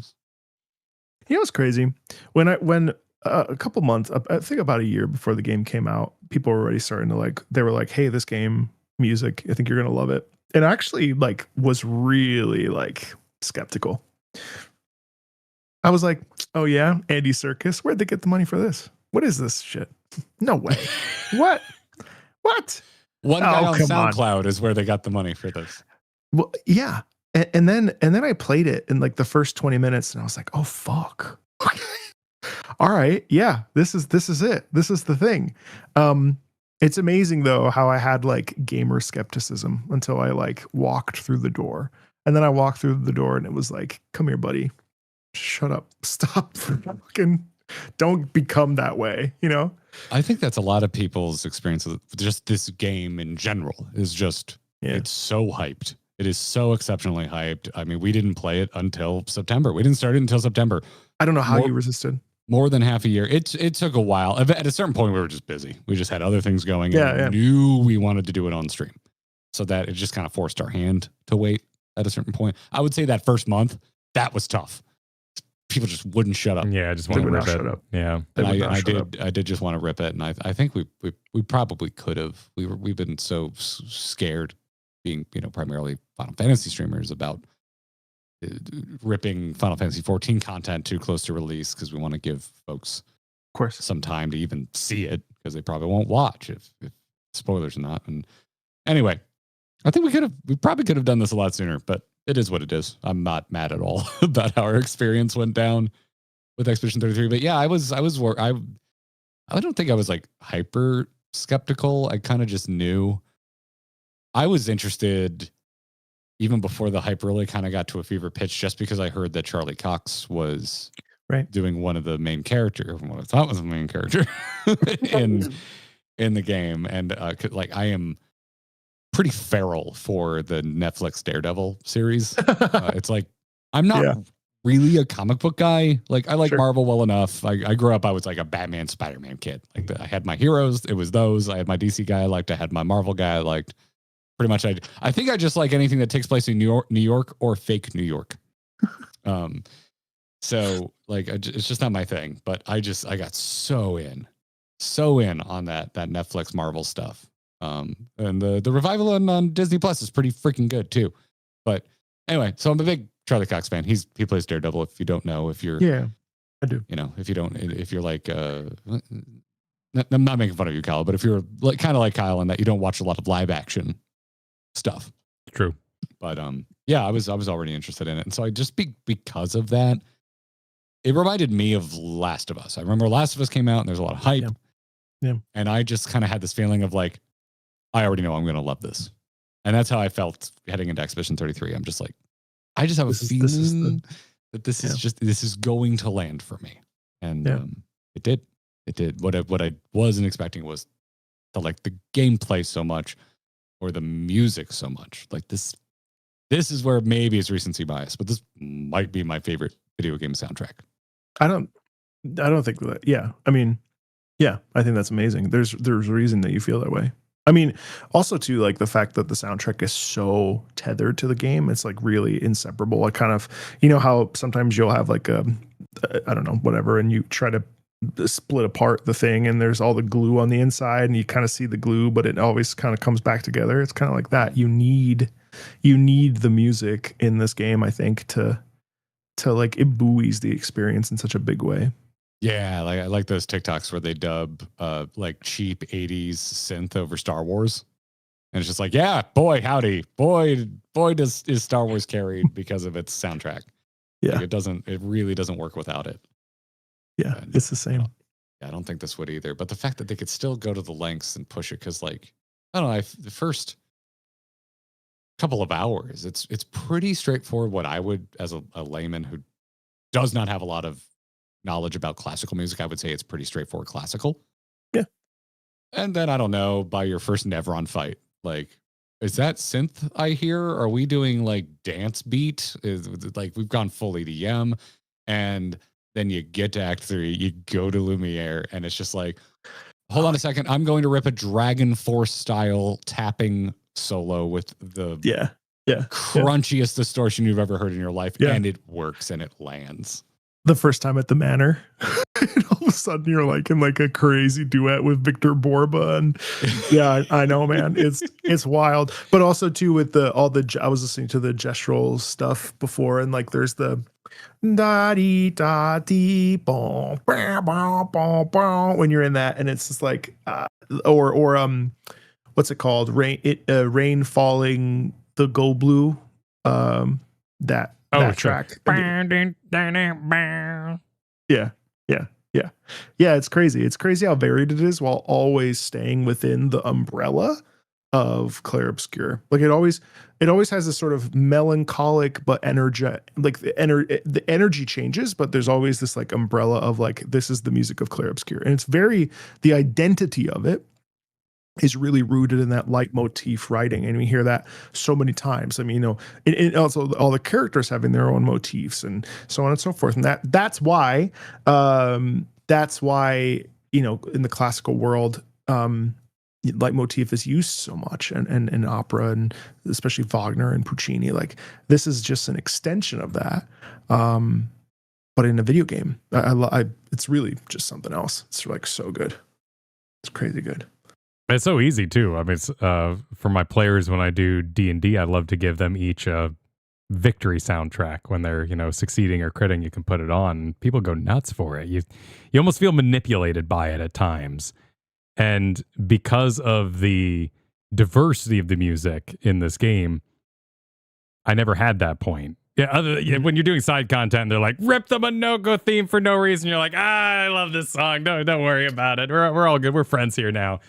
You know what's crazy? When a couple months, I think about a year before the game came out, people were already starting to they were like, hey, this game music, I think you're going to love it. And I actually was really skeptical. I was like, oh yeah, Andy Serkis, where'd they get the money for this? What is this shit? No way. What? One guy on SoundCloud is where they got the money for this. Well, yeah. And then I played it in the first 20 minutes and I was like, oh fuck. All right. Yeah. This is it. This is the thing. It's amazing though how I had gamer skepticism until I walked through the door. And then I walked through the door and it was like, come here, buddy. Shut up. Stop. Fucking don't become that way, I think that's a lot of people's experience with just this game in general is just, it's so hyped. It is so exceptionally hyped. I mean, we didn't play it until September. We didn't start it until September. I don't know how you resisted. More than half a year. It took a while. At a certain point, we were just busy. We just had other things going. Yeah, and we knew we wanted to do it on stream. So that it just kind of forced our hand to wait at a certain point. I would say that first month, that was tough. People just wouldn't shut up. Yeah, I just want to rip it. Yeah, and I did just want to rip it, and I think we probably could have. We've been so scared, being primarily Final Fantasy streamers, about ripping Final Fantasy 14 content too close to release because we want to give folks, of course, some time to even see it because they probably won't watch if spoilers or not. And anyway, I think we probably could have done this a lot sooner, but it is what it is. I'm not mad at all about how our experience went down with Expedition 33. But yeah, I don't think I was hyper skeptical. I kind of just knew. I was interested even before the hype really kind of got to a fever pitch, just because I heard that Charlie Cox was doing one of the main characters, what I thought was the main character in the game. And I am pretty feral for the Netflix Daredevil series. It's I'm not really a comic book guy. I like Marvel well enough. I grew up, I was a Batman, Spider-Man kid. I had my heroes. It was those. I had my DC guy I liked. I had my Marvel guy I liked. Pretty much, I think I just like anything that takes place in New York or fake New York. So it's just not my thing. But I got so in on that Netflix Marvel stuff. And the revival on Disney Plus is pretty freaking good too. But anyway, so I'm a big Charlie Cox fan. He plays Daredevil. If you don't know, if you're I do. If you're I'm not making fun of you, Kyle, but if you're kind of like Kyle in that you don't watch a lot of live action stuff. True. But I was already interested in it. And so I just because of that, it reminded me of Last of Us. I remember Last of Us came out and there's a lot of hype. Yeah. And I just kind of had this feeling of I already know I'm going to love this. And that's how I felt heading into Expedition 33. I'm just I just have a feeling that this is going to land for me. And it did. It did. What I wasn't expecting was the gameplay so much or the music so much. This This is where maybe it's recency bias, but this might be my favorite video game soundtrack. I don't think that. Yeah. I mean, yeah, I think that's amazing. There's a reason that you feel that way. I mean, also too, like the fact that the soundtrack is so tethered to the game, it's like really inseparable. Like kind of, you know how sometimes you'll have like I don't know, whatever, and you try to split apart the thing and there's all the glue on the inside and you kind of see the glue, but it always kind of comes back together. It's kind of like that. You need the music in this game, I think, to like it buoys the experience in such a big way. Yeah, like I like those TikToks where they dub like cheap 80s synth over Star Wars. And it's just like, yeah, boy, howdy. Boy is Star Wars carried because of its soundtrack. Yeah. Like it really doesn't work without it. Yeah, and it's the same. I don't think this would either. But the fact that they could still go to the lengths and push it, because like, I don't know, the first couple of hours, it's pretty straightforward. What I would, as a layman who does not have a lot of knowledge about classical music, I would say it's pretty straightforward classical. Yeah. And then I don't know, by your first Nevron fight, like, is that synth I hear? Are we doing like dance beat? Is like we've gone full EDM, and then you get to Act 3, you go to Lumiere, and it's just like, hold on a second, I'm going to rip a Dragon Force style tapping solo with the crunchiest distortion you've ever heard in your life, and it works and it lands. The first time at the Manor, and all of a sudden you're like in like a crazy duet with Victor Borba, and yeah, I know, man, it's wild. But also too with I was listening to the gestural stuff before, and like there's the da dee da dee boom when you're in that, and it's just like or what's it called, rain falling, the go blue, that track. Yeah, it's crazy. It's crazy how varied it is while always staying within the umbrella of Clair Obscur. Like it always has this sort of melancholic but energy, like the energy changes, but there's always this like umbrella of like, this is the music of Clair Obscur. And it's the identity of it is really rooted in that leitmotif writing, and we hear that so many times. I mean, you know, it also all the characters having their own motifs and so on and so forth, and that's why you know, in the classical world, leitmotif is used so much, and in opera, and especially Wagner and Puccini. Like this is just an extension of that, but in a video game, it's really just something else. It's like so good. It's crazy good. It's so easy too. I mean, it's, for my players, when I do D&D, I love to give them each a victory soundtrack when they're, you know, succeeding or critting. You can put it on. People go nuts for it. You almost feel manipulated by it at times. And because of the diversity of the music in this game, I never had that point. Yeah, when you're doing side content, they're like, rip the Monoko theme for no reason. You're like, I love this song. No, don't worry about it. We're all good. We're friends here now.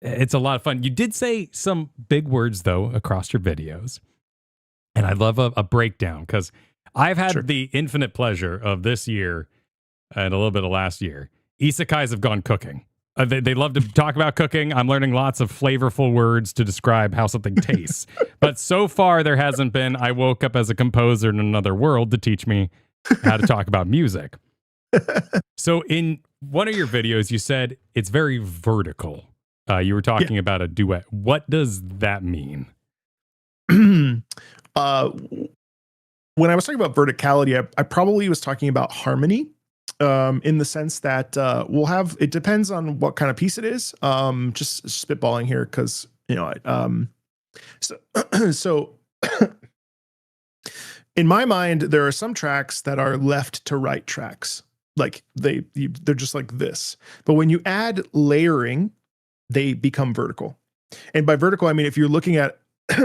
It's a lot of fun. You did say some big words, though, across your videos. And I love a breakdown, because I've had the infinite pleasure of this year and a little bit of last year. Isekais have gone cooking. They love to talk about cooking. I'm learning lots of flavorful words to describe how something tastes. But so far, there hasn't been, I woke up as a composer in another world to teach me how to talk about music. So in one of your videos, you said it's very vertical. You were talking about a duet. What does that mean? When I was talking about verticality, I probably was talking about harmony, in the sense that it depends on what kind of piece it is. Just spitballing here, because, you know, so in my mind, there are some tracks that are left to right tracks. Like they're just like this. But when you add layering, they become vertical. And by vertical, I mean, if you're looking at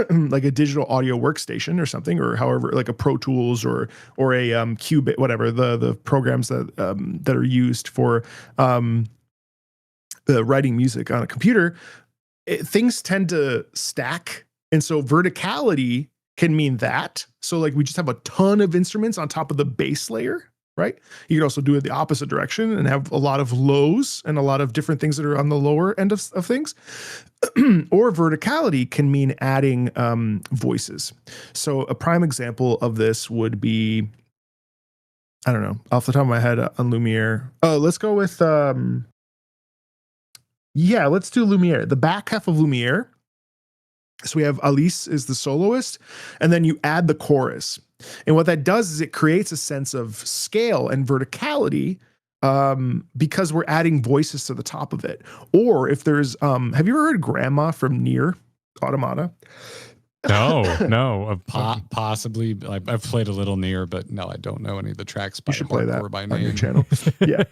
like a digital audio workstation or something, or however, like a Pro Tools or a Cubase, whatever the programs that are used for the writing music on a computer, things tend to stack. And so verticality can mean that. So like we just have a ton of instruments on top of the base layer. right? You can also do it the opposite direction and have a lot of lows and a lot of different things that are on the lower end of things. Or verticality can mean adding voices. So a prime example of this would be, I don't know, off the top of my head on Lumiere. Oh, let's go with, let's do Lumiere. The back half of Lumiere. So we have Alice is the soloist, and then you add the chorus. And what that does is it creates a sense of scale and verticality because we're adding voices to the top of it. Or if there's, have you ever heard Grandma from Nier Automata? No. Possibly. I've played a little Nier, but no, I don't know any of the tracks. You should play that by on name. your channel. Yeah.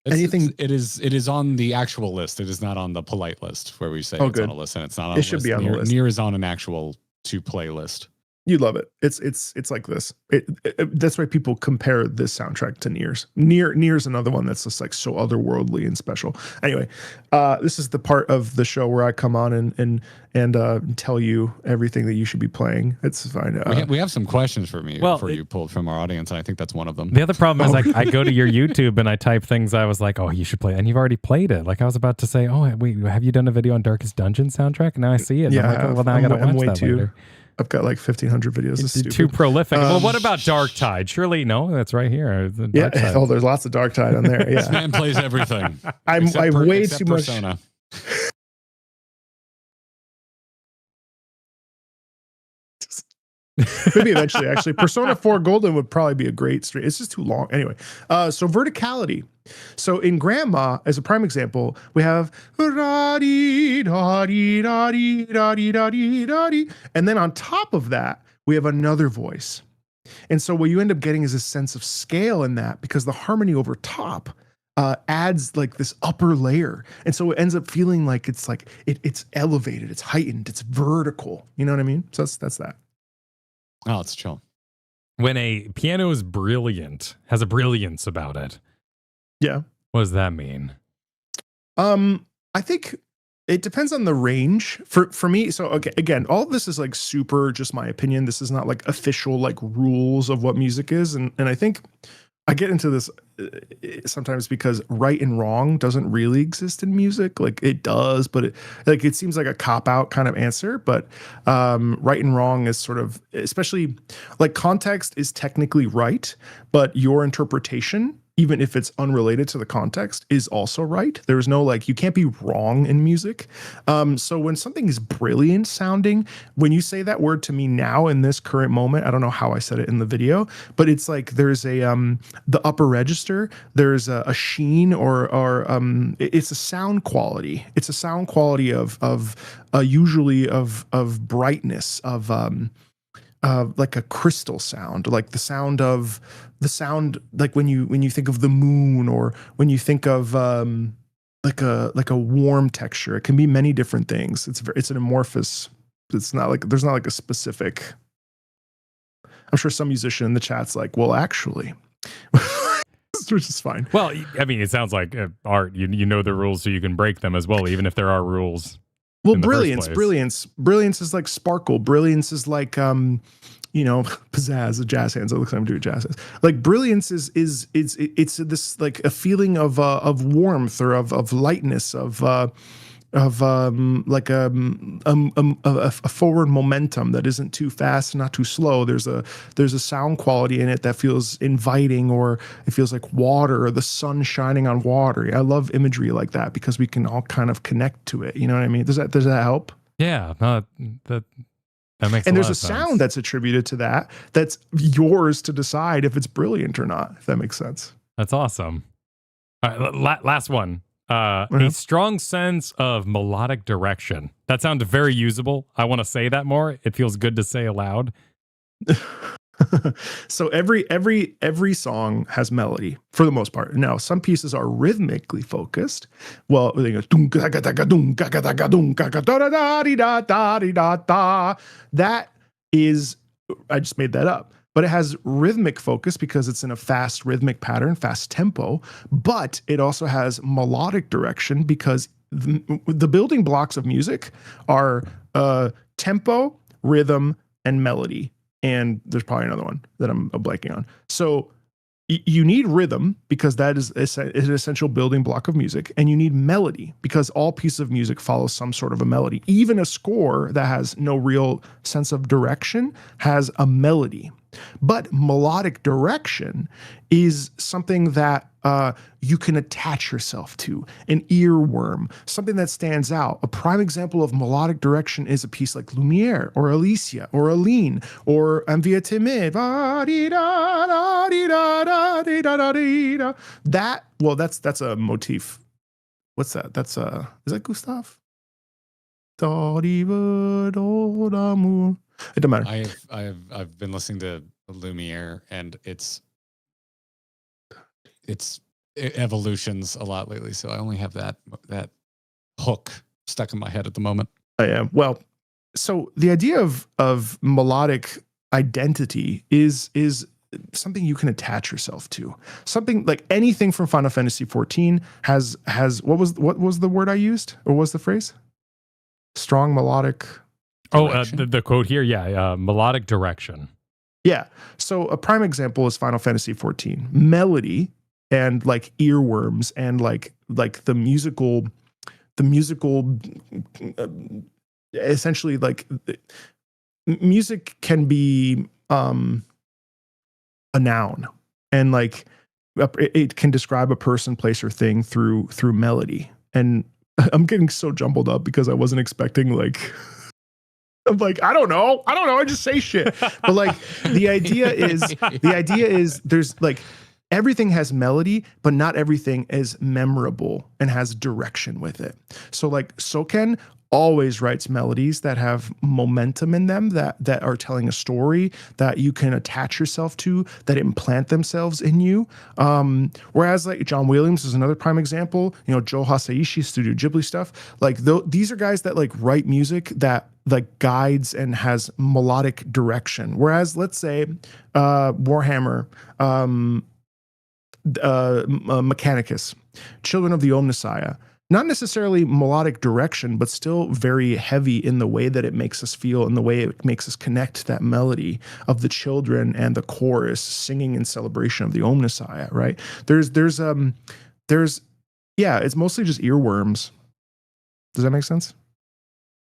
Anything? It is on the actual list. It is not on the polite list where we say it's on a list, and it's not on. It should be on the list. Nier is on an actual to play list. You love it. It's like this. That's why people compare this soundtrack to Nier's. Nier's another one that's just like so otherworldly and special. Anyway, this is the part of the show where I come on and tell you everything that you should be playing. It's fine. We have some questions for you pulled from our audience, and I think that's one of them. The other problem is I go to your YouTube and I type things I was like, oh, you should play it. And you've already played it. Like I was about to say, oh, wait, have you done a video on Darkest Dungeon soundtrack? And now I see it. Yeah, I'm like, oh, well, now I got to watch that later. I've got like 1,500 videos. It's too prolific. Well, what about Dark Tide? Surely, no, that's right here. Yeah. Oh, there's lots of Dark Tide on there. Yeah. This man plays everything. I have way too much. Persona. Maybe eventually, actually. Persona 4 Golden would probably be a great stream. It's just too long. Anyway, so verticality. So in Grandma, as a prime example, we have and then on top of that, we have another voice. And so what you end up getting is a sense of scale in that because the harmony over top adds like this upper layer. And so it ends up feeling like it's elevated, it's heightened, it's vertical. You know what I mean? So that's that. Oh, it's chill. When a piano is brilliant, has a brilliance about it. Yeah. What does that mean? I think it depends on the range for me. So, okay, again, all of this is like super just my opinion. This is not like official like rules of what music is. And I think I get into this sometimes because right and wrong doesn't really exist in music. Like it does, but it seems like a cop-out kind of answer. But right and wrong is sort of, especially like context is technically right, but your interpretation, even if it's unrelated to the context, is also right. There's no like, you can't be wrong in music. So when something is brilliant sounding, when you say that word to me now in this current moment, I don't know how I said it in the video, but it's like there's a the upper register, there's a sheen or it's a sound quality. It's a sound quality of usually of brightness, of like a crystal sound, like the sound like when you think of the moon, or when you think of like a warm texture. It can be many different things. It's an amorphous. It's not like there's not like a specific. I'm sure some musician in the chat's like, well, actually, which is fine. Well, I mean, it sounds like art. You know the rules, so you can break them as well, even if there are rules. Well, brilliance is like sparkle. Brilliance is like, pizzazz, jazz hands. It looks like I'm doing jazz hands. Like brilliance is it's this like a feeling of warmth or of lightness, of like a forward momentum that isn't too fast, not too slow. There's a sound quality in it that feels inviting, or it feels like water, or the sun shining on water. I love imagery like that because we can all kind of connect to it. You know what I mean? Does that help? Yeah, that makes. And there's a sound that's attributed to that. That's yours to decide if it's brilliant or not. If that makes sense. That's awesome. All right, last one. A strong sense of melodic direction. That sounds very usable. I want to say that more. It feels good to say aloud. So every song has melody for the most part. Now, some pieces are rhythmically focused. Well, they go that is, I just made that up. But it has rhythmic focus because it's in a fast rhythmic pattern, fast tempo. But it also has melodic direction because the building blocks of music are tempo, rhythm, and melody. And there's probably another one that I'm blanking on. So You need rhythm because that is an essential building block of music, and you need melody because all pieces of music follow some sort of a melody. Even a score that has no real sense of direction has a melody. But melodic direction is something that you can attach yourself to, an earworm, something that stands out. A prime example of melodic direction is a piece like Lumiere or Alicia or Aline or Envia Timid. That's a motif. What's that? Is that Gustav? It doesn't matter. I've been listening to Lumiere, and it's evolutions a lot lately, so I only have that hook stuck in my head at the moment. I am. Well, so the idea of melodic identity is something you can attach yourself to. Something like anything from Final Fantasy XIV has what was the word I used, or what was the phrase? Strong melodic. The quote here, melodic direction. Yeah. So a prime example is Final Fantasy XIV. Melody and like earworms and like the musical essentially, like music can be a noun, and like it can describe a person, place, or thing through melody. And I'm getting so jumbled up because I wasn't expecting like I'm like, I don't know. I just say shit. But like the idea is there's like everything has melody, but not everything is memorable and has direction with it. So like Soken always writes melodies that have momentum in them, that are telling a story that you can attach yourself to, that implant themselves in you. Whereas like John Williams is another prime example, Joe Hisaishi, Studio Ghibli stuff. Like these are guys that like write music that like guides and has melodic direction. Whereas let's say Warhammer, Mechanicus, Children of the Omnissiah, not necessarily melodic direction, but still very heavy in the way that it makes us feel and the way it makes us connect to that melody of the children and the chorus singing in celebration of the Omnissiah, right? It's mostly just earworms. Does that make sense?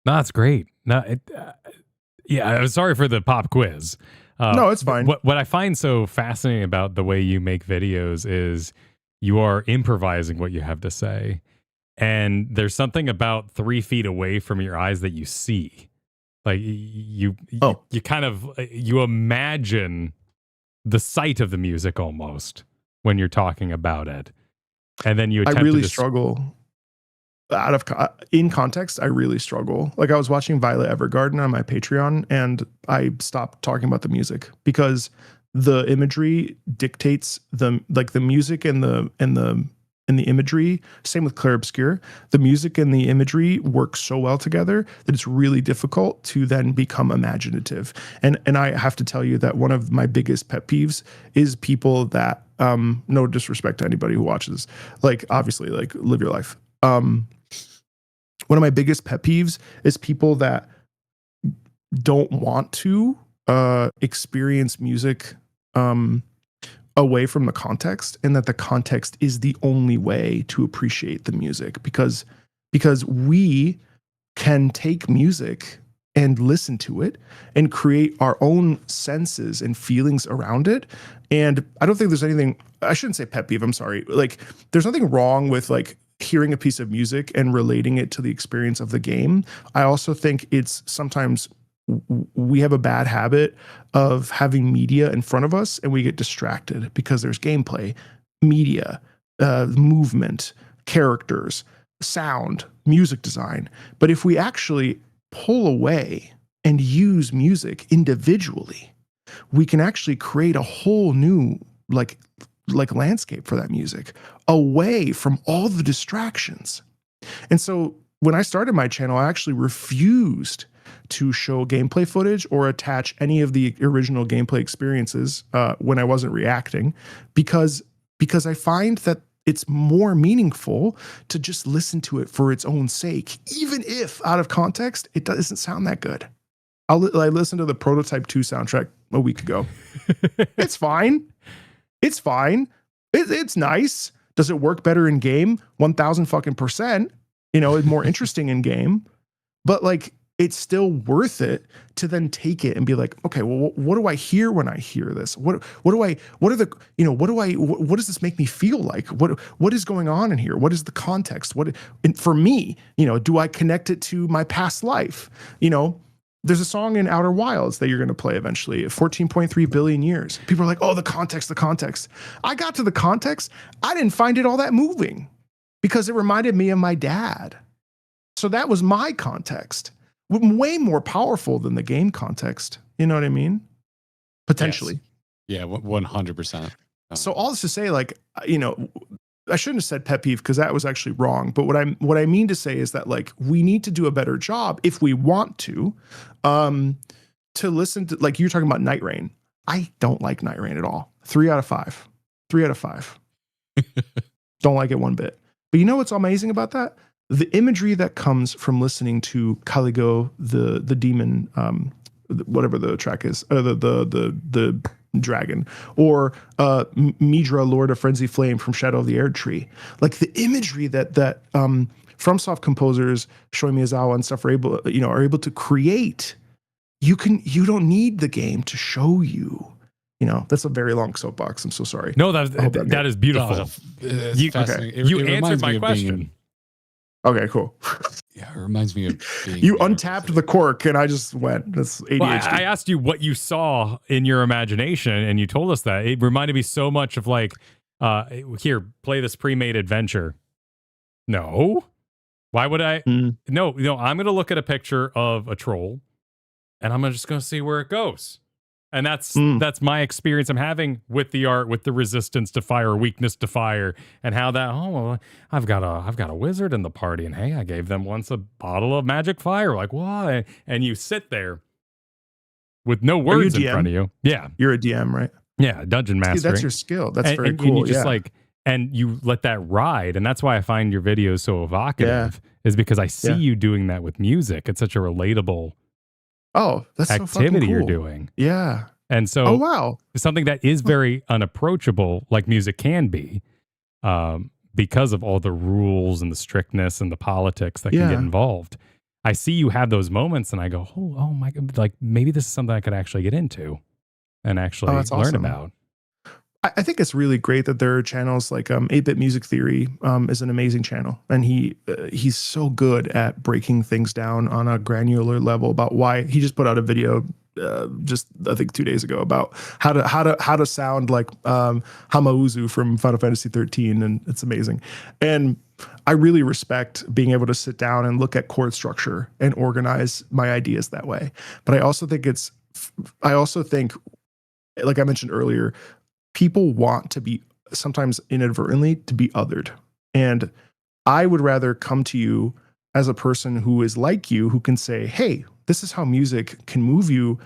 No, that's great. No, I'm sorry for the pop quiz. No, it's fine. What I find so fascinating about the way you make videos is you are improvising what you have to say. And there's something about 3 feet away from your eyes that you see. Like you kind of, you imagine the sight of the music almost when you're talking about it. And then you attempt I really struggle. In context, I really struggle. Like I was watching Violet Evergarden on my Patreon, and I stopped talking about the music because the imagery dictates the music and the imagery. Same with Clair Obscur. The music and the imagery work so well together that it's really difficult to then become imaginative. And I have to tell you that one of my biggest pet peeves is people that, no disrespect to anybody who watches, like obviously like live your life. One of my biggest pet peeves is people that don't want to experience music away from the context, and that the context is the only way to appreciate the music, because we can take music and listen to it and create our own senses and feelings around it. And I don't think there's anything, I shouldn't say pet peeve, I'm sorry. Like there's nothing wrong with like hearing a piece of music and relating it to the experience of the game. I also think it's sometimes we have a bad habit of having media in front of us and we get distracted because there's gameplay, media, movement, characters, sound, music design. But if we actually pull away and use music individually, we can actually create a whole new like landscape for that music away from all the distractions. And so when I started my channel, I actually refused to show gameplay footage or attach any of the original gameplay experiences when I wasn't reacting, because I find that it's more meaningful to just listen to it for its own sake, even if out of context, it doesn't sound that good. I listened to the Prototype 2 soundtrack a week ago. It's fine. It's fine. It's nice. Does it work better in game? 1000 fucking %. You know, it's more interesting in game. But like, it's still worth it to then take it and be like, okay, well, what do I hear when I hear this? What does this make me feel like? What is going on in here? What is the context? And for me, you know, do I connect it to my past life? You know, there's a song in Outer Wilds that you're going to play eventually, 14.3 billion years. People are like, oh, the context. I got to the context. I didn't find it all that moving because it reminded me of my dad. So that was my context. Way more powerful than the game context. You know what I mean? Potentially. Yes. Yeah, 100%. So all this to say, like, you know, I shouldn't have said pet peeve because that was actually wrong. But what I mean to say is that, like, we need to do a better job if we want to listen to, like, you're talking about Night Rain. I don't like Night Rain at all. 3 out of 5. 3 out of 5. Don't like it one bit. But you know what's amazing about that? The imagery that comes from listening to Caligo, the demon, whatever the track is, the dragon, or Midra, Lord of Frenzy Flame from Shadow of the Erdtree. Like the imagery that FromSoft composers, Shoei Miyazawa and stuff are able to create. You don't need the game to show you. You know, that's a very long soapbox. I'm so sorry. No, that is beautiful. You answered my question. Okay, cool. Yeah, it reminds me of being you untapped the cork and I just went. That's ADHD. Well, I asked you what you saw in your imagination and you told us that. It reminded me so much of like, here, play this pre-made adventure. No. Why would I? No, I'm going to look at a picture of a troll and I'm just going to see where it goes. And that's my experience I'm having with the art, with the resistance to fire, weakness to fire, and how that, I've got a wizard in the party, and hey, I gave them once a bottle of magic fire. Like, what? And you sit there with no words in front of you. Yeah. You're a DM, right? Yeah, dungeon master. That's your skill. That's very cool. And you just and you let that ride. And that's why I find your videos so evocative, is because I see you doing that with music. It's such a relatable that's activity so fucking cool. you're doing. Yeah. And so something that is very unapproachable, like music can be, because of all the rules and the strictness and the politics that can get involved. I see you have those moments and I go, oh my God, like maybe this is something I could actually get into and actually learn about. I think it's really great that there are channels like 8-Bit Music Theory is an amazing channel. And he's so good at breaking things down on a granular level about why. He just put out a video just I think 2 days ago about how to sound like Hamauzu from Final Fantasy 13, and it's amazing. And I really respect being able to sit down and look at chord structure and organize my ideas that way. But I also think like I mentioned earlier, people want to be, sometimes inadvertently, to be othered. And I would rather come to you as a person who is like you, who can say, hey, this is how music can move you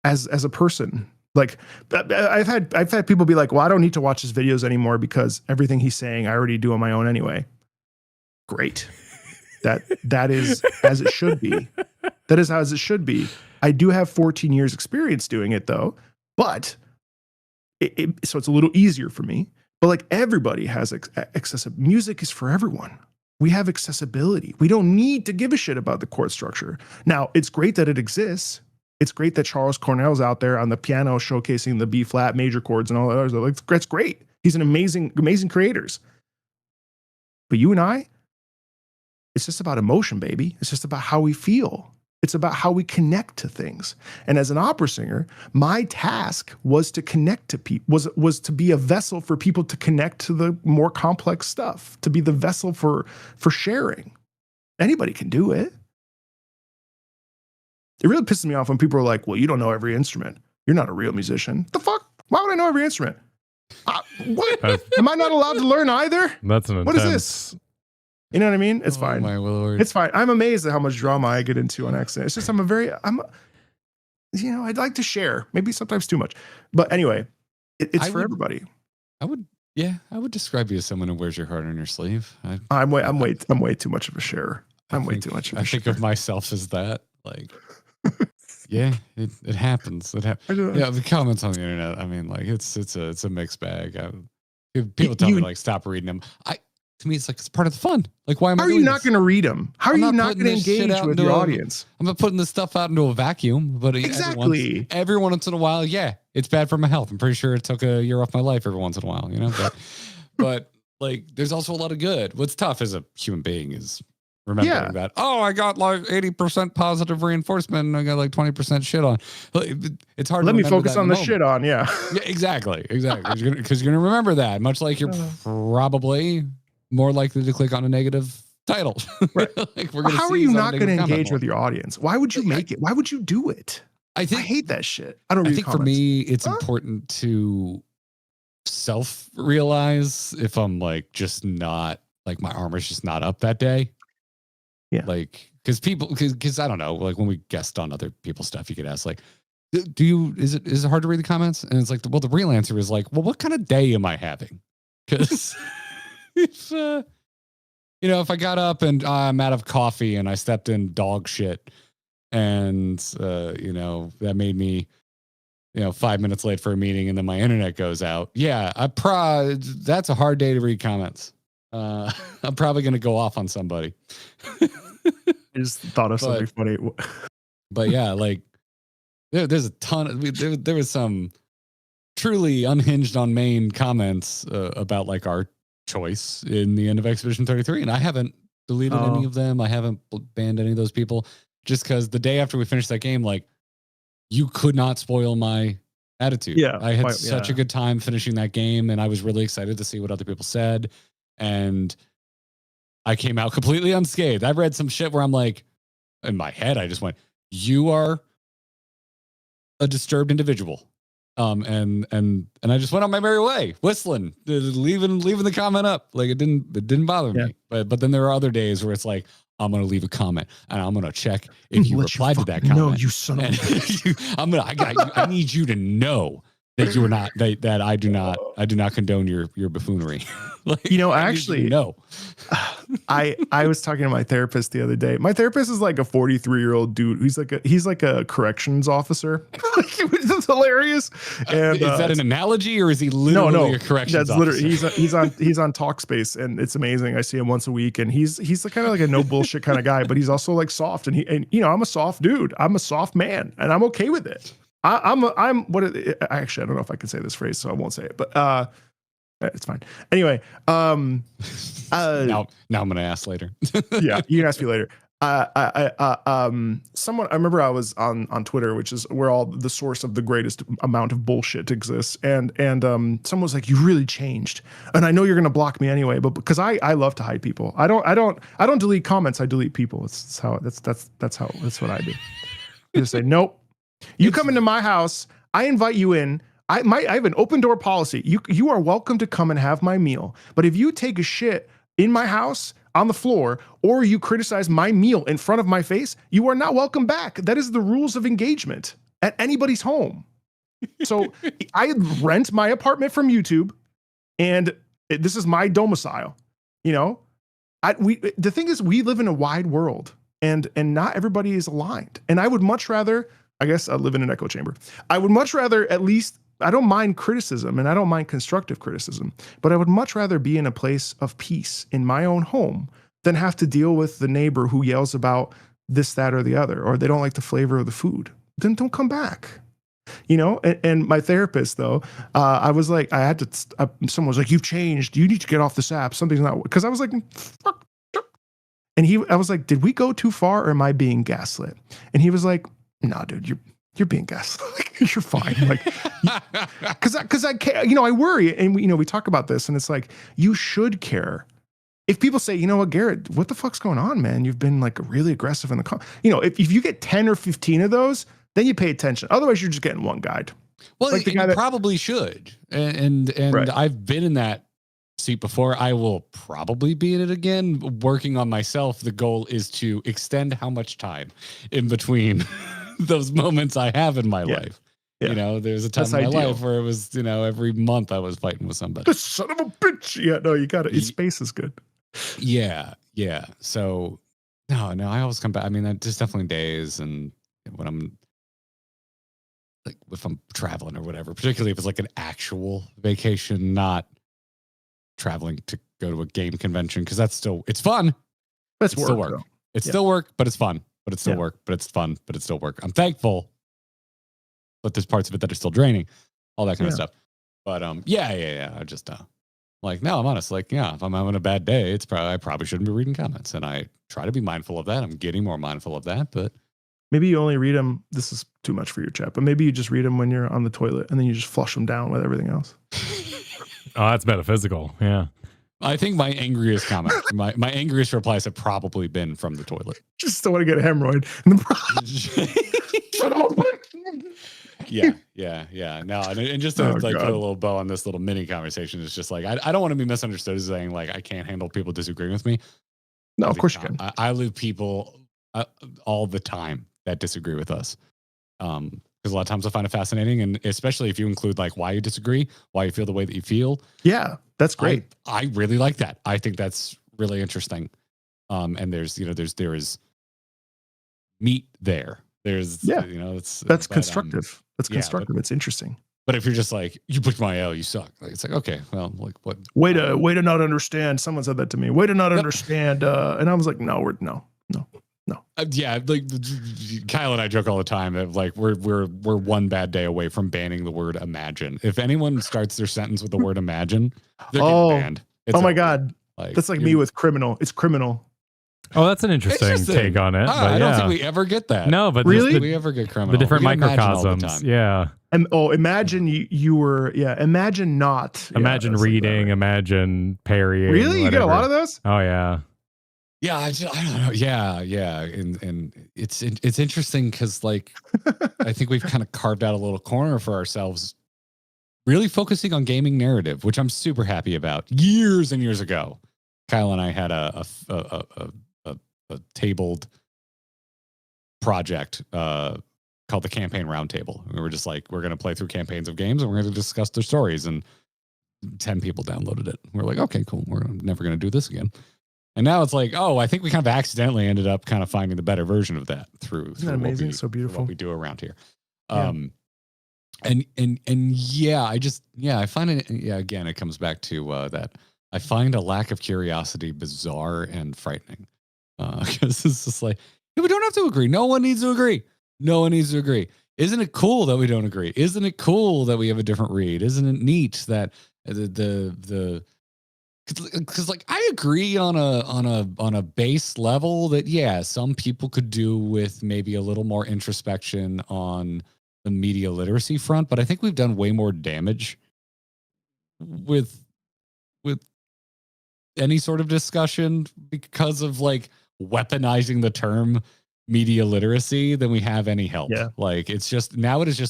as a person. Like I've had people be like, well, I don't need to watch his videos anymore because everything he's saying I already do on my own anyway. Great. That is as it should be. That is as it should be. I do have 14 years experience doing it though, but so it's a little easier for me. But like everybody has accessibility. Music is for everyone. We have accessibility. We don't need to give a shit about the chord structure. Now, it's great that it exists. It's great that Charles Cornell's out there on the piano showcasing the B flat major chords and all that other. Like, that's great. He's an amazing creators. But you and I, it's just about emotion, baby. It's just about how we feel. It's about how we connect to things. And as an opera singer, my task was to connect to people, was to be a vessel for people to connect to the more complex stuff, to be the vessel for sharing. Anybody can do it. It really pisses me off when people are like, well, you don't know every instrument. You're not a real musician. The fuck? Why would I know every instrument? What? Am I not allowed to learn either? What is this? You know what I mean? It's fine. My Lord. It's fine. I'm amazed at how much drama I get into on accident. It's just I'd like to share. Maybe sometimes too much. But anyway, it's for everybody. I would describe you as someone who wears your heart on your sleeve. I'm way too much of a sharer. I'm way too much of a sharer. I think of myself as that. Like Yeah, it happens. Yeah, the comments on the internet. I mean, like it's a mixed bag. People tell me like stop reading them. To me, it's like it's part of the fun. Like, why am I? How are you not going to read them? How are you not going to engage with your audience? I'm not putting this stuff out into a vacuum. But exactly, every once in a while, yeah, it's bad for my health. I'm pretty sure it took a year off my life every once in a while. You know, but like, there's also a lot of good. What's tough as a human being is remembering that, I got like 80% positive reinforcement and I got like 20% shit on. It's hard. Let me focus on the shit on. Yeah, exactly. Because you're going to remember that, much like you're probably more likely to click on a negative title. Right. How are you not going to engage with your audience? Why would you make it? Why would you do it? I hate that shit. I think for me, it's important to self-realize if I'm like just not like my armor's just not up that day. Yeah. Like, because I don't know, like when we guest on other people's stuff, you could ask like, is it hard to read the comments? And it's like, well, the real answer is like, well, what kind of day am I having? Because if I got up and I'm out of coffee and I stepped in dog shit and, that made me, 5 minutes late for a meeting and then my internet goes out. Yeah, that's a hard day to read comments. I'm probably going to go off on somebody. I just thought of something funny. But yeah, like there's a ton there was some truly unhinged on main comments about like our choice in the end of Expedition 33. And I haven't deleted any of them. I haven't banned any of those people just because the day after we finished that game, like you could not spoil my attitude. Yeah. I had such a good time finishing that game and I was really excited to see what other people said. And I came out completely unscathed. I've read some shit where I'm like, in my head, I just went, you are a disturbed individual. And I just went on my merry way, whistling, leaving the comment up. Like it didn't bother me. But then there are other days where it's like, I'm going to leave a comment and I'm going to check if you replied to that comment. No, you son of a bitch. I need you to know that you are not, that I do not condone your buffoonery. Like, actually, no. I was talking to my therapist the other day. My therapist is like a 43-year-old dude. He's like a corrections officer. It's hilarious. And, is that an analogy or is he literally a corrections officer? Literally he's on Talkspace and it's amazing. I see him once a week and he's kind of like a no bullshit kind of guy, but he's also like soft and I'm a soft dude. I'm a soft man and I'm okay with it. Actually, I don't know if I can say this phrase, so I won't say it, but it's fine. Anyway, now I'm gonna ask later. Yeah, you can ask me later. I remember I was on Twitter, which is where all the source of the greatest amount of bullshit exists, and someone was like, "You really changed," and I know you're gonna block me anyway, but because I love to hide people. I don't delete comments. I delete people. That's what I do. I just say nope. You come into my house. I invite you in. I have an open door policy. You are welcome to come and have my meal. But if you take a shit in my house on the floor or you criticize my meal in front of my face, you are not welcome back. That is the rules of engagement at anybody's home. So I rent my apartment from YouTube and this is my domicile. The thing is we live in a wide world and not everybody is aligned. And I would much rather, I guess I live in an echo chamber. I would much rather at least, I don't mind criticism and I don't mind constructive criticism, but I would much rather be in a place of peace in my own home than have to deal with the neighbor who yells about this, that, or the other, or they don't like the flavor of the food. Then don't come back. And my therapist though, I was like, someone was like, you've changed. You need to get off this app. Something's not, because I was like, fuck. And I was like, did we go too far or am I being gaslit? And he was like, no, dude, you're being gaslit. You're fine. Like, because I care, I worry. And we talk about this and it's like, you should care. If people say, you know what, Garrett, what the fuck's going on, man? You've been like really aggressive in the if you get 10 or 15 of those, then you pay attention. Otherwise you're just getting one guide. Well, like you probably should. And right. I've been in that seat before. I will probably be in it again. Working on myself. The goal is to extend how much time in between those moments I have in my life. Yeah. There's a time in my life where it was, every month I was fighting with somebody. The son of a bitch. Yeah, no, you got it. Space is good. Yeah. So no, I always come back. I mean, there's definitely days and when I'm like if I'm traveling or whatever, particularly if it's like an actual vacation, not traveling to go to a game convention, because it's fun. It's still work. Though. It's still work, but it's fun. But it's still work, but it's fun, but it's still work. I'm thankful, but there's parts of it that are still draining, all that kind of stuff. But I just like, no, I'm honest. Like, yeah, if I'm having a bad day, I probably shouldn't be reading comments, and I try to be mindful of that. I'm getting more mindful of that, but maybe you only read them. This is too much for your chat, but maybe you just read them when you're on the toilet, and then you just flush them down with everything else. Oh, that's metaphysical. Yeah. I think my angriest comment, my angriest replies have probably been from the toilet. Just don't want to get a hemorrhoid. Yeah. No, and just to put a little bow on this little mini conversation, is just like I don't want to be misunderstood as saying like I can't handle people disagreeing with me. No, of course you can. I lose people all the time that disagree with us. Because a lot of times I find it fascinating, and especially if you include like why you disagree, why you feel the way that you feel. Yeah, that's great. I really like that. I think that's really interesting. And there is meat there. That's constructive. That's constructive. It's interesting. But if you're just like, you picked my L, you suck. Like, it's like, okay, well, like what? Way to not understand. Someone said that to me. Way to not understand. And I was like, no. Yeah, like Kyle and I joke all the time that like we're one bad day away from banning the word imagine. If anyone starts their sentence with the word imagine, they're getting banned. My God. Like, that's like me with criminal. It's criminal. Oh, that's an interesting take on it. I don't think we ever get that. No, but really, we ever get criminal. The different microcosms. Yeah. And imagine you were. Yeah. Imagine not. Imagine reading. Imagine parrying. Really, you get a lot of those. Oh yeah. Yeah, I don't know. Yeah, and it's interesting because like I think we've kind of carved out a little corner for ourselves, really focusing on gaming narrative, which I'm super happy about. Years and years ago, Kyle and I had a tabled project called the Campaign Roundtable. We were just like, we're going to play through campaigns of games and we're going to discuss their stories. And 10 people downloaded it. We're like, okay, cool. We're never going to do this again. And now it's like, oh, I think we kind of accidentally ended up kind of finding the better version of that through Isn't that amazing? So beautiful. What we do around here. And I find it, again, it comes back to that. I find a lack of curiosity bizarre and frightening. Because it's just like, we don't have to agree. No one needs to agree. Isn't it cool that we don't agree? Isn't it cool that we have a different read? Isn't it neat that because like I agree on a base level that some people could do with maybe a little more introspection on the media literacy front, but I think we've done way more damage with any sort of discussion because of like weaponizing the term media literacy than we have any help. Yeah. Like it is just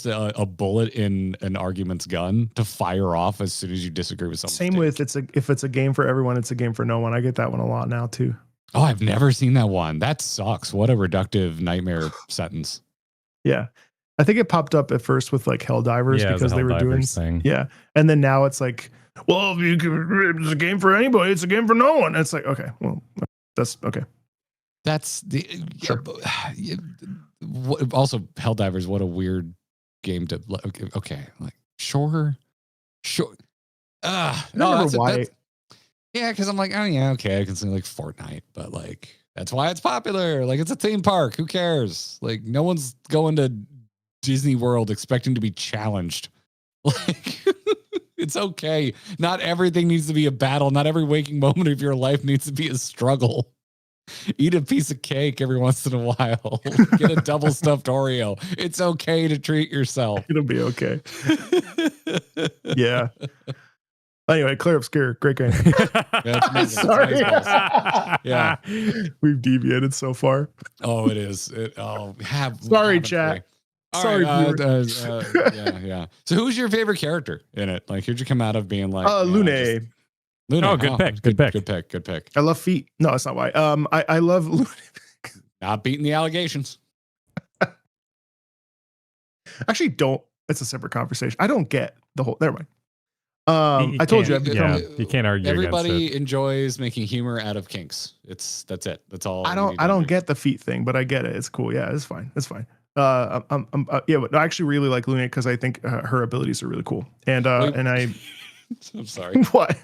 a bullet in an argument's gun to fire off as soon as you disagree with someone. Same with if it's a game for everyone, it's a game for no one. I get that one a lot now too. Oh, I've never seen that one. That sucks. What a reductive nightmare sentence. Yeah. I think it popped up at first with like Helldivers because they were doing thing. Yeah. And then now it's like, well, it's a game for anybody, it's a game for no one. And it's like, okay, well, that's okay. That's the sure. Also, Helldivers, what a weird game to okay, like sure. No, why. Because I'm like, oh yeah, okay, I can say like Fortnite, but like that's why it's popular. Like it's a theme park. Who cares? Like no one's going to Disney World expecting to be challenged. Like it's okay. Not everything needs to be a battle. Not every waking moment of your life needs to be a struggle. Eat a piece of cake every once in a while. Get a double stuffed Oreo. It's okay to treat yourself. It'll be okay. Yeah. Anyway, Clair Obscur, great game. Sorry. Yeah. We've deviated so far. Oh, it is. Sorry, chat. Sorry, yeah. So who's your favorite character in it? Like, who'd you come out of being like? Lune. Lune. Oh, good pick. Good pick. I love feet. No, that's not why. I love Lune. Not beating the allegations. Actually, don't. It's a separate conversation. I don't get the whole. Never mind. I told you. You can't argue. Everybody enjoys making humor out of kinks. That's it. That's all. I don't get the feet thing, but I get it. It's cool. Yeah, it's fine. Yeah, but I actually really like Luna because I think her abilities are really cool. And and I, I'm sorry. What?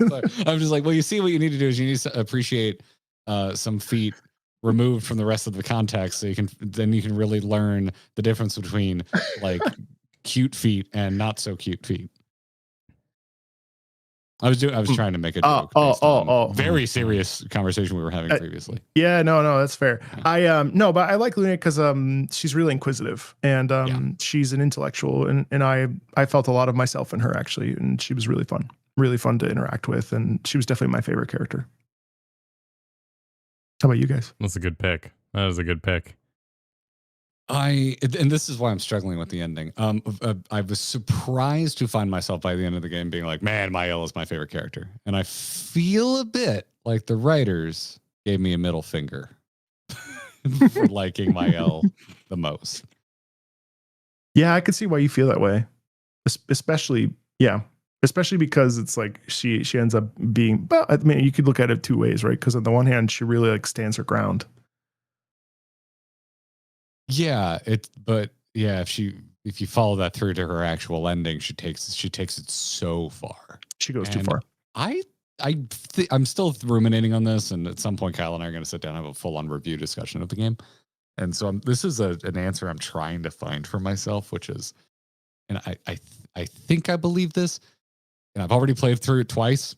I'm just like, well, you see, what you need to do is you need to appreciate some feet removed from the rest of the context, so you can really learn the difference between like cute feet and not so cute feet. I was trying to make a joke based on very serious conversation we were having previously. Yeah, no, that's fair. Yeah. No, but I like Luna because she's really inquisitive and she's an intellectual and I felt a lot of myself in her actually, and she was really fun to interact with, and she was definitely my favorite character. How about you guys? That's a good pick. That was a good pick. And this is why I'm struggling with the ending. I was surprised to find myself by the end of the game being like, man, Mael is my favorite character. And I feel a bit like the writers gave me a middle finger for liking Mael the most. Yeah, I could see why you feel that way. Especially because it's like she ends up being, well, I mean, you could look at it two ways, right? Because on the one hand, she really like stands her ground. Yeah, if you follow that through to her actual ending, she takes it so far. She goes too far. I'm still ruminating on this, and at some point, Kyle and I are going to sit down and have a full-on review discussion of the game. And so this is an answer I'm trying to find for myself, which is, and I think I believe this, and I've already played through it twice.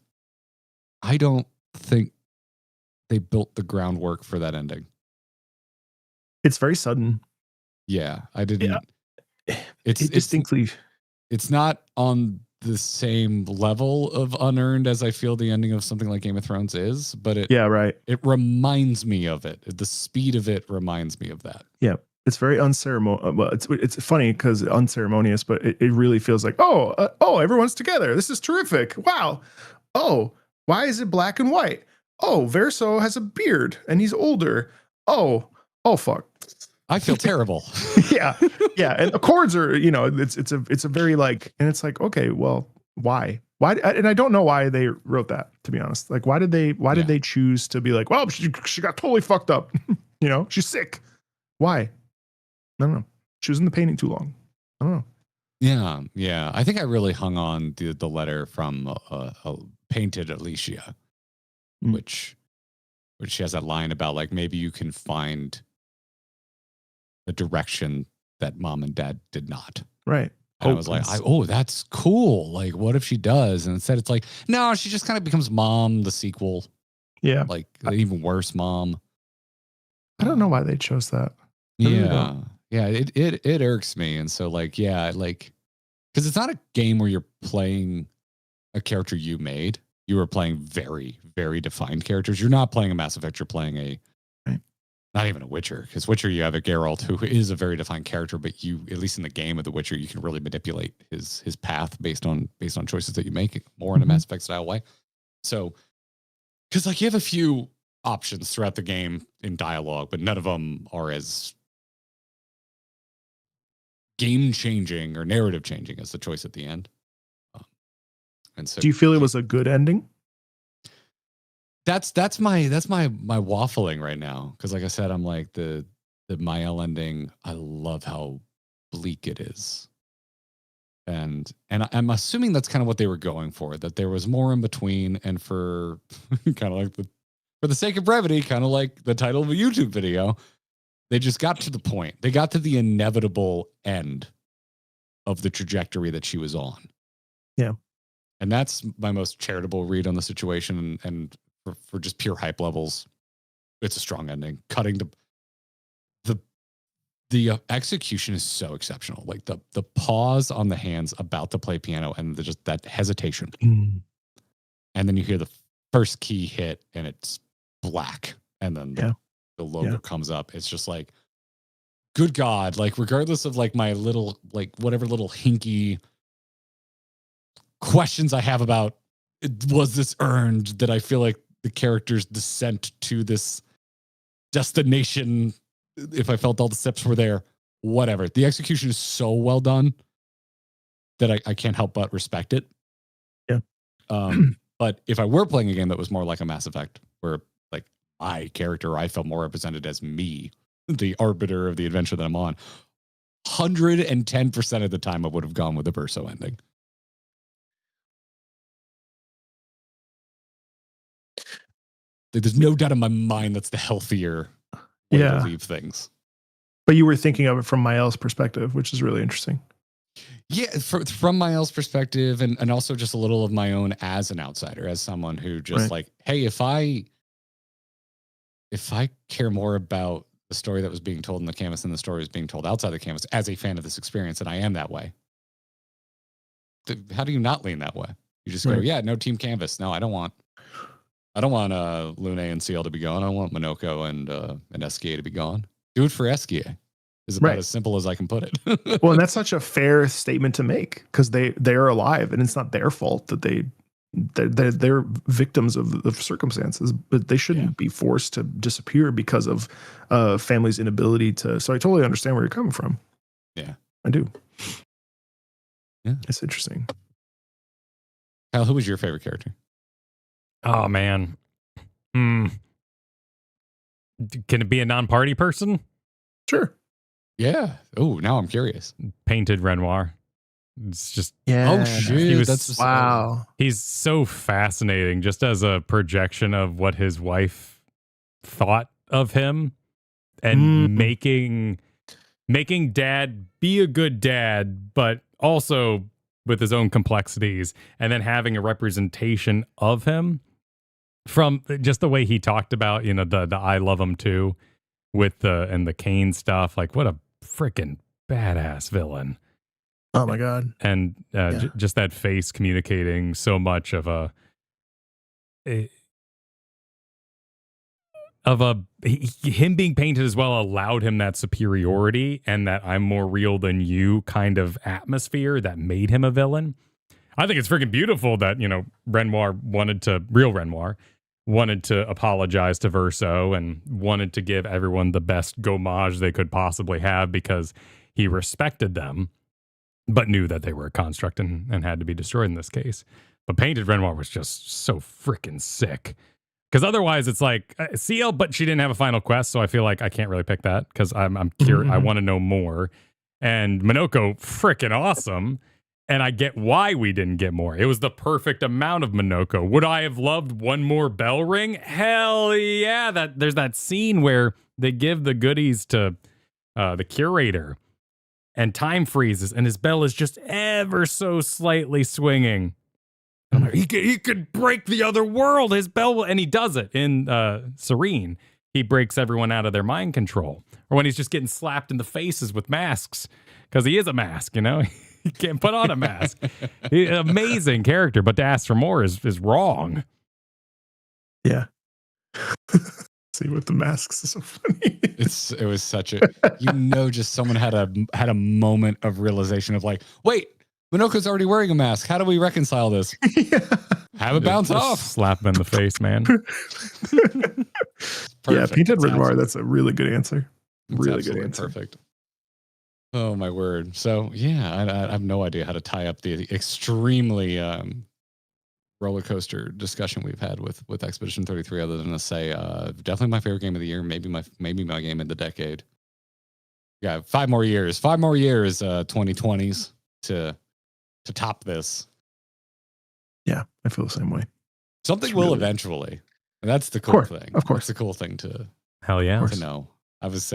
I don't think they built the groundwork for that ending. It's very sudden. Yeah, I didn't. Yeah. It's distinctly. It's not on the same level of unearned as I feel the ending of something like Game of Thrones is, but it reminds me of it. The speed of it reminds me of that. Yeah, it's very unceremonious. Well, it's funny because unceremonious, but it really feels like everyone's together. This is terrific. Wow. Oh, why is it black and white? Oh, Verso has a beard and he's older. Oh fuck. I feel terrible. yeah. And the chords are, it's a very like, and it's like, okay, well, why? And I don't know why they wrote that, to be honest. Like, why did they choose to be like, well, she got totally fucked up. She's sick. Why? I don't know. She was in the painting too long. I don't know. Yeah. I think I really hung on the letter from Painted Alicia, which she has that line about like, maybe you can find a direction that mom and dad did not. Right. And I was like, that's cool. Like, what if she does? And instead it's like, no, she just kind of becomes Mom, the sequel. Yeah. Like an even worse mom. I don't know why they chose that. Yeah. It irks me. And so like, because it's not a game where you're playing a character you made. You are playing very, very defined characters. You're not playing a Mass Effect. You're playing not even a Witcher, because Witcher, you have a Geralt who is a very defined character, but you, at least in the game of The Witcher, you can really manipulate his path based on choices that you make more in a Mass Effect style way. So, because like you have a few options throughout the game in dialogue, but none of them are as game changing or narrative changing as the choice at the end. And so, do you feel it was a good ending? That's my waffling right now, because like I said, I'm like the Mael ending. I love how bleak it is, and I'm assuming that's kind of what they were going for. That there was more in between, and for kind of like for the sake of brevity, kind of like the title of a YouTube video, they just got to the point. They got to the inevitable end of the trajectory that she was on. Yeah, and that's my most charitable read on the situation, and for just pure hype levels, it's a strong ending. Cutting the execution is so exceptional. Like the pause on the hands about to play piano and just that hesitation. And then you hear the first key hit and it's black. And then the logo comes up. It's just like, good God. Like, regardless of like my little, like whatever little hinky questions I have about, was this earned, that I feel like the character's descent to this destination, if I felt all the steps were there, whatever. The execution is so well done that I can't help but respect it. Yeah. But if I were playing a game that was more like a Mass Effect, where like my character, I felt more represented as me, the arbiter of the adventure that I'm on, 110% of the time I would have gone with the Verso ending. There's no doubt in my mind that's the healthier way to leave things. But you were thinking of it from Mael's perspective, which is really interesting. Yeah, from Mael's perspective, and also just a little of my own as an outsider, as someone who just like, hey, if I care more about the story that was being told in the canvas than the story was being told outside the canvas, as a fan of this experience, and I am that way, how do you not lean that way? You just go, yeah, no team canvas. No, I don't want Lune and CL to be gone. I want Minoko and SKA to be gone. Do it for SKA. Is about as simple as I can put it. Well, and that's such a fair statement to make because they're alive and it's not their fault that they're victims of circumstances, but they shouldn't be forced to disappear because of family's inability to. So I totally understand where you're coming from. Yeah, I do. Yeah, it's interesting. Kyle, who was your favorite character? Oh man, can it be a non-party person? Sure. Yeah. Oh, now I'm curious. Painted Renoir. It's just oh shit. Wow. He's so fascinating, just as a projection of what his wife thought of him, and making dad be a good dad, but also with his own complexities, and then having a representation of him from just the way he talked about, the I love him too, with the Kane stuff. Like, what a freaking badass villain. Oh my god. And just that face communicating so much of him being painted as well allowed him that superiority and that I'm more real than you kind of atmosphere that made him a villain. I think it's freaking beautiful that, Renoir real Renoir wanted to apologize to Verso and wanted to give everyone the best gommage they could possibly have because he respected them, but knew that they were a construct and had to be destroyed in this case. But Painted Renoir was just so freaking sick. Because otherwise it's like CL, but she didn't have a final quest, so I feel like I can't really pick that because I'm curious. I want to know more. And Minoko, freaking awesome. And I get why we didn't get more. It was the perfect amount of Minoko. Would I have loved one more bell ring? Hell yeah. There's that scene where they give the goodies to the curator and time freezes and his bell is just ever so slightly swinging. I'm like, he could break the other world. His bell will, and he does it in Serene. He breaks everyone out of their mind control. Or when he's just getting slapped in the faces with masks because he is a mask, He can't put on a mask. Amazing character, but to ask for more is wrong. Yeah. See, with the masks is so funny. It was such a just someone had a moment of realization of like, wait, Minoko's already wearing a mask. How do we reconcile this? Have it bounce off. Slap him in the face, man. Yeah, Painted Renoir. That's a really good answer. Really good answer. Perfect. Oh my word. So yeah, I have no idea how to tie up the extremely roller coaster discussion we've had with Expedition 33, other than to say definitely my favorite game of the year, maybe my game of the decade. Yeah, 5 more years, 2020s to top this. Yeah, I feel the same way. Something will eventually. And that's the cool thing. Of course. That's the cool thing to hell yeah to know. I was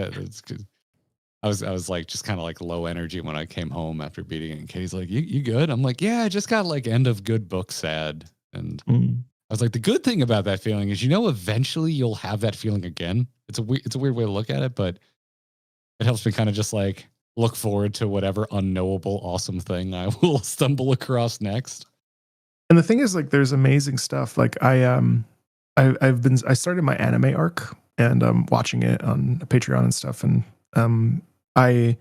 like just kind of like low energy when I came home after beating it. And Katie's like, you good? I'm like, yeah, I just got like end of good book sad. And I was like, the good thing about that feeling is, eventually you'll have that feeling again. It's a weird way to look at it, but it helps me kind of just like look forward to whatever unknowable awesome thing I will stumble across next. And the thing is, like, there's amazing stuff. Like I started my anime arc and I'm watching it on Patreon and stuff. And I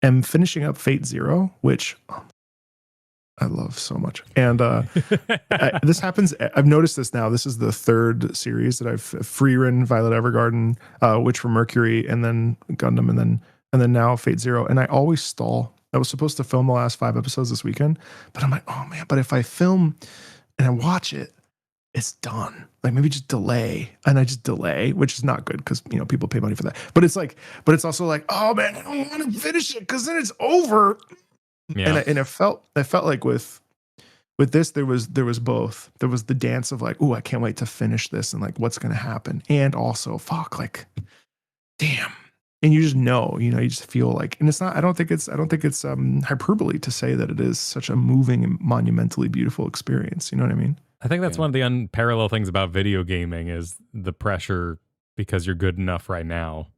am finishing up Fate Zero, which I love so much. And this happens. I've noticed this now. This is the 3rd series that I've free ridden: Violet Evergarden, Witch from Mercury, and then Gundam, and then now Fate Zero. And I always stall. I was supposed to film the last 5 episodes this weekend, but I'm like, oh man, but if I film and I watch it, it's done. Like maybe just delay. And I just delay, which is not good because, you know, people pay money for that. But it's like, but it's also like, oh man, I don't want to finish it because then it's over. Yeah. And it felt like with this, there was both. There was the dance of like, oh, I can't wait to finish this and like what's going to happen. And also, fuck, like, damn. And you just know, you just feel like, and it's not, I don't think it's hyperbole to say that it is such a moving and monumentally beautiful experience. You know what I mean? I think that's one of the unparalleled things about video gaming is the pressure because you're good enough right now.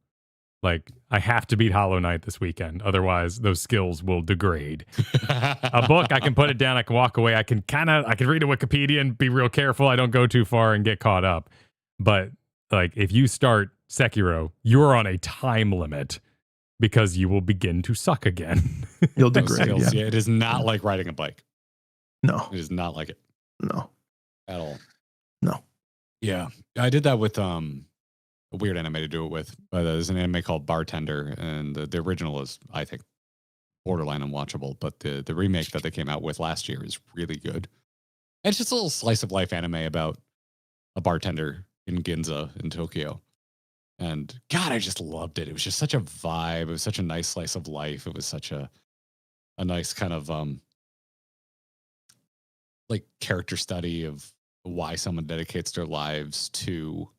Like, I have to beat Hollow Knight this weekend. Otherwise, those skills will degrade. A book, I can put it down. I can walk away. I can read a Wikipedia and be real careful. I don't go too far and get caught up. But, like, if you start Sekiro, you're on a time limit because you will begin to suck again. You'll degrade. Yeah, it is not like riding a bike. No. It is not like it. No. At all. No. Yeah. I did that with a weird anime to do it with. There's an anime called Bartender, and the original is, I think, borderline unwatchable, but the remake that they came out with last year is really good. And it's just a little slice of life anime about a bartender in Ginza in Tokyo. And God, I just loved it. It was just such a vibe. It was such a nice slice of life. It was such a nice kind of like character study of why someone dedicates their lives to,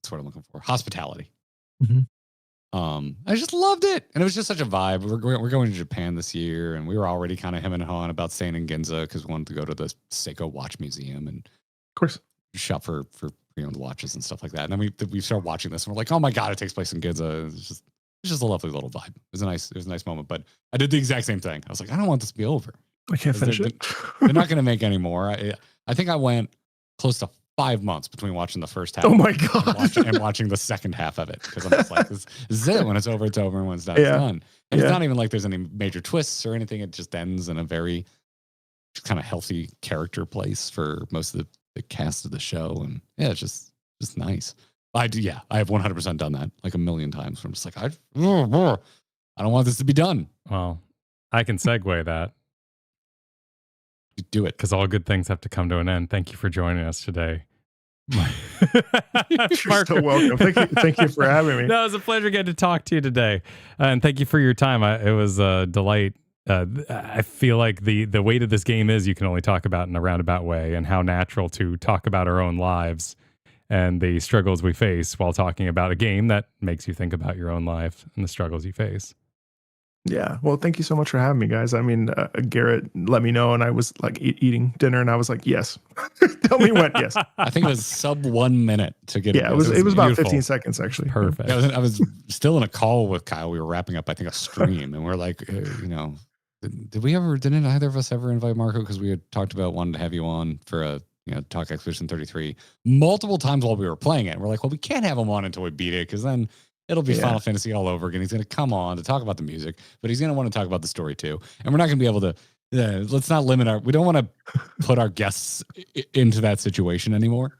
that's what I'm looking for, hospitality. Mm-hmm. I just loved it, and it was just such a vibe. We're going to Japan this year, and we were already kind of hemming and hawing about staying in Ginza because we wanted to go to the Seiko watch museum and of course shop for pre-owned watches and stuff like that. And then we started watching this, and we're like, oh my God, it takes place in Ginza. It's just a lovely little vibe. It was a nice moment. But I did the exact same thing. I was like, I don't want this to be over. I can't finish it. They're not going to make any more. I think I went close to 5 months between watching the first half. Oh my God. and watching the second half of it. Because I'm just like, this is it. When it's over, it's over. And when it's done, Yeah. it's done. And it's not even like there's any major twists or anything. It just ends in a very kind of healthy character place for most of the cast of the show. And yeah, it's just nice. I have 100% done that like a million times. Where I'm just like, I don't want this to be done. Well, I can segue that. You do it. Because all good things have to come to an end. Thank you for joining us today. You're so welcome. Thank you for having me. No, it was a pleasure getting to talk to you today. And thank you for your time. It was a delight. I feel like the weight of this game is you can only talk about in a roundabout way, and how natural to talk about our own lives and the struggles we face while talking about a game that makes you think about your own life and the struggles you face. Yeah. Well, thank you so much for having me, guys. I mean, Garrett let me know, and I was like eating dinner, and I was like, yes. Tell me when. Yes. I think it was sub 1 minute to get. Yeah, it was about 15 seconds actually. Perfect. Yeah, I was still in a call with Kyle. We were wrapping up, I think, a stream, and we're like, didn't either of us ever invite Marco? Because we had talked about wanting to have you on for a Talk Expedition 33 multiple times while we were playing it. And we're like, well, we can't have him on until we beat it, because then it'll be Final Fantasy all over again. He's going to come on to talk about the music, but he's going to want to talk about the story too. And we're not going to be able to, let's not limit we don't want to put our guests into that situation anymore.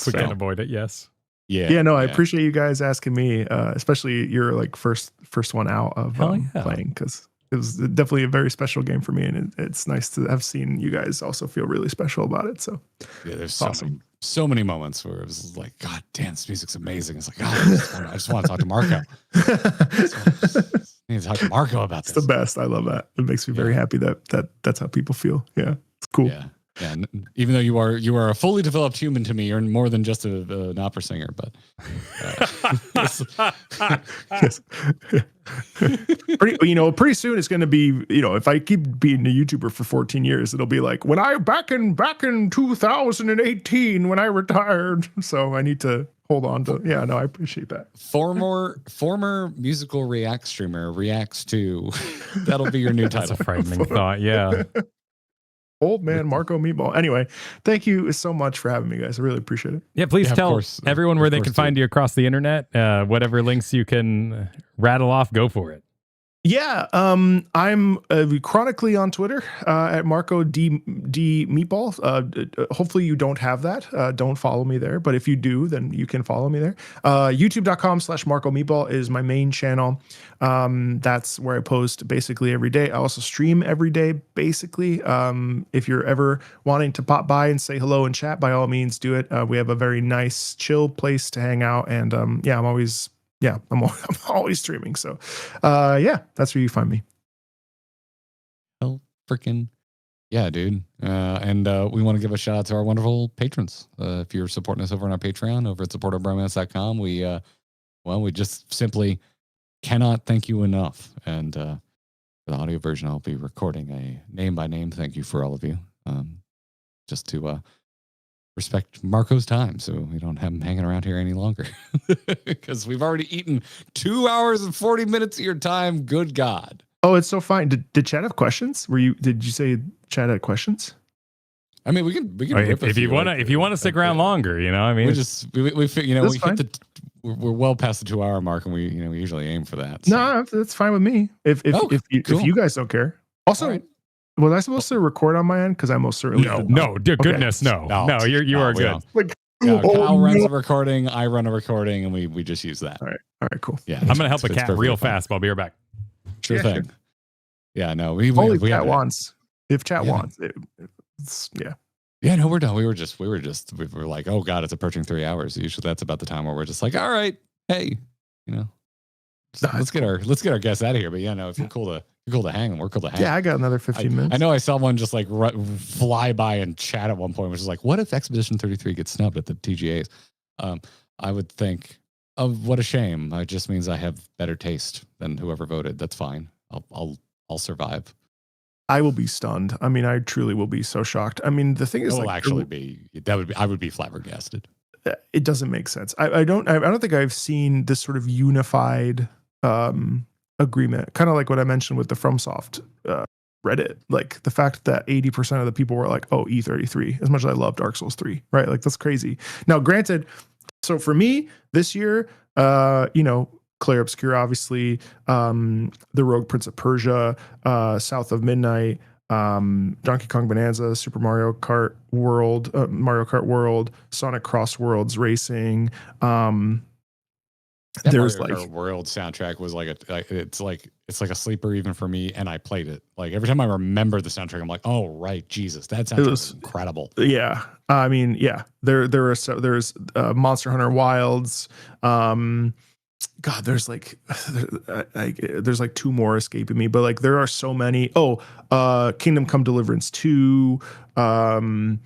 We can't avoid it. Yes. Yeah. No, I appreciate you guys asking me, especially your like first one out of playing, because it was definitely a very special game for me. And it's nice to have seen you guys also feel really special about it. So yeah, there's awesome. So many moments where it was like, God damn, this music's amazing. It's like, God, I just want to talk to Marco. I need to talk to Marco about this. It's the best. I love that. It makes me very happy that that's how people feel. Yeah, it's cool. Yeah. Even though you are a fully developed human to me, you're more than just an opera singer. But yes. Pretty soon it's going to be, if I keep being a YouTuber for 14 years, it'll be like when I back in 2018 when I retired. So I need to hold on to. Yeah, no, I appreciate that. Former musical React streamer reacts to. That'll be your new title. That's a frightening thought. Yeah. Old man Marco Meatball. Anyway, thank you so much for having me, guys. I really appreciate it. Yeah, please tell everyone where they can find you across the internet. Whatever links you can rattle off, go for it. Yeah, I'm chronically on Twitter at Marco D Meatball. Hopefully you don't have that. Don't follow me there, but if you do, then you can follow me there. YouTube.com/Marco Meatball is my main channel. That's where I post basically every day. I also stream every day, basically. If you're ever wanting to pop by and say hello and chat, by all means, do it. We have a very nice, chill place to hang out, and I'm always streaming. So, that's where you find me. Oh, freaking yeah, dude. And we want to give a shout out to our wonderful patrons. If you're supporting us over on our Patreon, over at supporterbromance.com, we just simply cannot thank you enough. And for the audio version, I'll be recording a name by name thank you for all of you, just to respect Marco's time, so we don't have him hanging around here any longer, because we've already eaten 2 hours and 40 minutes of your time. Good God! Oh, it's so fine. Did Chad have questions? Did you say Chad had questions? I mean, we can. If you want to stick around longer, I mean, we're well past the 2 hour mark, and we usually aim for that. So. No, that's fine with me. If you guys don't care. Also. Right. Was I supposed to record on my end? Because I most certainly no, dear goodness, no. You are good. Kyle runs a recording, I run a recording, and we just use that. All right, cool. Yeah, I'm gonna help a cat real fast. I'll be right back. Sure thing. Sure. Yeah, no, we chat wants. If chat wants, yeah. Yeah, no, we're done. We were like, oh God, it's approaching 3 hours. Usually that's about the time where we're just like, all right, hey, let's get our guests out of here. But yeah, no, if you're cool to hang, and we're cool to hang. Yeah, I got another 15 minutes. I know I saw one just like fly by and chat at one point, which is like, what if Expedition 33 gets snubbed at the TGAs? I would think, oh, what a shame. It just means I have better taste than whoever voted. That's fine. I'll survive. I will be stunned. I mean, I truly will be so shocked. I mean, the thing is, I would be flabbergasted. It doesn't make sense. I don't think I've seen this sort of unified agreement, kind of like what I mentioned with the FromSoft Reddit, like the fact that 80% of the people were like, oh, E33, as much as I love Dark Souls 3, right? Like, that's crazy. Now, granted, so for me this year, Clair Obscur, obviously, the Rogue Prince of Persia, South of Midnight, Donkey Kong Bonanza, Super Mario Kart World, Sonic Cross Worlds Racing. There's Mario Kart World soundtrack was it's like a sleeper even for me, and I played it. Like every time I remember the soundtrack, I'm like, oh right, Jesus, that soundtrack was incredible. Yeah, I mean, yeah, there's Monster Hunter Wilds. God, there's like two more escaping me, but like there are so many. Kingdom Come Deliverance 2. God,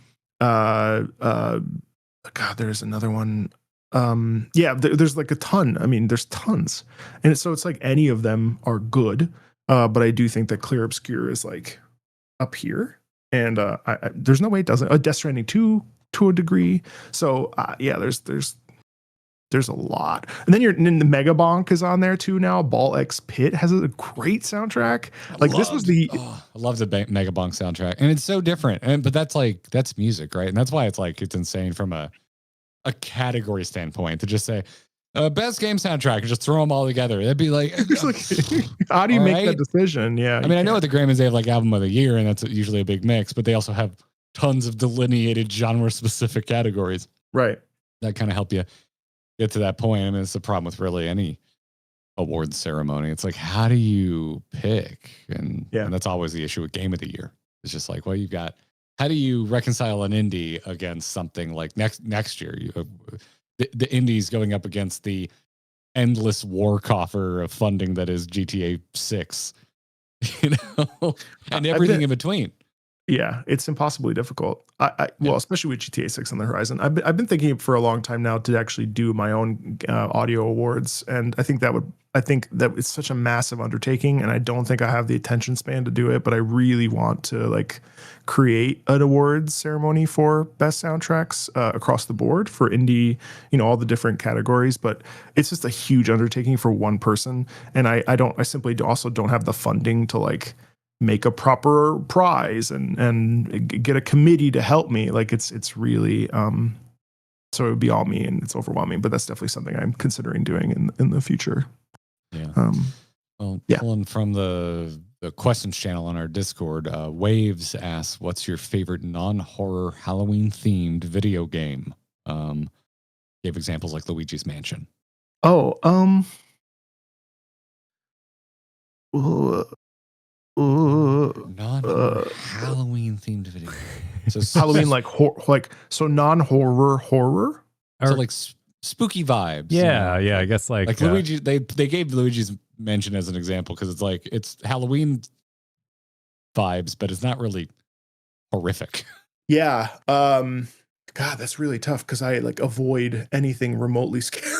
there's another one. There's like a ton. I mean, there's tons, and it's like any of them are good. But I do think that Clair Obscur is like up here, and there's no way it doesn't. Death Stranding 2 to a degree. So there's a lot, and then the Mega Bonk is on there too now. Ball X Pit has a great soundtrack. I love the Mega Bonk soundtrack, and it's so different. But that's music, right? And that's why it's insane from a category standpoint to just say best game soundtrack and just throw them all together. That'd be like, how do you make that decision? Yeah, I mean, I know at the Grammys they have like album of the year, and that's usually a big mix, but they also have tons of delineated genre specific categories, right? That kind of help you get to that point. I mean, it's the problem with really any awards ceremony. It's like, how do you pick? And that's always the issue with Game of the Year. It's just like, well, you've got, how do you reconcile an indie against something like next year? The indies going up against the endless war coffer of funding that is GTA 6, and everything in between. Yeah, it's impossibly difficult. Especially with GTA 6 on the horizon. I've been thinking for a long time now to actually do my own audio awards, and I think that it's such a massive undertaking, and I don't think I have the attention span to do it. But I really want to like create an awards ceremony for best soundtracks across the board for indie, all the different categories. But it's just a huge undertaking for one person, and I simply also don't have the funding to like make a proper prize and get a committee to help me. Like it's really so it would be all me, and it's overwhelming, but that's definitely something I'm considering doing in the future. Yeah. Well, pulling from the questions channel on our Discord, Waves asks, "What's your favorite non-horror Halloween themed video game?" Gave examples like Luigi's Mansion. Oh, non-horror Halloween themed video game. So Halloween so non-horror horror. So like spooky vibes. Yeah, yeah. I guess like Luigi. They gave Luigi's Mansion as an example because it's like it's Halloween vibes, but it's not really horrific. Yeah. God, that's really tough because I like avoid anything remotely scary.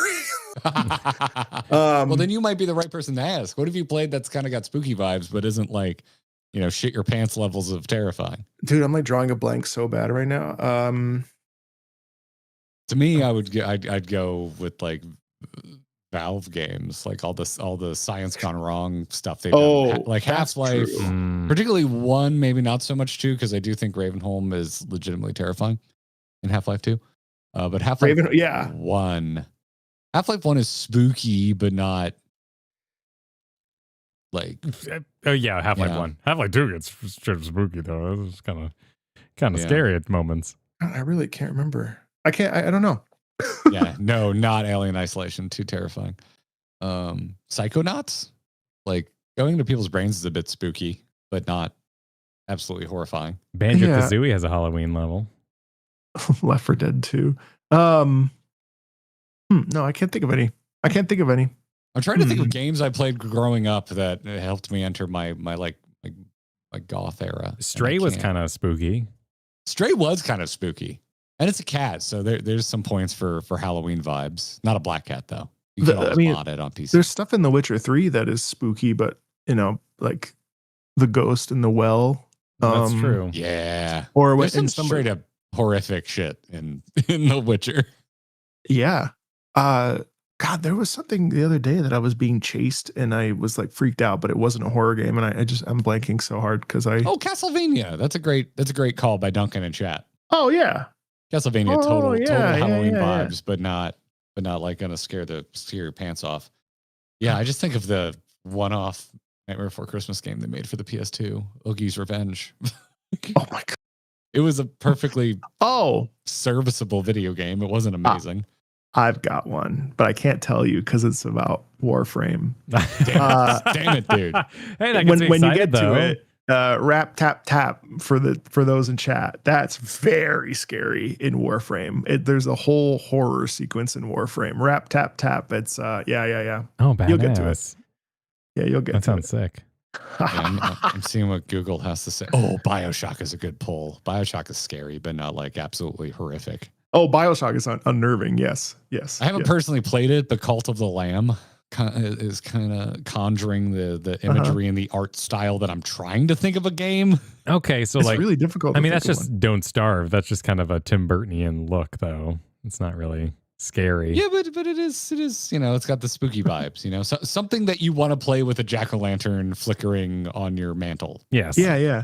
Well, then you might be the right person to ask. What have you played that's kind of got spooky vibes, but isn't like, shit your pants levels of terrifying? Dude, I'm like drawing a blank so bad right now. To me, I'd go with like Valve games, like all the Science Gone Wrong stuff they've done, like Half-Life, particularly 1, maybe not so much 2, because I do think Ravenholm is legitimately terrifying in Half-Life 2. But Half-Life 1. Half-Life 1 is spooky, but not like... Oh, yeah, Half-Life 1. Half-Life 2 gets straight spooky, though. It's kind of scary at moments. I really can't remember. I don't know. Yeah, no, not Alien Isolation. Too terrifying. Psychonauts? Like, going into people's brains is a bit spooky, but not absolutely horrifying. Banjo-Kazooie has a Halloween level. Left 4 Dead 2. No, I can't think of any. I'm trying to think of games I played growing up that helped me enter my goth era. Stray was kind of spooky. Stray was kind of spooky. And it's a cat, so there's some points for Halloween vibes. Not a black cat, though. You can always mod it on PC. There's stuff in The Witcher 3 that is spooky, but, like the ghost in the well. That's true. Yeah. Or there's some straight up horrific shit in The Witcher. Yeah. God, there was something the other day that I was being chased and I was like freaked out, but it wasn't a horror game. And I'm blanking so hard because Castlevania. That's a great call by Duncan in chat. Oh, yeah. Castlevania, total Halloween vibes, but not like gonna scare your pants off. Yeah, I just think of the one-off Nightmare Before Christmas game they made for the PS2, Oogie's Revenge. Oh my god, it was a perfectly serviceable video game. It wasn't amazing. I've got one, but I can't tell you because it's about Warframe. Damn it, dude! Hey, that gets me excited, when you get though. to it. Rap tap tap for those in chat. That's very scary in Warframe. There's a whole horror sequence in Warframe. Rap tap tap. It's yeah. Oh, badass. You'll get to it. Yeah, you'll get. That sounds sick. I'm seeing what Google has to say. Oh, BioShock is a good pull. BioShock is scary, but not like absolutely horrific. Oh, BioShock is unnerving. Yes. I haven't personally played it, but Cult of the Lamb is kind of conjuring the imagery and the art style that I'm trying to think of a game. Okay, so it's like really difficult. I mean, that's just Don't Starve. That's just kind of a Tim Burtonian look, though. It's not really scary. Yeah, but it is. It's got the spooky vibes. So, something that you want to play with a jack-o'-lantern flickering on your mantle. Yes. Yeah.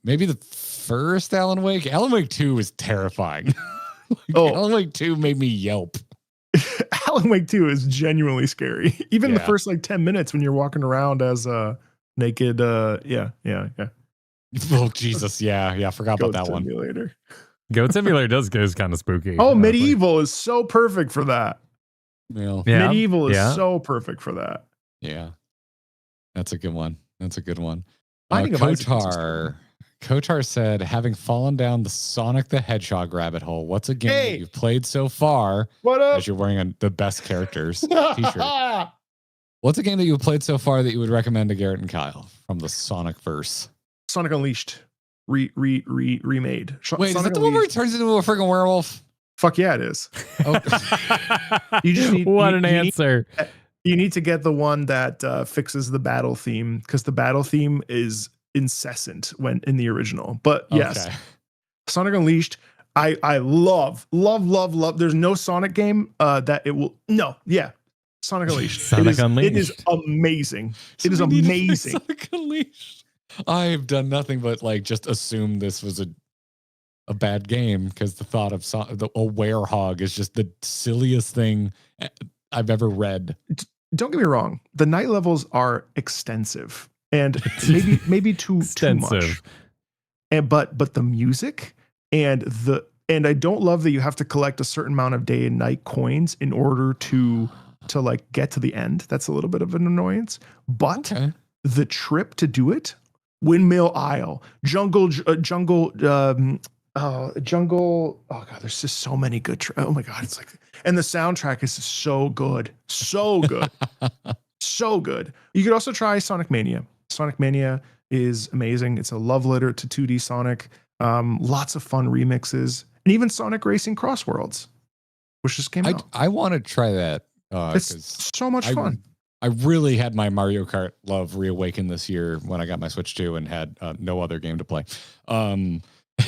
Maybe the first Alan Wake. Alan Wake 2 is terrifying. Alan Wake 2 made me yelp. Alan Wake 2 is genuinely scary. Even the first 10 minutes when you're walking around as a naked yeah. Oh Jesus, yeah. I forgot about that one. Goat Simulator is kind of spooky. Oh, Medieval is so perfect for that. Yeah. Medieval is so perfect for that. Yeah. That's a good one. Kotar said, having fallen down the Sonic the Hedgehog rabbit hole, what's a game that you've played so far? What up? As you're wearing the best characters t-shirt. What's a game that you've played so far that you would recommend to Garrett and Kyle from the Sonic verse? Sonic Unleashed. Remade. Wait, Sonic is that the one where he turns into a freaking werewolf? Fuck yeah, it is. You just need an answer. You need to get the one that fixes the battle theme, because the battle theme is incessant when in the original. But yes, Sonic Unleashed, I love. There's no Sonic game that it will. No, yeah, Sonic Unleashed. Unleashed. It is amazing. It is amazing. Sonic Unleashed. I've done nothing but just assume this was a bad game, because the thought of a werehog is just the silliest thing I've ever read. don't get me wrong, the night levels are extensive and maybe too much. And but the music and I don't love that you have to collect a certain amount of day and night coins in order to like get to the end. That's a little bit of an annoyance. But the trip to do it, Windmill Isle, jungle. Oh God, there's just so many good. Oh my God, it's like, and the soundtrack is so good, so good, so good. You could also try Sonic Mania. Sonic Mania is amazing. It's a love letter to 2D Sonic. Lots of fun remixes, and even Sonic Racing Cross Worlds, which just came out. I want to try that. It's so much fun. I really had my Mario Kart love reawaken this year when I got my Switch 2 and had no other game to play.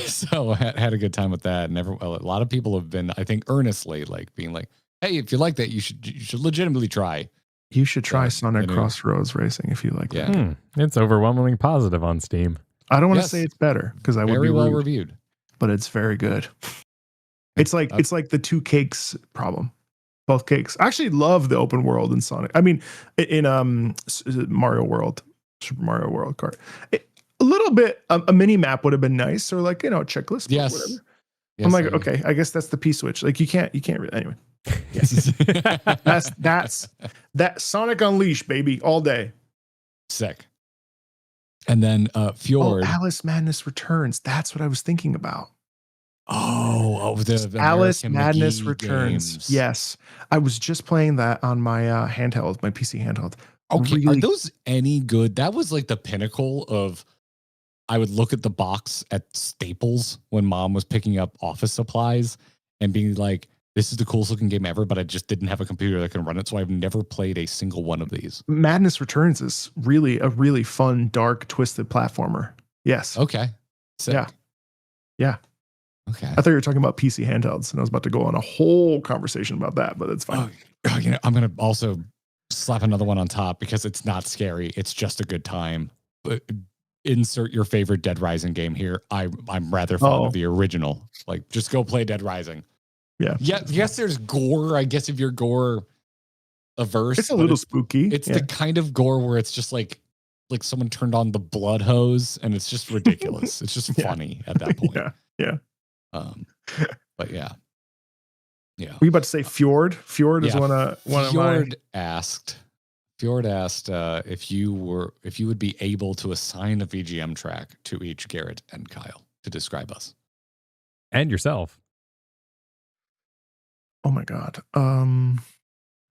So I had a good time with that. And a lot of people have been, I think, earnestly like being like, "Hey, if you like that, you should legitimately try." You should try Sonic Crossroads Racing if you like that. It's overwhelmingly positive on Steam. I don't want to say it's better because I would be well rude, reviewed, but it's very good. It's like the two cakes problem. Both cakes. I actually love the open world in Sonic. I mean, in Mario World, Super Mario World Kart. A little bit, a mini map would have been nice, or like, a checklist. Yes. Whatever. Yes, I'm like, okay, I guess that's the P-switch. Like you can't really, anyway. Yes. that's that Sonic Unleashed, baby, all day. Sick. And then Fjord. Oh, Alice Madness Returns. That's what I was thinking about. The Alice American Madness McGee Returns. games. Yes, I was just playing that on my handheld, my PC handheld. Okay, really, are those any good? That was like the pinnacle of. I would look at the box at Staples when Mom was picking up office supplies and being like, "This is the coolest looking game ever," but I just didn't have a computer that can run it, so I've never played a single one of these. Madness Returns is really a really fun, dark, twisted platformer. Yes. Okay. Sick. Yeah. Okay. I thought you were talking about PC handhelds, and I was about to go on a whole conversation about that, but it's fine. I'm going to also slap another one on top because it's not scary. It's just a good time. But insert your favorite Dead Rising game here. I'm rather fond of the original. Like, just go play Dead Rising. Yeah. Yes, there's gore. I guess if you're gore averse, it's a little spooky. It's the kind of gore where it's just like someone turned on the blood hose, and it's just ridiculous. It's just funny at that point. Yeah. But yeah. Were you about to say Fjord? Fjord is one of my. Fjord asked if you would be able to assign a VGM track to each Garrett and Kyle to describe us and yourself. Oh my God.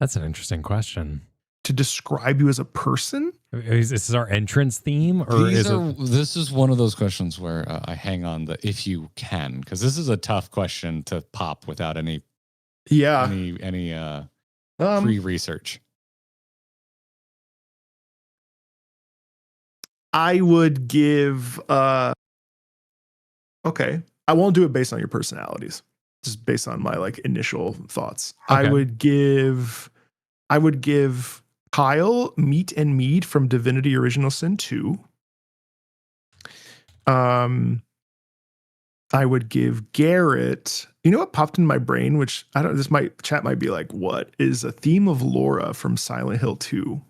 That's an interesting question. To describe you as a person? Is this our entrance theme, or this is one of those questions where I hang on the if you can, because this is a tough question to pop without any pre-research. I would give okay. I won't do it based on your personalities. Just based on my like initial thoughts. Okay. I would give Kyle Meat and Mead from Divinity Original Sin 2. I would give Garrett, you know what popped in my brain, which I don't, chat might be like, what is a theme of Laura from Silent Hill 2?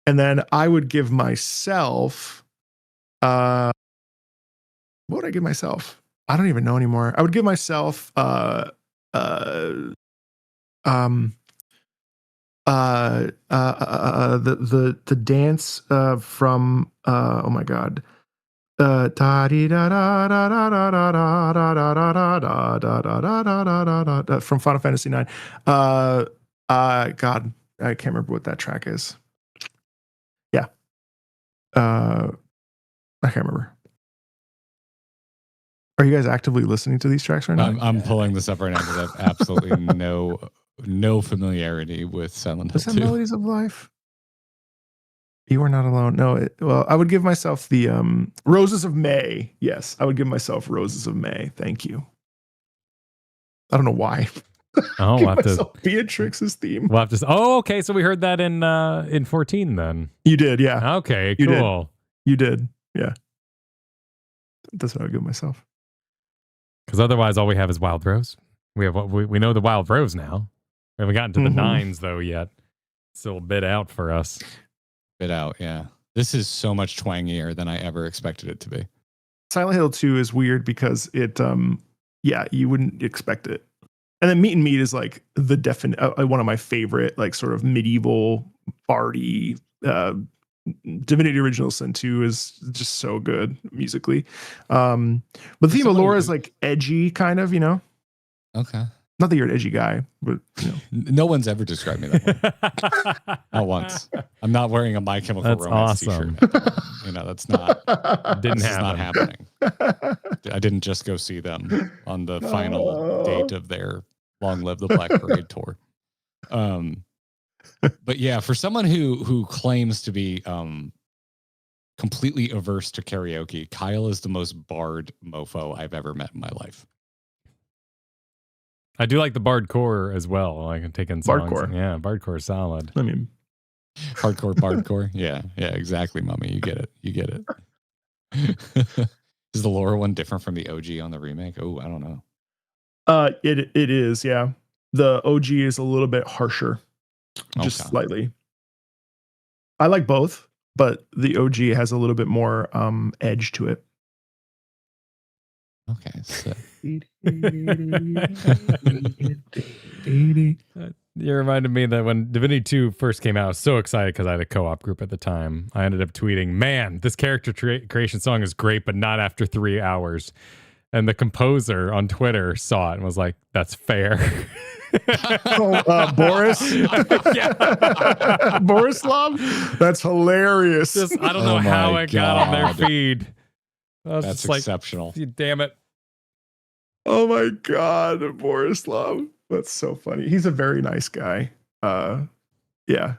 And then I would give myself, what would I give myself? I don't even know anymore. I would give myself, the dance from oh my God, from Final Fantasy IX. God, I can't remember what that track is. Yeah, I can't remember. Are you guys actively listening to these tracks right now? I'm pulling this up right now because I have absolutely no familiarity with Silent Hill 2. Is that Melodies of Life? You Are Not Alone. No, well, I would give myself the Roses of May. Yes, I would give myself Roses of May. Thank you. I don't know why. Oh, we'll have to Beatrix's theme. We'll have to. Oh, okay. So we heard that in 14 then. You did, yeah. Okay, cool. You did, yeah. That's what I would give myself. Because otherwise, all we have is Wild Rose. We know the Wild Rose now. We haven't gotten to the nines though yet. Still a bit out for us. Bit out, yeah. This is so much twangier than I ever expected it to be. Silent Hill 2 is weird because it, you wouldn't expect it. And then Meet and Meet is like the one of my favorite, like sort of medieval bardy. Divinity Original Sin 2 is just so good musically. But the theme of Laura is like edgy, kind of, Okay. Not that you're an edgy guy, but no one's ever described me that way. Not once. I'm not wearing a My Chemical Romance awesome. T-shirt. That's not. Didn't happen. Not happening. I didn't just go see them on the final date of their Long Live the Black Parade tour. But yeah, for someone who claims to be completely averse to karaoke, Kyle is the most barred mofo I've ever met in my life. I do like the bardcore as well. I can take in songs. Bardcore. Yeah, bardcore is solid. I mean, hardcore. Yeah, exactly, Mummy. You get it. Is the Laura one different from the OG on the remake? Oh, I don't know. It is, yeah. The OG is a little bit harsher, just slightly. I like both, but the OG has a little bit more edge to it. Okay, so. You reminded me that when Divinity 2 first came out, I was so excited because I had a co-op group at the time. I ended up tweeting, man, this character creation song is great, but not after 3 hours. And the composer on Twitter saw it and was like, that's fair. Boris? Borislav? That's hilarious. I don't know how it got on their feed. That's exceptional. Damn it. Oh my God, Borislav. That's so funny. He's a very nice guy. Yeah. I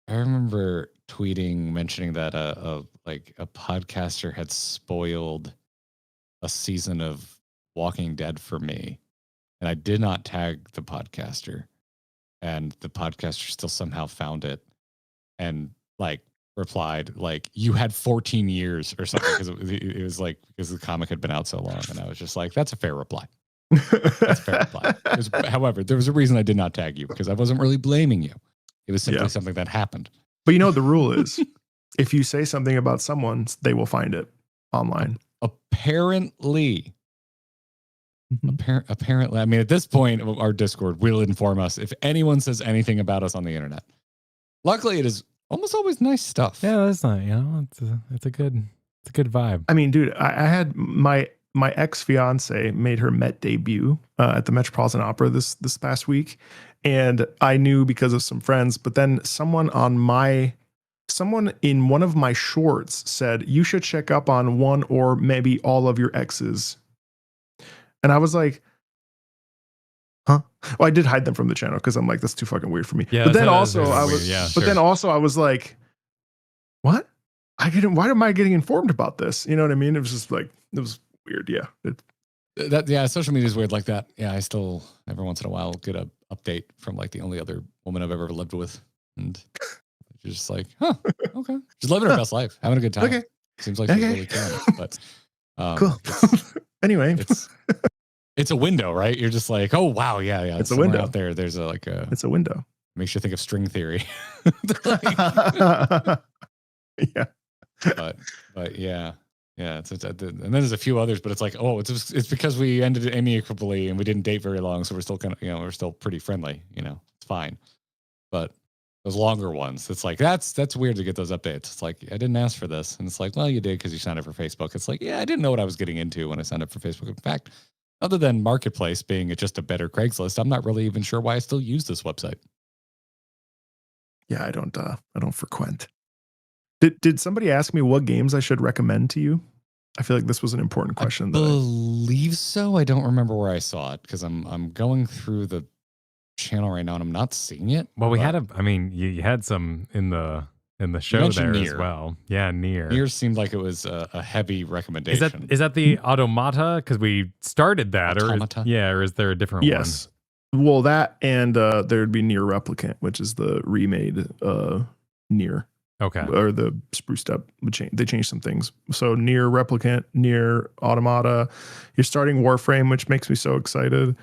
remember tweeting, mentioning that a podcaster had spoiled a season of Walking Dead for me. And I did not tag the podcaster. And the podcaster still somehow found it and replied you had 14 years or something, because it was because the comic had been out so long. And I was just like, that's a fair reply. That's a fair reply. However, there was a reason I did not tag you, because I wasn't really blaming you. It was simply something that happened. But the rule is, if you say something about someone, they will find it online. Apparently. Apparently, I mean, at this point, our Discord will inform us if anyone says anything about us on the internet. Luckily, it is almost always nice stuff. Yeah, that's not. It's a good vibe. I mean, dude, I had my ex-fiance made her Met debut at the Metropolitan Opera this past week, and I knew because of some friends. But then someone in one of my shorts said, you should check up on one or maybe all of your exes. And I was like, huh? Well, I did hide them from the channel because I'm like, that's too fucking weird for me. Yeah, but then I was like, what? Why am I getting informed about this? You know what I mean? It was just it was weird. Yeah. Social media is weird like that. Yeah. I still every once in a while get an update from the only other woman I've ever lived with. And you're just like, huh, okay. She's living her best life, having a good time. Okay. Seems like she's really caring. But cool. Anyway, it's a window, right? You're just like, oh wow, yeah. It's a window out there. There's it's a window. Makes you think of string theory. Yeah. But yeah. And then there's a few others, but it's like, oh, it's because we ended it amicably and we didn't date very long, so we're still kind of, we're still pretty friendly. It's fine. But those longer ones, it's like that's weird to get those updates. It's like, I didn't ask for this, and it's like, well, you did because you signed up for Facebook. It's like, yeah, I didn't know what I was getting into when I signed up for Facebook. In fact, other than Marketplace being just a better Craigslist, I'm not really even sure why I still use this website. Yeah, I don't frequent. Did somebody ask me what games I should recommend to you? I feel like this was an important question. I believe so. I don't remember where I saw it because I'm going through the channel right now and I'm not seeing it. Well, you had some in the show there Nier as well. Yeah, Nier. Nier seemed like it was a heavy recommendation. Is that the Automata? Because we started that, Automata? or is there a different one? Yes. Well, that and there'd be Nier Replicant, which is the remade Nier. Okay. Or the spruced up. They changed some things. So Nier Replicant, Nier Automata. You're starting Warframe, which makes me so excited.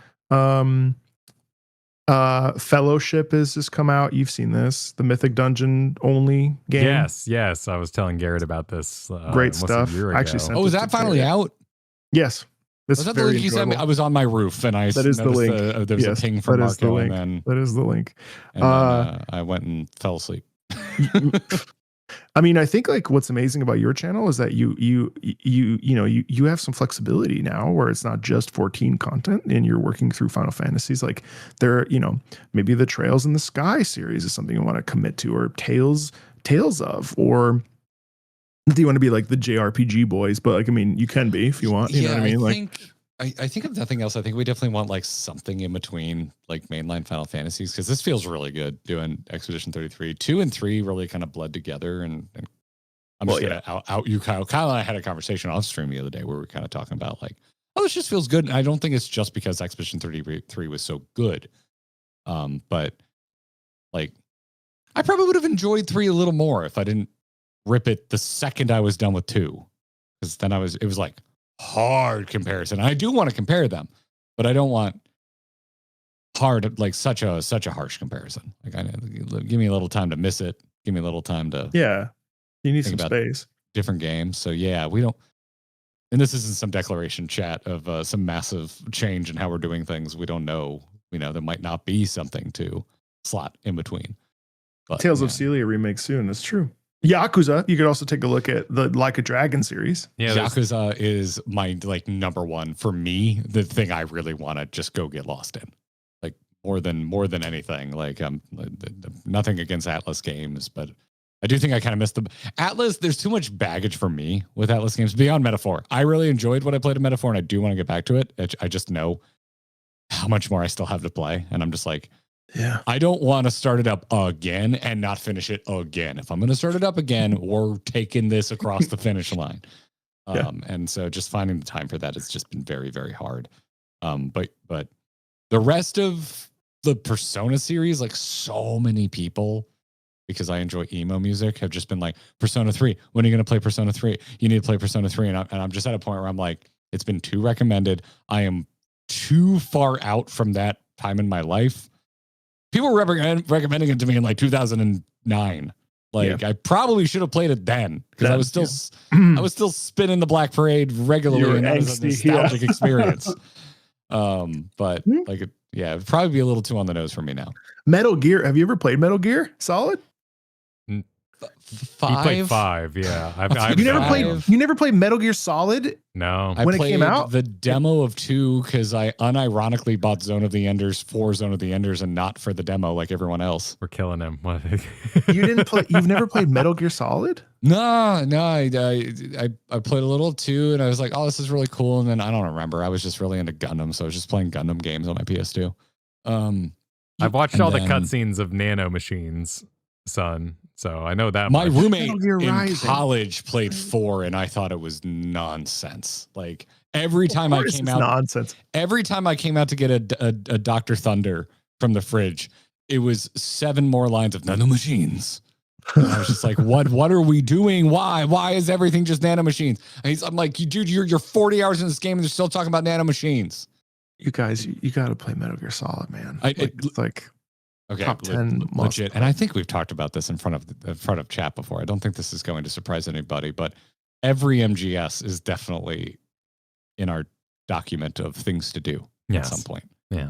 Fellowship has just come out. You've seen this, the Mythic Dungeon only game. Yes. I was telling Garrett about this. Great stuff. A year ago. Actually sent is that finally out? Yes. Was that the link you sent me? I was on my roof and I that is the link. There was a ping from Marco, and then that is the link. And then, I went and fell asleep. I mean, I think like what's amazing about your channel is that you have some flexibility now where it's not just 14 content and you're working through Final Fantasies. Like there, maybe the Trails in the Sky series is something you want to commit to, or Tales of, or do you want to be like the JRPG boys? But like, I mean, you can be if you want. You know what I mean? I think if nothing else, I think we definitely want like something in between like mainline Final Fantasies, because this feels really good doing Expedition 33. 2 and 3 really kind of bled together, and I'm just gonna out you, Kyle. Kyle and I had a conversation off stream the other day where we were kind of talking about like, oh, this just feels good. And I don't think it's just because Expedition 33 was so good, but like I probably would have enjoyed 3 a little more if I didn't rip it the second I was done with 2, because then it was like hard comparison. I do want to compare them, but I don't want hard, like such a harsh comparison. Like, give me a little time to miss it. Give me a little time to you need some space. Different games. So yeah, we don't. And this isn't some declaration chat of some massive change in how we're doing things. We don't know. There might not be something to slot in between. But, Tales of Celia remake soon. That's true. Yakuza, you could also take a look at the Like a Dragon series. Yeah, Yakuza is my like number one for me. The thing I really want to just go get lost in, like more than anything. Like nothing against Atlas games, but I do think I kind of missed the Atlas. There's too much baggage for me with Atlas games beyond Metaphor. I really enjoyed what I played in Metaphor, and I do want to get back to it. I just know how much more I still have to play, and I'm just like, yeah, I don't want to start it up again and not finish it again. If I'm going to start it up again, we're taking this across the finish line. And so just finding the time for that has just been very, very hard. But the rest of the Persona series, like so many people, because I enjoy emo music, have just been like, Persona 3, when are you going to play Persona 3? You need to play Persona 3. And I'm just at a point where I'm like, it's been too recommended. I am too far out from that time in my life. People were recommending it to me in like 2009. Like I probably should have played it then, because I was still spinning the Black Parade regularly, and that was a nostalgic experience. But like, it'd probably be a little too on the nose for me now. Metal Gear. Have you ever played Metal Gear Solid? 5. You played 5, yeah. You never played Metal Gear Solid? No. When it came out? The demo of 2, because I unironically bought Zone of the Enders for Zone of the Enders and not for the demo like everyone else. We're killing him. You've never played Metal Gear Solid? No. I played a little 2, and I was like, oh, this is really cool. And then I don't remember. I was just really into Gundam, so I was just playing Gundam games on my PS2. I've watched all the cutscenes of Nano Machines, son. So I know that my roommate in college played 4, and I thought it was nonsense. Like every time I came out to get a Dr. Thunder from the fridge, it was 7 more lines of Nano Machines. And I was just like, what are we doing? Why is everything just Nano Machines? And I'm like, dude, you're 40 hours in this game and they're still talking about Nano Machines. You guys, you got to play Metal Gear Solid, man. It's like okay, top 10 legit. And I think we've talked about this in front of chat before. I don't think this is going to surprise anybody, but every MGS is definitely in our document of things to do at some point. Yeah.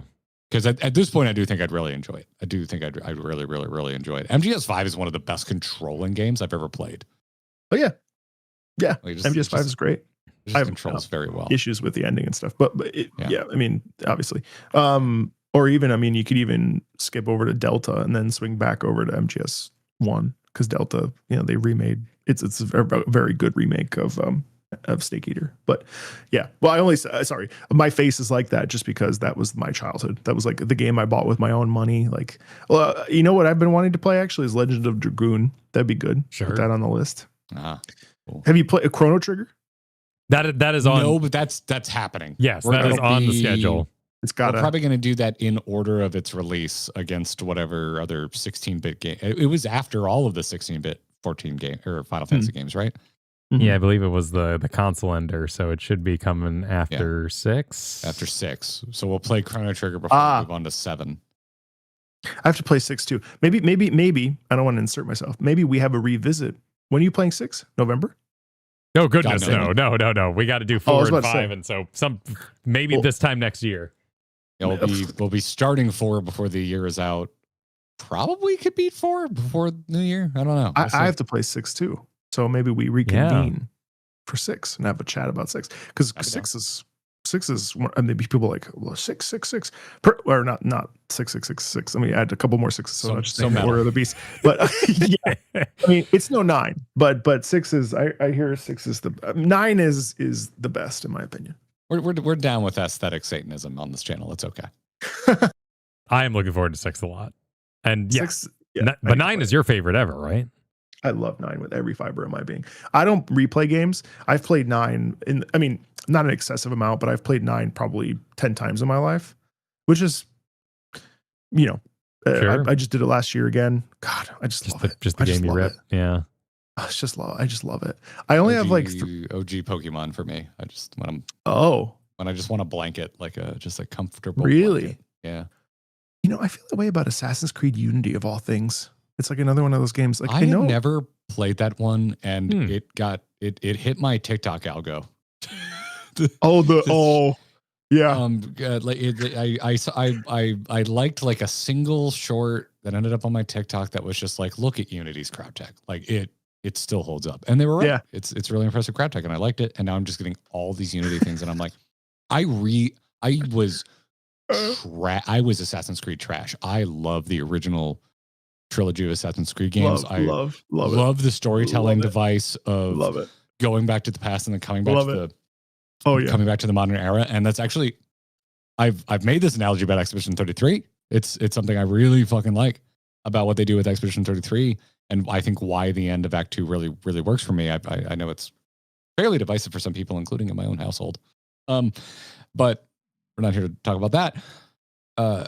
Because at this point, I do think I'd really enjoy it. I do think I'd really, really, really enjoy it. MGS5 is one of the best controlling games I've ever played. Oh, yeah. Yeah. Like MGS5 is great. I controls very well. Issues with the ending and stuff. But I mean, obviously. Or even, I mean, you could even skip over to Delta and then swing back over to MGS1, because Delta, they remade it's a very good remake of Snake Eater. But yeah, well, sorry, my face is like that just because that was my childhood. That was like the game I bought with my own money. Like, well, you know what I've been wanting to play actually is Legend of Dragoon. That'd be good. Sure. Put that on the list. Cool. Have you played a Chrono Trigger? That is on. No, but that's happening. Yes, that is on the schedule. We're probably going to do that in order of its release against whatever other 16-bit game. It was after all of the 16-bit 14 game or Final Fantasy games, right? Mm-hmm. Yeah, I believe it was the console ender, so it should be coming after 6. After 6, so we'll play Chrono Trigger before we move on to 7. I have to play 6 too. Maybe. I don't want to insert myself. Maybe we have a revisit. When are you playing 6? November? Oh goodness, no. We got to do 4 and 5, and so maybe this time next year. Yeah, we'll be starting 4 before the year is out. Probably could beat 4 before New Year. I don't know. I have to play 6 too. So maybe we reconvene for 6 and have a chat about 6, because 6 is and maybe people are like, well, 6 or not 6. I mean, add a couple more 6s, so not just the Order of the Beast. But yeah, I mean, it's no 9, but 6 is. I hear 6 is the 9 is the best in my opinion. We're down with aesthetic Satanism on this channel. It's okay. I am looking forward to 6 a lot, and 6, but 9 is your favorite ever, right? I love 9 with every fiber of my being. I don't replay games. I've played 9 not an excessive amount, but I've played 9 probably 10 times in my life, which is, sure. I just did it last year again. God, I just love it. Just the game you rip. Yeah. I just love it. I only have like OG Pokemon for me. I just when I just want a blanket, like just a comfortable really blanket. Yeah. I feel that way about Assassin's Creed Unity of all things. It's like another one of those games. Like I have never played that one, and it hit my TikTok algo. Yeah. I liked like a single short that ended up on my TikTok that was just like, look at Unity's crowd tech. Like it still holds up. And they were right. Yeah. It's really impressive crowd tech, and I liked it. And now I'm just getting all these Unity things, and I'm like, I was Assassin's Creed trash. I love the original trilogy of Assassin's Creed games. Love the storytelling device of going back to the past and then coming back coming back to the modern era. And that's actually, I've made this analogy about Expedition 33. It's something I really fucking like about what they do with Expedition 33, and I think why the end of Act 2 really really works for me. I know it's fairly divisive for some people, including in my own household, but we're not here to talk about that.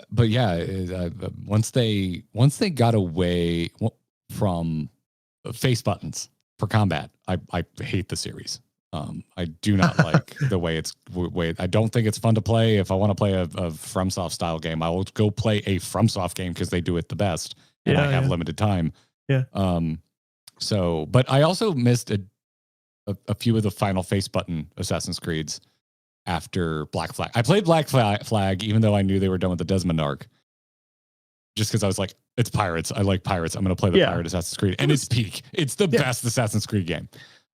But yeah, once they got away from face buttons for combat, I hate the series. I do not like the way I don't think it's fun to play. If I want to play a FromSoft style game, I will go play a FromSoft game because they do it the best, and I have limited time. Yeah. So, but I also missed a few of the final face button Assassin's Creeds after Black Flag. I played Black Flag even though I knew they were done with the Desmond arc, just because I was like, it's pirates. I like pirates. I'm going to play the pirate Assassin's Creed, and it's peak. It's the best Assassin's Creed game.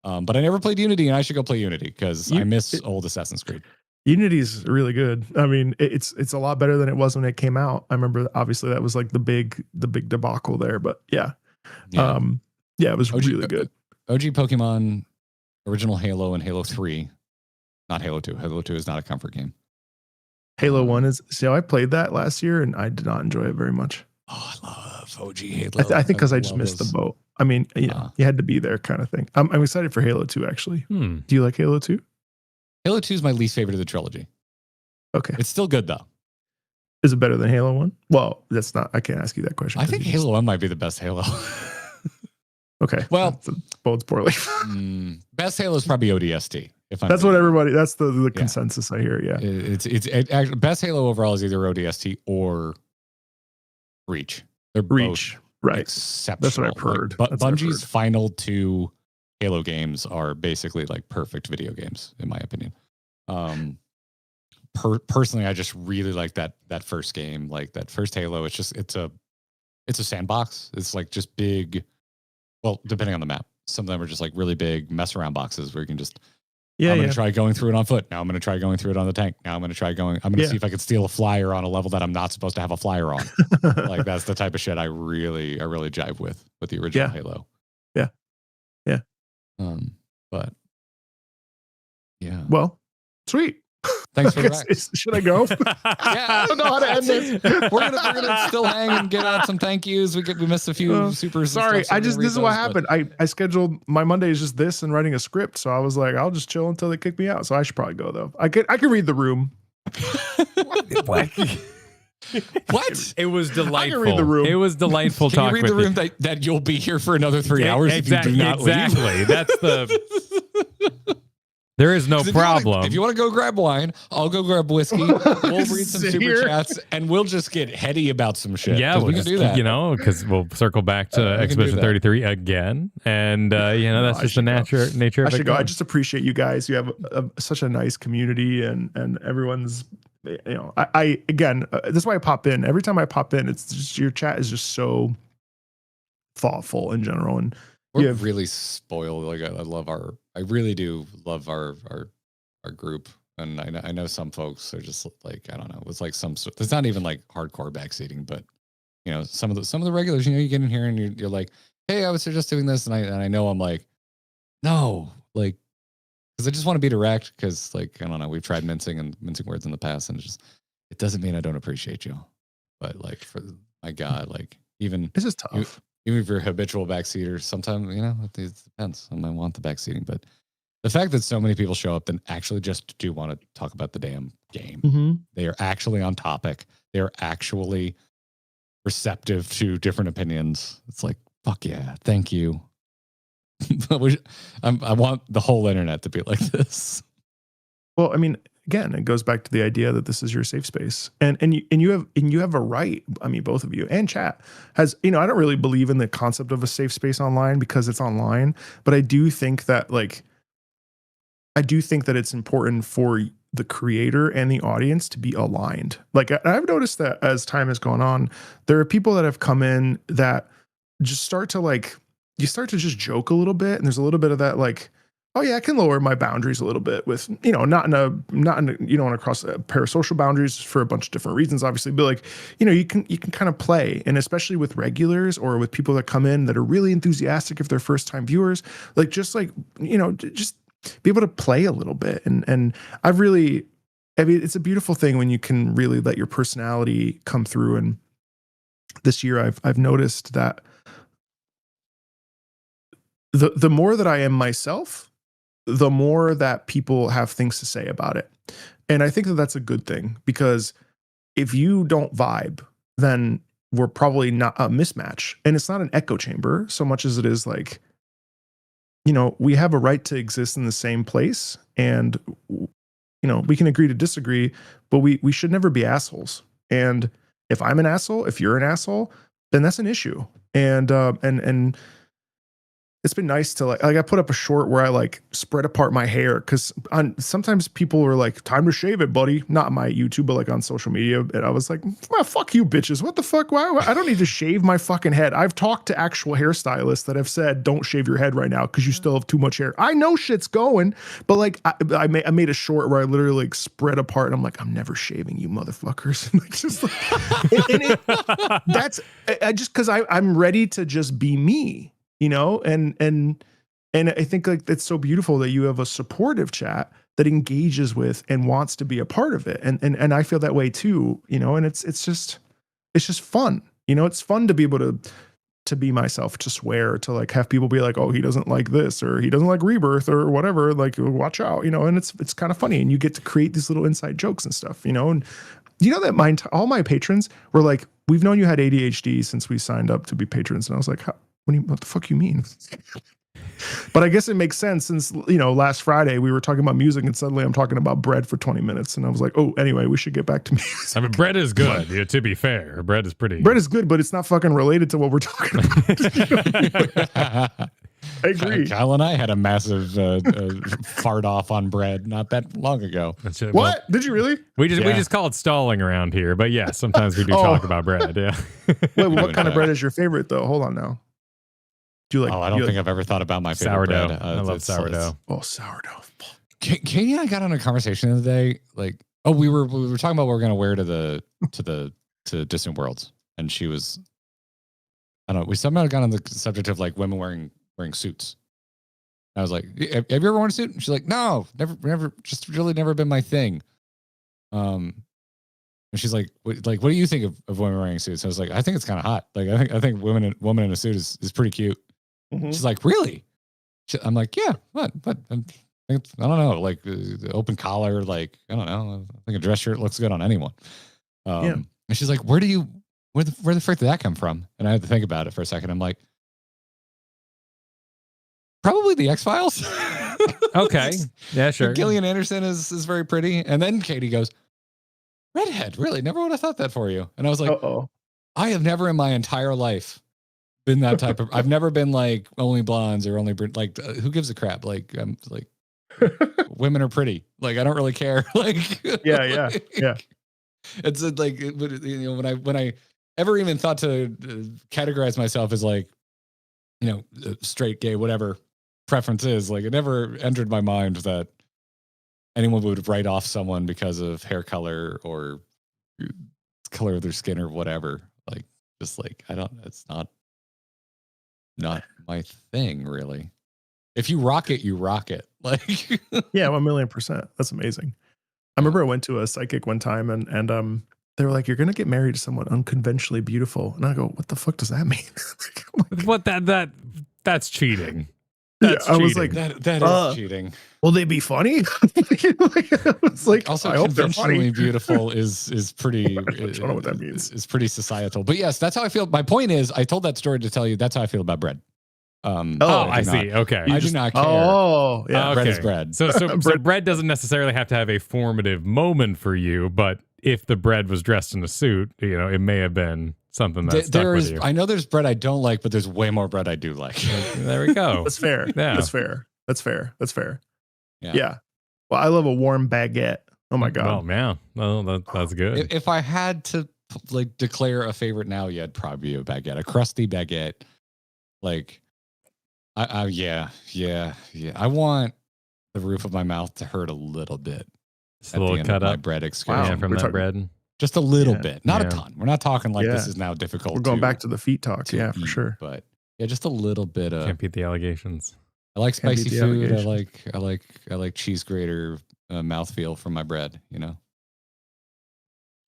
But I never played Unity, and I should go play Unity because I miss old Assassin's Creed. Unity's really good. I mean, it's a lot better than it was when it came out. I remember obviously that was like the big debacle there, but yeah. It was really good. OG Pokemon, original Halo, and Halo 3. Not Halo 2. Halo 2 is not a comfort game. Halo 1 is. So I played that last year, and I did not enjoy it very much. Oh, I love OG Halo. I think because I just missed the boat. I mean, you had to be there kind of thing. I'm excited for Halo 2, actually. Do you like Halo 2? Halo 2 is my least favorite of the trilogy. Okay. It's still good, though. Is it better than Halo 1? Well, I can't ask you that question. I think Halo 1 might be the best Halo. Okay. Well, bodes poorly. Best Halo is probably ODST. That's what everybody. That's the consensus I hear. Yeah. It's actually best Halo overall is either ODST or Reach. They're Reach, both right? Exceptional. That's what I've heard. But Bungie's final 2 Halo games are basically like perfect video games, in my opinion. Personally, I just really like that first game, like that first Halo. It's a sandbox. It's like just big. Well, depending on the map, some of them are just like really big mess around boxes where you can just. I'm going to try going through it on foot. Now I'm going to try going through it on the tank. Now I'm going to see if I could steal a flyer on a level that I'm not supposed to have a flyer on. Like that's the type of shit I really jive with the original Halo. Yeah. Yeah. But yeah. Well, sweet. Thanks for that. Should I go? I don't know how to end this. We're gonna still hang and get out some thank yous. We missed a few super. Sorry, this is what happened. I scheduled my Monday is just this and writing a script, so I was like, I'll just chill until they kick me out. So I should probably go though. I can read the room. What? It was delightful. I can read the room. It was delightful. Can you read the room that you'll be here for another 3 hours if you do not leave? Exactly. That's the. There is no problem. If you want to go grab wine, I'll go grab whiskey. We'll read some super chats, and we'll just get heady about some shit. Yeah, we can do that. Because we'll circle back to Expedition 33 again, and that's just the nature of it. I just appreciate you guys. You have such a nice community, and everyone's. I again, this is why I pop in. Every time I pop in, it's just your chat is just so thoughtful in general, and we're really spoiled. Like I really do love our group, and I know some folks are just like, I don't know, it's like it's not even like hardcore backseating, but some of the regulars, you get in here and you're like, hey, I was just doing this, and I know I'm like, no, like, because I just want to be direct, because like, I don't know, we've tried mincing words in the past, and it doesn't mean I don't appreciate you, but like, for my God, like, even this is tough. Even if you're a habitual backseater, sometimes, it depends. I might want the backseating, but the fact that so many people show up and actually just do want to talk about the damn game, they are actually on topic. They are actually receptive to different opinions. It's like, fuck yeah, thank you. I want the whole internet to be like this. Well, I mean, again, it goes back to the idea that this is your safe space, and you have a right. I mean, both of you and chat has. I don't really believe in the concept of a safe space online because it's online, but I do think that it's important for the creator and the audience to be aligned. Like, I've noticed that as time has gone on, there are people that have come in that just start to just joke a little bit, and there's a little bit of that like, oh yeah, I can lower my boundaries a little bit with, not in a you don't want to cross parasocial boundaries for a bunch of different reasons, obviously, but like, you can kind of play, and especially with regulars or with people that come in that are really enthusiastic if they're first time viewers, like, just like, just be able to play a little bit. And I mean, it's a beautiful thing when you can really let your personality come through. And this year I've noticed that the more that I am myself, the more that people have things to say about it. And I think that that's a good thing, because if you don't vibe, then we're probably not a mismatch. And it's not an echo chamber so much as it is like, we have a right to exist in the same place, and, we can agree to disagree, but we should never be assholes. And if I'm an asshole, if you're an asshole, then that's an issue. And it's been nice to like I put up a short where I like spread apart my hair, because sometimes people were like, time to shave it, buddy. Not on my YouTube, but like on social media. And I was like, well, fuck you bitches. What the fuck? Why? I don't need to shave my fucking head. I've talked to actual hairstylists that have said, don't shave your head right now because you still have too much hair. I know shit's going, but like I made a short where I literally like spread apart, and I'm like, I'm never shaving you motherfuckers. And like, just like, that's just because I'm ready to just be me. And I think like it's so beautiful that you have a supportive chat that engages with and wants to be a part of it. And I feel that way too, and it's just fun. It's fun to be able to be myself, to swear, to like have people be like, oh, he doesn't like this, or he doesn't like Rebirth, or whatever, like, watch out, and it's kind of funny, and you get to create these little inside jokes and stuff, and that all my patrons were like, we've known you had ADHD since we signed up to be patrons. And I was like, what the fuck you mean? But I guess it makes sense, since, last Friday we were talking about music, and suddenly I'm talking about bread for 20 minutes. And I was like, oh, anyway, we should get back to music. I mean, bread is good. To be fair, bread is good, but it's not fucking related to what we're talking about. I agree. Kyle and I had a massive fart off on bread not that long ago. What? Well, did you really? We just call it stalling around here. But yeah, sometimes we do talk about bread. Yeah. Wait, what kind of bread is your favorite though? Hold on now. Do you like? I don't think I've ever thought about my favorite sourdough. bread. I love sourdough. Sourdough. Katie and I got on a conversation the other day. Like, we were talking about what we're gonna wear to Distant Worlds, and she was, I don't know. We somehow got on the subject of like women wearing suits. I was like, have you ever worn a suit? And she's like, no, never, just really never been my thing. And she's like, what do you think of women wearing suits? I was like, I think it's kind of hot. Like, I think woman in a suit is pretty cute. Mm-hmm. She's like, really? I'm like, yeah. What? I don't know. Like the open collar. Like, I don't know. I think a dress shirt looks good on anyone. And she's like, where the frick did that come from? And I had to think about it for a second. I'm like, probably the X-Files. Okay. Yeah, sure. Gillian Anderson is very pretty. And then Katie goes, redhead, really? Never would have thought that for you. And I was like, I have never in my entire life been that type of, I've never been like only blondes or only, like, who gives a crap? Like, I'm like, women are pretty. Like, I don't really care. Like, yeah. It's like, when I ever even thought to categorize myself as like, straight, gay, whatever preference is, like, it never entered my mind that anyone would write off someone because of hair color or color of their skin or whatever. Like, just like, it's not my thing, really. If you rock it, you rock it. Like, yeah, 1,000,000%. That's amazing. I remember I went to a psychic one time and they were like, you're going to get married to someone unconventionally beautiful. And I go, what the fuck does that mean? What that's cheating. That's cheating. I was like, that is cheating. Will they be funny? It's like, also, I hope they're funny. beautiful is pretty. I don't know what that means. Is pretty societal. But yes, that's how I feel. My point is, I told that story to tell you that's how I feel about bread. I see. Okay. I do not care. Oh, yeah. Bread is bread. So bread doesn't necessarily have to have a formative moment for you, but if the bread was dressed in a suit, it may have been something that stuck with you. I know there's bread I don't like, but there's way more bread I do like. There we go. That's fair. Yeah. That's fair. Yeah. Yeah. Well, I love a warm baguette. Oh my God. Oh man. Well, that's good. If I had to like declare a favorite now, yeah, it'd probably be a baguette, a crusty baguette. Like, yeah. I want the roof of my mouth to hurt a little bit. Just a little cut up. My bread excursion. From that bread. Just a little bit, not a ton. We're not talking like this is now difficult. We're going back to the feet talk. Yeah, for sure. But yeah, just a little bit of. Can't beat the allegations. I like spicy food. I like cheese grater mouthfeel from my bread.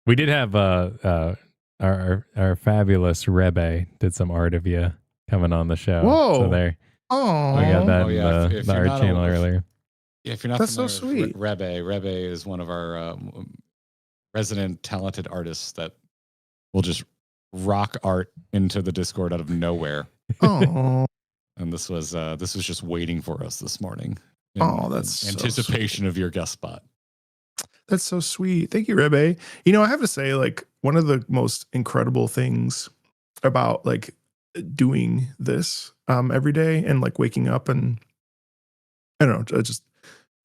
We did have our fabulous Rebe did some art of you coming on the show. Whoa! So there. Oh, I got that in the art channel earlier. Yeah, if you're not that's so sweet. Rebe is one of our resident talented artists that will just rock art into the Discord out of nowhere. Oh, and this was just waiting for us this morning. That's anticipation of your guest spot. That's so sweet. Thank you, Rebe. I have to say, like, one of the most incredible things about like doing this every day and like waking up and I don't know, just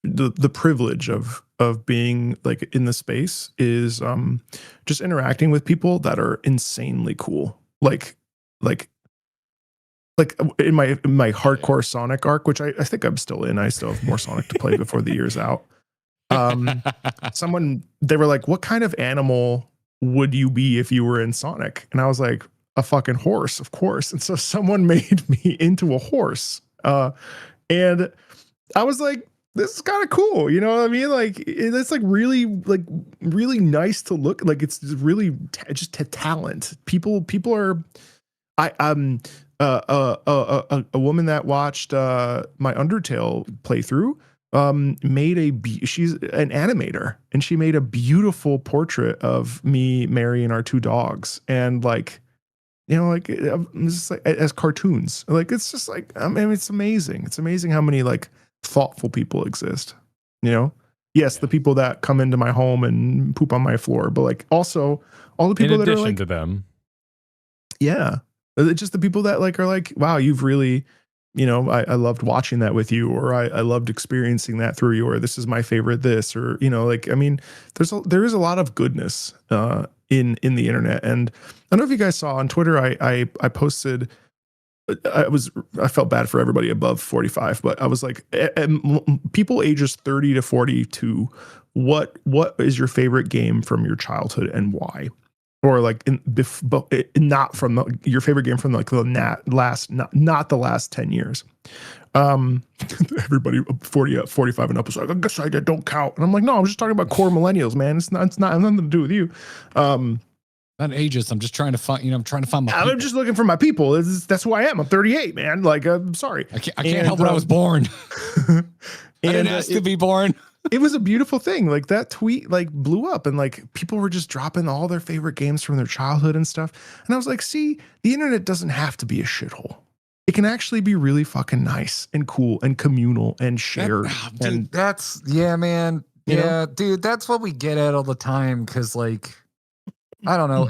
the privilege of being like in the space is just interacting with people that are insanely cool. Like in my hardcore Sonic arc, which I think I'm still in. I still have more Sonic to play before the year's out. They were like, what kind of animal would you be if you were in Sonic? And I was like, a fucking horse, of course. And so someone made me into a horse. And I was like, this is kind of cool. You know what I mean? Like, it's like really nice to look. Like, it's really just talent. People are, a woman that watched my Undertale playthrough she's an animator, and she made a beautiful portrait of me, Mary, and our two dogs. And like, like it's just like as cartoons. Like, it's just like, I mean, it's amazing. It's amazing how many like thoughtful people exist. Yes, the people that come into my home and poop on my floor, but like also all the people that are like, to them. Yeah. It's just the people that like are like, wow, you've really, I loved watching that with you, or I loved experiencing that through you, or this is my favorite this, or, like, I mean, there is a lot of goodness in the internet. And I don't know if you guys saw on Twitter, I posted, I felt bad for everybody above 45, but I was like, people ages 30 to 42, what is your favorite game from your childhood and why? Or like not from your favorite game from like not the last 10 years. Everybody 40, 45 and up was like, I guess I don't count. And I'm like, no, I'm just talking about core millennials, man. It's not nothing to do with you. Not ages. I'm just trying to find, I'm trying to find my people. I'm just looking for my people. That's who I am. I'm 38, man. Like, I'm sorry. I can't help when I was born. I didn't ask to be born. It was a beautiful thing. Like, that tweet like blew up, and like people were just dropping all their favorite games from their childhood and stuff. And I was like, see, the internet doesn't have to be a shithole. it can actually be really fucking nice and cool and communal and shared. Dude, that's man. Yeah, dude, that's what we get at all the time. Cause like, I don't know,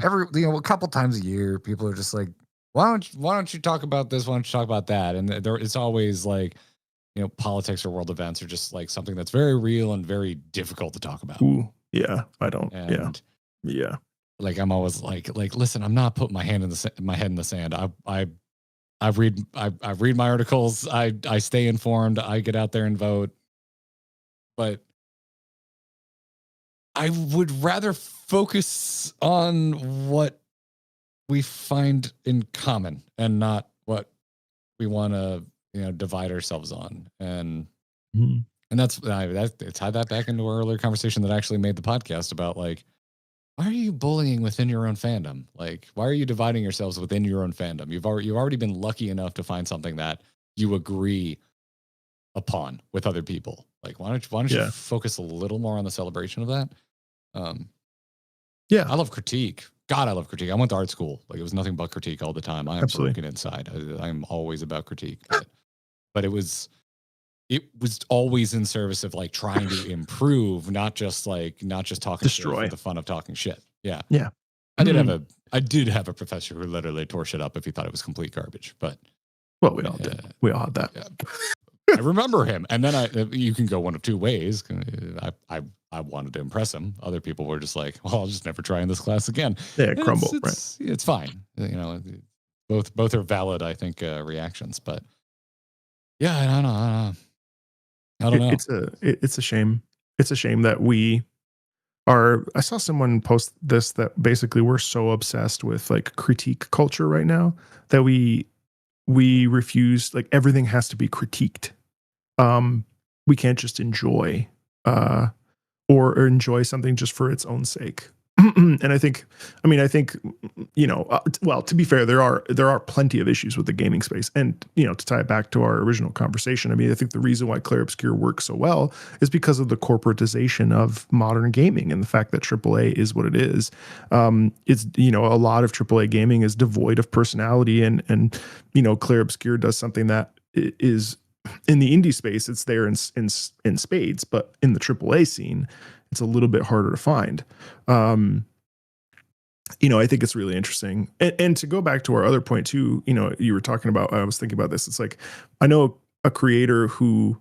a couple times a year, people are just like, why don't you talk about this? Why don't you talk about that? And it's always like, politics or world events are just like something that's very real and very difficult to talk about. Ooh, yeah, I don't. Yeah. Like I'm always like, listen, I'm not putting my head in the sand. I read my articles. I stay informed. I get out there and vote. But I would rather focus on what we find in common and not what we want to, divide ourselves on. And that's tie that back into our earlier conversation that actually made the podcast about like, why are you bullying within your own fandom? Like, why are you dividing yourselves within your own fandom? You've already been lucky enough to find something that you agree upon with other people. Like, why don't you focus a little more on the celebration of that? I love critique. God, I love critique. I went to art school. Like, it was nothing but critique all the time. I am broken inside. I'm always about critique. But it was always in service of like trying to improve, not just talking destroy shit for the fun of talking shit. Yeah. Yeah. I did have a professor who literally tore shit up if he thought it was complete garbage. But well, we all did. We all had that. Yeah. I remember him. And then you can go one of two ways. I wanted to impress him. Other people were just like, well, I'll just never try in this class again. Yeah, crumble. It's fine. Both are valid, I think, reactions. But yeah, I don't know. It's a shame. It's a shame that we are. I saw someone post this that basically we're so obsessed with like critique culture right now that we refuse, like everything has to be critiqued. We can't just enjoy or enjoy something just for its own sake. And I think, well, to be fair, there are plenty of issues with the gaming space. And, to tie it back to our original conversation, I think the reason why Clair Obscur works so well is because of the corporatization of modern gaming and the fact that AAA is what it is. It's, a lot of AAA gaming is devoid of personality and Clair Obscur does something that is in the indie space. It's there in spades, but in the AAA scene, it's a little bit harder to find. I think it's really interesting. And to go back to our other point too, you were talking about, I was thinking about this. It's like, I know a creator who,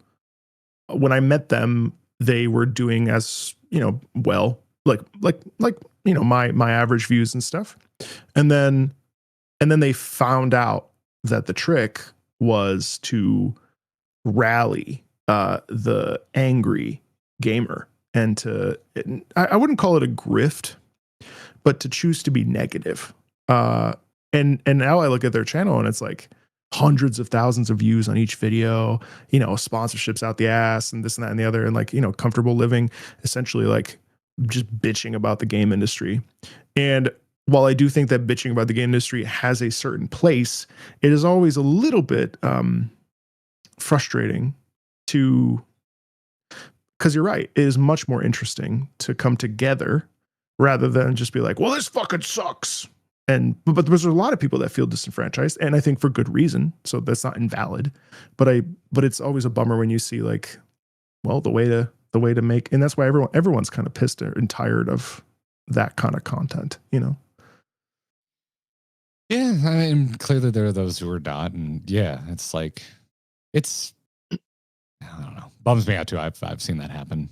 when I met them, they were doing as, well, like, my average views and stuff. And then they found out that the trick was to rally the angry gamer. And I wouldn't call it a grift, but to choose to be negative. And now I look at their channel and it's like hundreds of thousands of views on each video, sponsorships out the ass and this and that and the other. And like, comfortable living, essentially like just bitching about the game industry. And while I do think that bitching about the game industry has a certain place, it is always a little bit frustrating because you're right, it is much more interesting to come together rather than just be like, well, this fucking sucks. But there's a lot of people that feel disenfranchised, and I think for good reason. So that's not invalid. But it's always a bummer when you see like, well, the way to make, and that's why everyone's kind of pissed and tired of that kind of content, Yeah, clearly there are those who are not, and yeah, it's like, I don't know. Bums me out too. I've seen that happen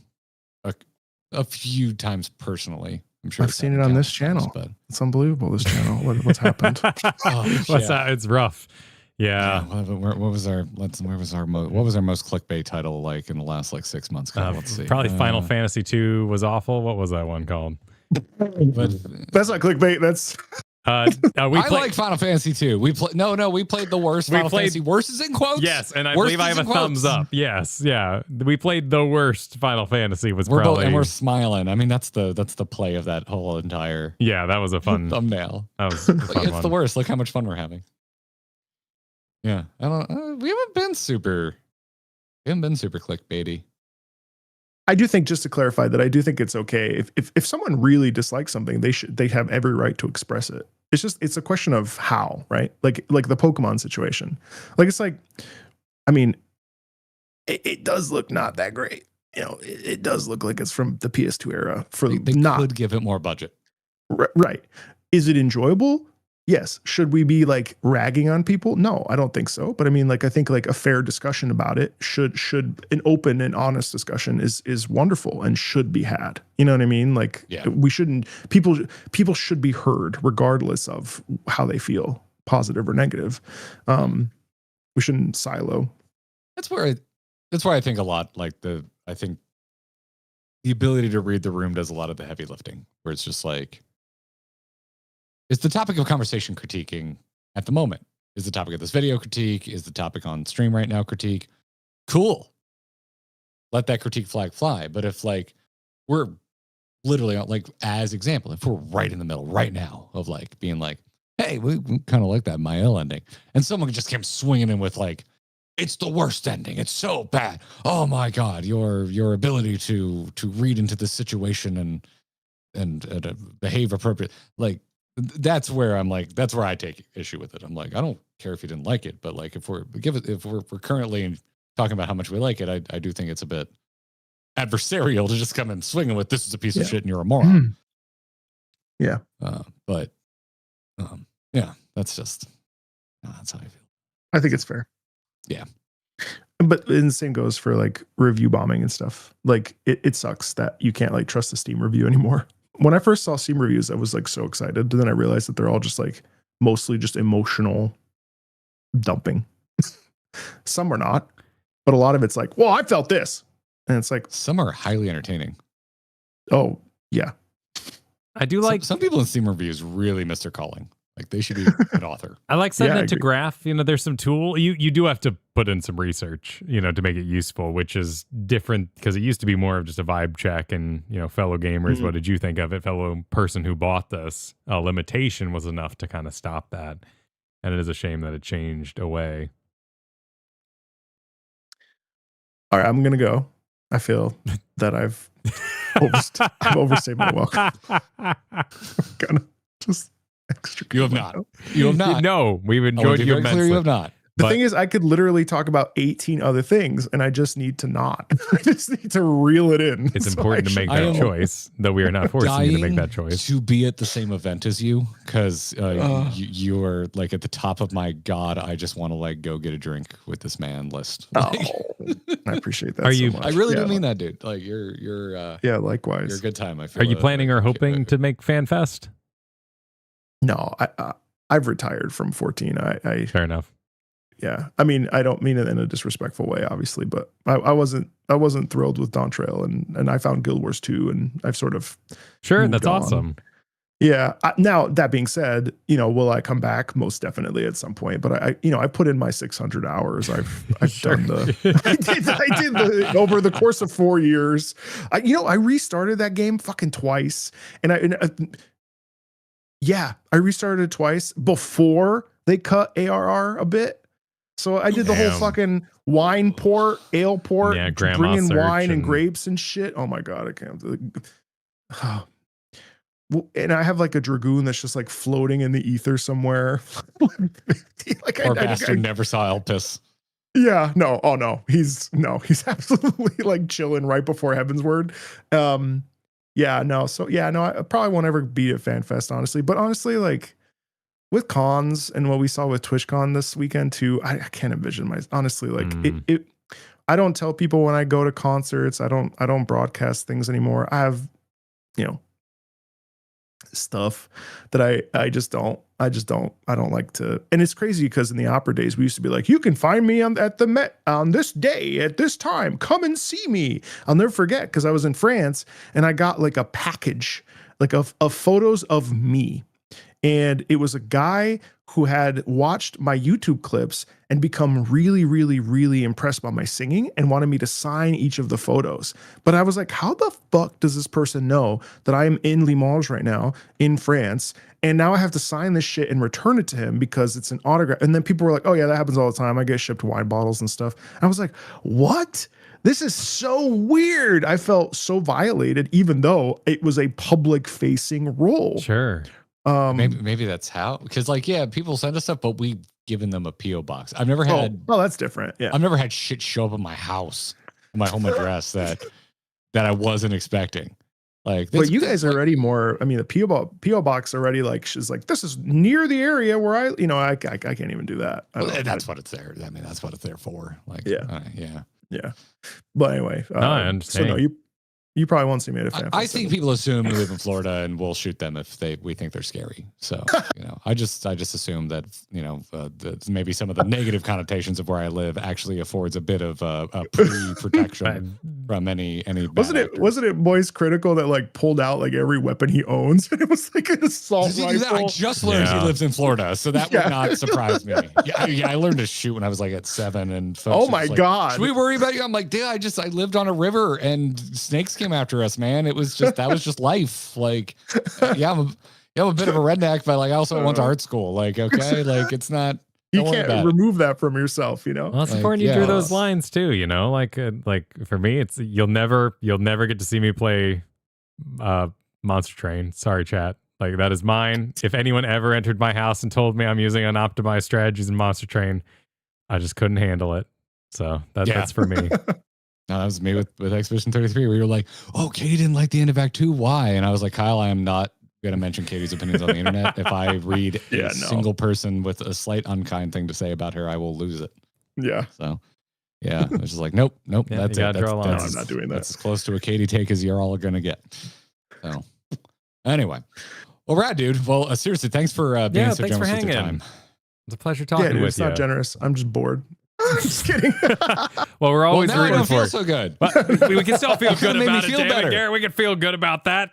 a few times personally. I'm sure I've seen it on this channel, but it's unbelievable. This channel, what's happened? It's rough. Yeah. What was our most clickbait title like in the last like 6 months? Let's see. Probably Final Fantasy II was awful. What was that one called? But that's not clickbait. That's I like Final Fantasy II. We played the worst. Fantasy. Worst is in quotes. Yes, and I believe I have a thumbs up. Yes, yeah. We played the worst Final Fantasy. We're smiling. That's the play of that whole entire. Yeah, that was a fun thumbnail. That was a fun it's one. The worst. Look how much fun we're having. Yeah, I don't. We haven't been super clickbaity. I do think, just to clarify, that I do think it's okay if someone really dislikes something, they have every right to express it. it's a question of how, right? Like the Pokemon situation. Like, it's like, I mean, it does look not that great. It does look like it's from the PS2 era. They could give it more budget. Right. Is it enjoyable? Yes. Should we be like ragging on people? No, I don't think so. But I mean, like, I think like a fair discussion about it should an open and honest discussion is wonderful and should be had. You know what I mean? Like, we shouldn't, people should be heard regardless of how they feel, positive or negative. We shouldn't silo. That's where I think a lot, like I think the ability to read the room does a lot of the heavy lifting, where it's just like, it's the topic of conversation critiquing at the moment. Is the topic of this video critique? Is the topic on stream right now critique? Cool. Let that critique flag fly. But if like we're literally like, as example, if we're right in the middle right now of like being like, hey, we kind of like that Mael ending, and someone just came swinging in with like, it's the worst ending. It's so bad. Oh my God, your ability to read into the situation and behave appropriate. Like, that's where I'm like, that's where I take issue with it. I'm like, I don't care if you didn't like it, but like if we're currently talking about how much we like it, I do think it's a bit adversarial to just come in swinging with, this is a piece of shit and you're a moron. Yeah. But that's just that's how I feel. I think it's fair. Yeah. But the same goes for like review bombing and stuff. Like it sucks that you can't like trust the Steam review anymore. When I first saw Steam reviews, I was like so excited. And then I realized that they're all just like mostly just emotional dumping. Some are not, but a lot of it's like, well, I felt this. And it's like, some are highly entertaining. Oh, yeah. I do like some people in Steam reviews really miss their calling. Like, they should be an author. I like sending it to Graph. There's some tool. You do have to put in some research, to make it useful, which is different because it used to be more of just a vibe check and, fellow gamers, what did you think of it? Fellow person who bought this. Limitation was enough to kind of stop that. And it is a shame that it changed away. All right, I'm going to go. I feel that I've overstayed my welcome. I'm going to just... You have not. You have not. No, we've enjoyed you immensely. You have not. The thing is, I could literally talk about 18 other things, and I just need to not. I just need to reel it in. It's important to make that choice, though we are not forcing you to make that choice. To be at the same event as you, because you are like at the top of my God, I just want to like go get a drink with this man list. Oh, I appreciate that. So much. I really do mean that, dude. Like you're yeah, likewise. You're a good time. I feel. Are you planning or hoping to make FanFest? No, I've retired from 14. I fair enough. Yeah, I mean, I don't mean it in a disrespectful way, obviously, but I wasn't thrilled with Dawn Trail, and I found Guild Wars 2, and I've sort of that's on. Awesome. Yeah. Now that being said, will I come back? Most definitely at some point. But I put in my 600 hours. I've done I did over the course of 4 years. I restarted that game fucking twice, and I restarted it twice before they cut ARR a bit. So I did the whole fucking wine port, ale port, bringing wine and grapes and shit. Oh my God, I can't. And I have like a Dragoon that's just like floating in the ether somewhere. Poor bastard never saw Elpis. Yeah, no. Oh no, he's absolutely like chilling right before Heavensward. I probably won't ever be at FanFest, honestly. But honestly, like with cons and what we saw with TwitchCon this weekend too, I can't envision honestly, like it I don't tell people when I go to concerts, I don't broadcast things anymore. I have, stuff that I don't like to. And it's crazy because in the opera days we used to be like, you can find me at the Met on this day at this time, come and see me. I'll never forget because I was in France and I got like a package like of photos of me, and it was a guy who had watched my YouTube clips and become really, really, really impressed by my singing and wanted me to sign each of the photos. But I was like, how the fuck does this person know that I am in Limoges right now in France? And now I have to sign this shit and return it to him because it's an autograph. And then people were like, oh yeah, that happens all the time. I get shipped wine bottles and stuff. I was like, what? This is so weird. I felt so violated, even though it was a public facing role. Sure. Maybe that's how, because like, yeah, people send us stuff, but we've given them a PO box. I've never had. Oh, that's different. Yeah, I've never had shit show up at my house, my home address that I wasn't expecting. Like, but you guys are already more. I mean, the PO box already like she's like, this is near the area where I can't even do that. That's what it's there. I mean, that's what it's there for. Like, yeah. But anyway, no, I understand. So no, you probably won't see me at a fan. I think people assume we live in Florida and we'll shoot them if we think they're scary. So, I just assume that, that maybe some of the negative connotations of where I live actually affords a bit of a pre-protection from any wasn't it Boys Critical that like pulled out like every weapon he owns? It was like an assault rifle. I just learned he lives in Florida, so that would not surprise me. Yeah, I learned to shoot when I was like at 7, and oh my god, should we worry about you? I'm like, dude, I lived on a river and snakes came after us, man. It was just that was just life. Like, yeah, I'm a bit of a redneck, but like I also went to art school. Like, okay, like it's not. You can't remove that from yourself, Well, it's important you drew those lines too, like for me, it's you'll never get to see me play Monster Train. Sorry, chat. Like that is mine. If anyone ever entered my house and told me I'm using unoptimized strategies in Monster Train, I just couldn't handle it. So that's for me. No, that was me with Expedition 33, where you were like, oh, Katie didn't like the end of Act 2. Why? And I was like, Kyle, I am not going to mention Katie's opinions on the internet. If I read single person with a slight unkind thing to say about her, I will lose it. Yeah. So, yeah, I was just like, nope. Yeah, that's it. No, I'm not doing that. That's as close to a Katie take as you're all going to get. So, anyway. Well, rad, dude. Well, seriously, thanks for being so generous with your time. It's a pleasure talking with you. It's not generous. I'm just bored. I'm just kidding. Well, we're always now rooting I don't for feel it. so good. But we can still feel good about it, feel damn better. it, Garrett. We can feel good about that.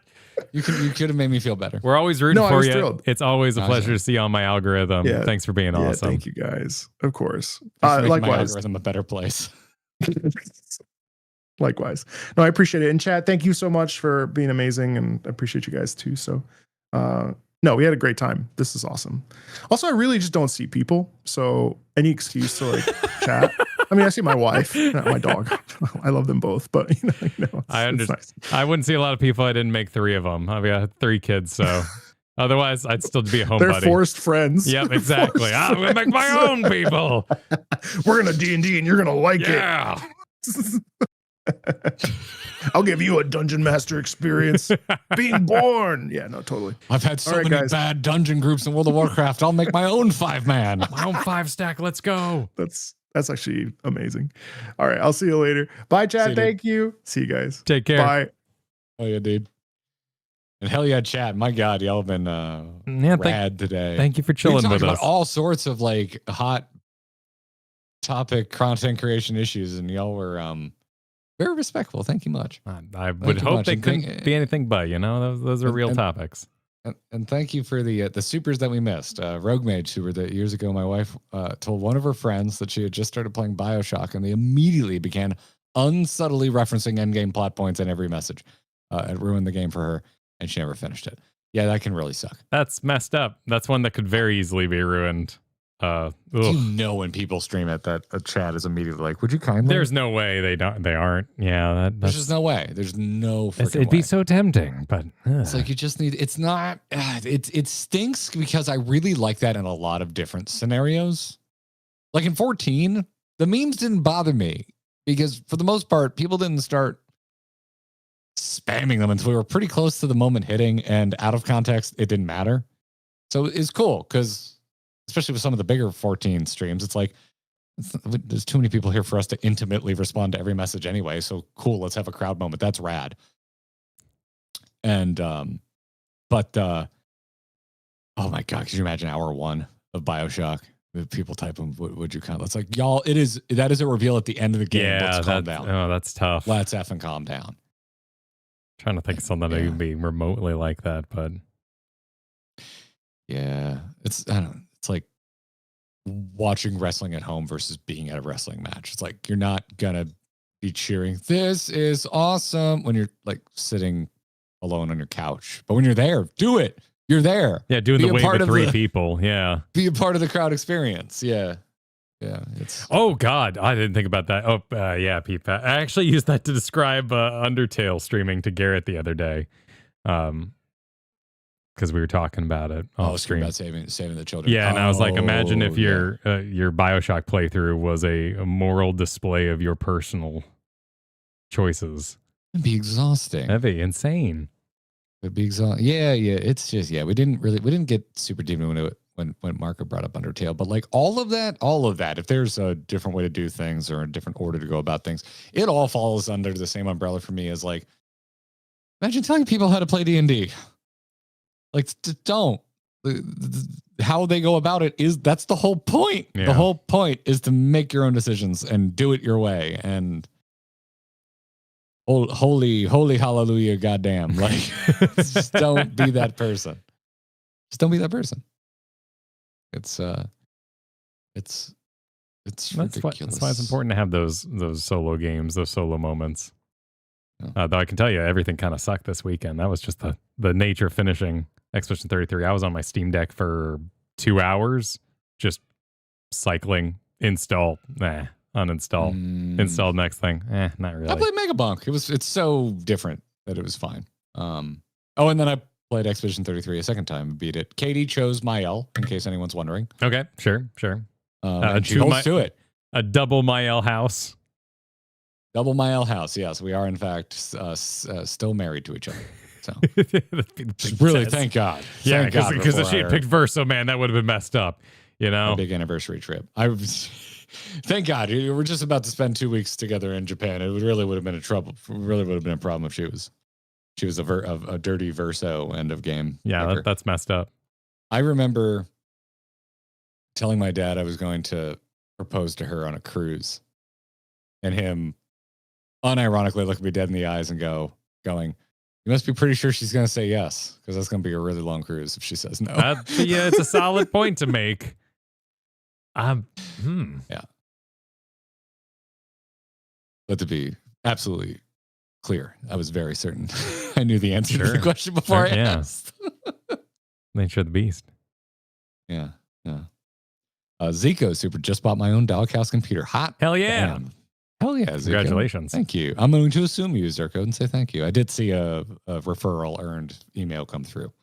You could have made me feel better. We're always rooting for you. Thrilled. It's always a pleasure to see you on my algorithm. Yeah. Thanks for being awesome. Thank you guys. Of course. Likewise. My Likewise. algorithm a better place. Likewise. No, I appreciate it. And chat, thank you so much for being amazing, and I appreciate you guys too. So, no, we had a great time. This is awesome. Also, I really just don't see people, so any excuse to like chat. I mean, I see my wife, not my dog. I love them both, but I understand. Nice. I wouldn't see a lot of people. I didn't make 3 of them. I've got 3 kids, so otherwise I'd still be a homebody. They're forced friends. Yep, exactly. I'm gonna make my own people. We're gonna D&D, and you're gonna like it. I'll give you a dungeon master experience. Being born. Yeah, no, totally. I've had so many bad dungeon groups in World of Warcraft. I'll make my own 5-man. My own 5-stack. Let's go. That's actually amazing. All right, I'll see you later. Bye, chat. Thank you. See you guys. Take care. Bye. Oh yeah, dude. And hell yeah, chat. My God, y'all have been rad today. Thank you for chilling with us. All sorts of like hot topic content creation issues, and y'all were very respectful. Thank you much. I would hope they couldn't be anything but, those are real topics. And thank you for the supers that we missed. Rogue Mage, who were years ago, my wife told one of her friends that she had just started playing BioShock, and they immediately began unsubtly referencing endgame plot points in every message. It ruined the game for her, and she never finished it. Yeah, that can really suck. That's messed up. That's one that could very easily be ruined. When people stream it, that a chat is immediately like, "Would you kindly?" There's no way they aren't. Yeah, there's just no way. There's no freaking it'd be so tempting, but it's like you just need. It's not. It stinks because I really like that in a lot of different scenarios. Like in 14, the memes didn't bother me because for the most part, people didn't start spamming them until we were pretty close to the moment hitting, and out of context, it didn't matter. So it's cool because, especially with some of the bigger 14 streams, it's like there's too many people here for us to intimately respond to every message anyway. So cool, let's have a crowd moment. That's rad. And oh my God, could you imagine hour 1 of BioShock? People type them, would you count? It's like, y'all, that is a reveal at the end of the game. Yeah, let's calm down. Oh, that's tough. Let's effing calm down. Trying to think of something that would be remotely like that, but yeah, I don't know. It's like watching wrestling at home versus being at a wrestling match. It's like you're not gonna be cheering, "This is awesome," when you're like sitting alone on your couch. But when you're there, do it. You're there. Yeah, doing the wave with 3 people. Yeah. Be a part of the crowd experience. Yeah. Yeah. Oh God, I didn't think about that. Oh yeah, Pete. I actually used that to describe Undertale streaming to Garrett the other day. because we were talking about it off stream. About saving the children. Yeah, and I was like, imagine if your BioShock playthrough was a moral display of your personal choices. It'd be exhausting. That'd be insane. It'd be exhausting. Yeah. It's just we didn't get super deep into it when Marco brought up Undertale, but like all of that, if there's a different way to do things or a different order to go about things, it all falls under the same umbrella for me as like, imagine telling people how to play D&D. Like, don't. How they go about it that's the whole point. Yeah. The whole point is to make your own decisions and do it your way. And holy hallelujah, goddamn! Like, just don't be that person. Just don't be that person. It's ridiculous. That's why it's important to have those solo games, those solo moments. Yeah. Though I can tell you, everything kind of sucked this weekend. That was just the nature of finishing Expedition 33. I was on my Steam Deck for 2 hours, just cycling, install, uninstall, install next thing. Not really. I played Megabunk. It's so different that it was fine. And then I played Expedition 33 a second time and beat it. Katie chose Mael, in case anyone's wondering. Okay, sure. And she holds to it. A double Mael house. Double Mael house, yes. We are, in fact, still married to each other. So, really, thank God. Yeah, because if she had picked Verso, man, that would have been messed up. You know, a big anniversary trip. Thank God. We're just about to spend 2 weeks together in Japan. It really would have been a problem if she was a dirty Verso end of game. Yeah, that's messed up. I remember telling my dad I was going to propose to her on a cruise, and him unironically looking me dead in the eyes and going, you must be pretty sure she's going to say yes, because that's going to be a really long cruise if she says no. Yeah, it's a solid point to make. Yeah. But to be absolutely clear, I was very certain I knew the answer to the question before I asked. Nature of the beast. Yeah. Zico Super just bought my own doghouse computer. Hot. Hell yeah. Damn. Hell yeah, Zico. Congratulations. Thank you. I'm going to assume you used our code and say thank you. I did see a referral earned email come through.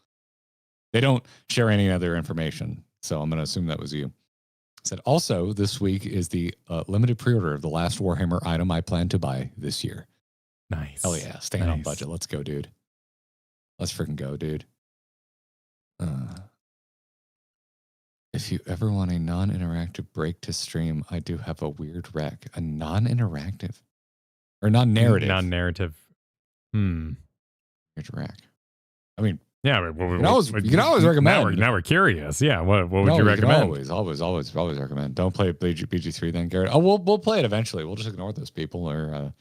They don't share any other information, so I'm going to assume that was you. Said also, this week is the limited pre-order of the last Warhammer item I plan to buy this year. Nice. Hell yeah. Staying on budget. Let's go, dude. Let's freaking go, dude. If you ever want a non-interactive break to stream, I do have a weird rec. A non-interactive or non-narrative. Non-narrative. Weird rec. I mean, yeah, you can always recommend. Now we're curious. Yeah, what would you recommend? Always recommend. Don't play BG3 then, Garrett. Oh, we'll play it eventually. We'll just ignore those people or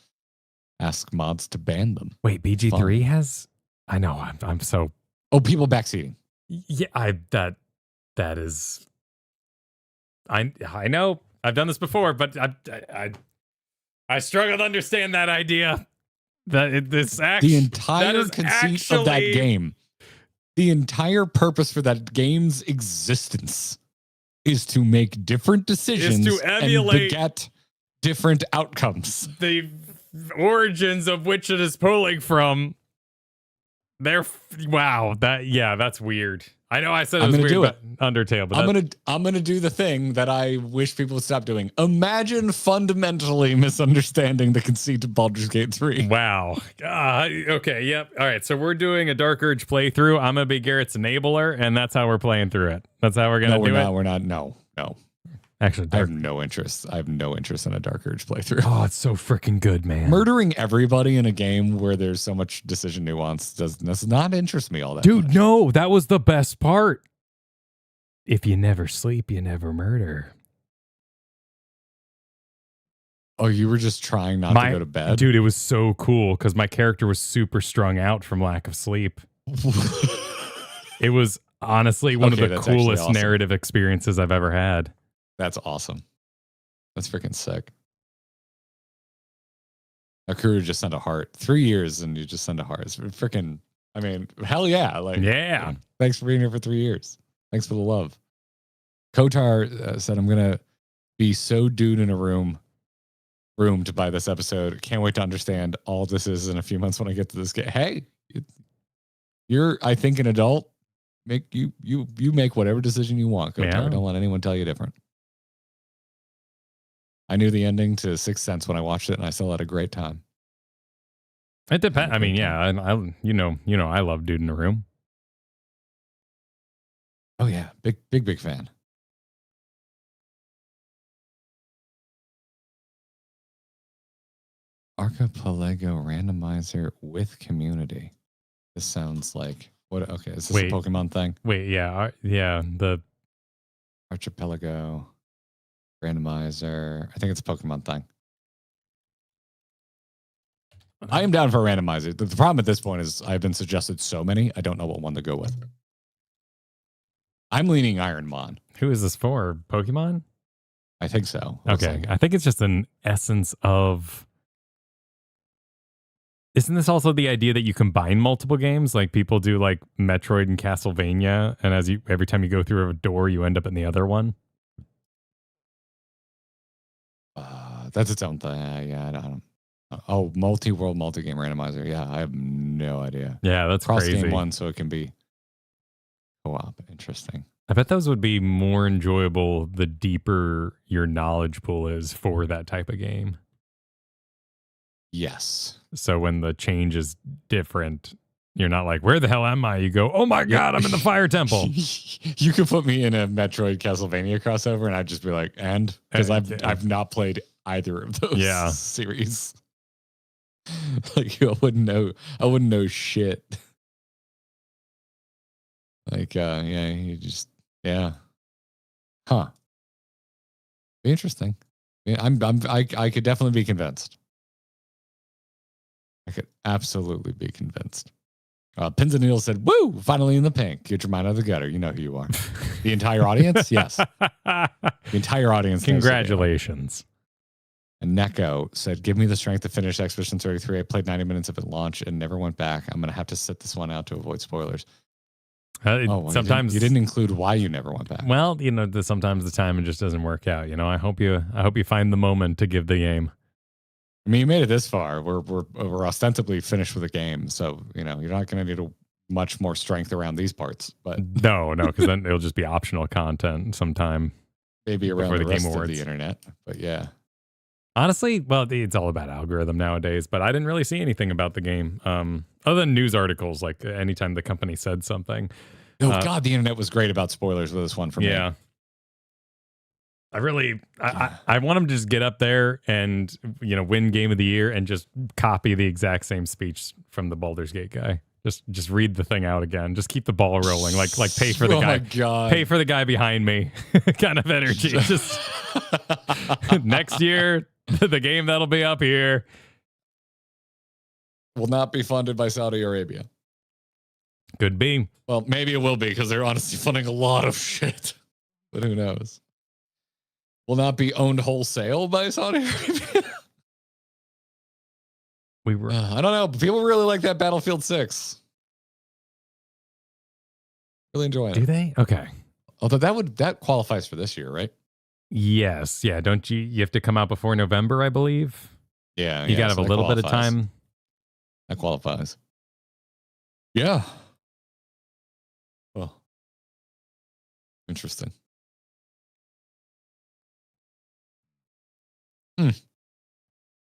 ask mods to ban them. Wait, BG3 has? I know. I'm so. Oh, people backseating. Yeah, that is. I know. I've done this before, but I struggle to understand that idea. The entire conceit of that game. The entire purpose for that game's existence is to make different decisions to emulate and beget different outcomes. The origins of which it is pulling from. That's weird. I know I said it was weird about Undertale, but I'm gonna do the thing that I wish people would stop doing. Imagine fundamentally misunderstanding the conceit of Baldur's Gate 3. Wow. Okay. Yep. All right. So we're doing a Dark Urge playthrough. I'm gonna be Garrett's enabler, and that's how we're playing through it. That's how we're gonna do it. We're not. No. Actually, I have no interest. I have no interest in a Dark Urge playthrough. Oh, it's so freaking good, man. Murdering everybody in a game where there's so much decision nuance does not interest me all that much. Dude, no, that was the best part. If you never sleep, you never murder. Oh, you were just trying not to go to bed? Dude, it was so cool because my character was super strung out from lack of sleep. It was honestly one of the coolest narrative experiences I've ever had. That's awesome. That's freaking sick. Akuru just sent a heart. 3 years and you just send a heart. It's freaking, I mean, hell yeah. Yeah. Thanks for being here for 3 years. Thanks for the love. Kotar said, I'm going to be so dude in a roomed by this episode. Can't wait to understand all this is in a few months when I get to this game. Hey, you're, I think, an adult. make whatever decision you want. Go Terry. Don't let anyone tell you different. I knew the ending to Sixth Sense when I watched it, and I still had a great time. It depends. I mean, yeah, I I love Dude in the Room. Oh yeah, big fan. Archipelago randomizer with community. This sounds like what? Okay, is this a Pokemon thing? Wait, yeah, the Archipelago randomizer. I think it's a Pokemon thing. I am down for a randomizer. The problem at this point is I've been suggested so many, I don't know what one to go with. I'm leaning Ironmon. Who is this for? Pokemon? I think so. Okay, I think it's just an essence of. Isn't this also the idea that you combine multiple games? Like people do like Metroid and Castlevania, and every time you go through a door, you end up in the other one? That's its own thing. Yeah, I don't. Oh, multi-world, multi-game randomizer. Yeah, I have no idea. Yeah, that's Cross crazy. Game one, so it can be co-op. Interesting. I bet those would be more enjoyable the deeper your knowledge pool is for that type of game. Yes. So when the change is different, you're not like, where the hell am I? You go, oh my God, I'm in the fire temple. You could put me in a Metroid Castlevania crossover and I'd just be like, because I've not played either of those series. Like I wouldn't know shit. Like Huh. Be interesting. Yeah, I could definitely be convinced. I could absolutely be convinced. Pins and Needles said, woo, finally in the pink. Get your mind out of the gutter. You know who you are. The entire audience? Yes. The entire audience. Congratulations. And Neko said, give me the strength to finish Expedition 33. I played 90 minutes of it at launch and never went back. I'm going to have to sit this one out to avoid spoilers. Sometimes you didn't include why you never went back. Well, sometimes the timing just doesn't work out. I hope you find the moment to give the game. I mean, you made it this far. We're ostensibly finished with the game, so you're not going to need much more strength around these parts. But no, because then it'll just be optional content sometime. Maybe around the rest of the internet. But yeah, honestly, well, it's all about algorithm nowadays. But I didn't really see anything about the game, other than news articles. Like anytime the company said something. Oh God, the internet was great about spoilers with this one for me. Yeah. I want him to just get up there and win Game of the Year and just copy the exact same speech from the Baldur's Gate guy. Just read the thing out again. Just keep the ball rolling. Like pay for the guy. Pay for the guy behind me. Kind of energy. Just next year, the game that'll be up here will not be funded by Saudi Arabia. Could be. Well, maybe it will be because they're honestly funding a lot of shit. But who knows? Will not be owned wholesale by Saudi Arabia. I don't know. People really like that Battlefield 6. Really enjoy it. Do they? Okay. Although that qualifies for this year, right? Yes. Yeah. Don't you have to come out before November, I believe? Yeah. You got to have a little bit of time. That qualifies. Yeah. Well, interesting.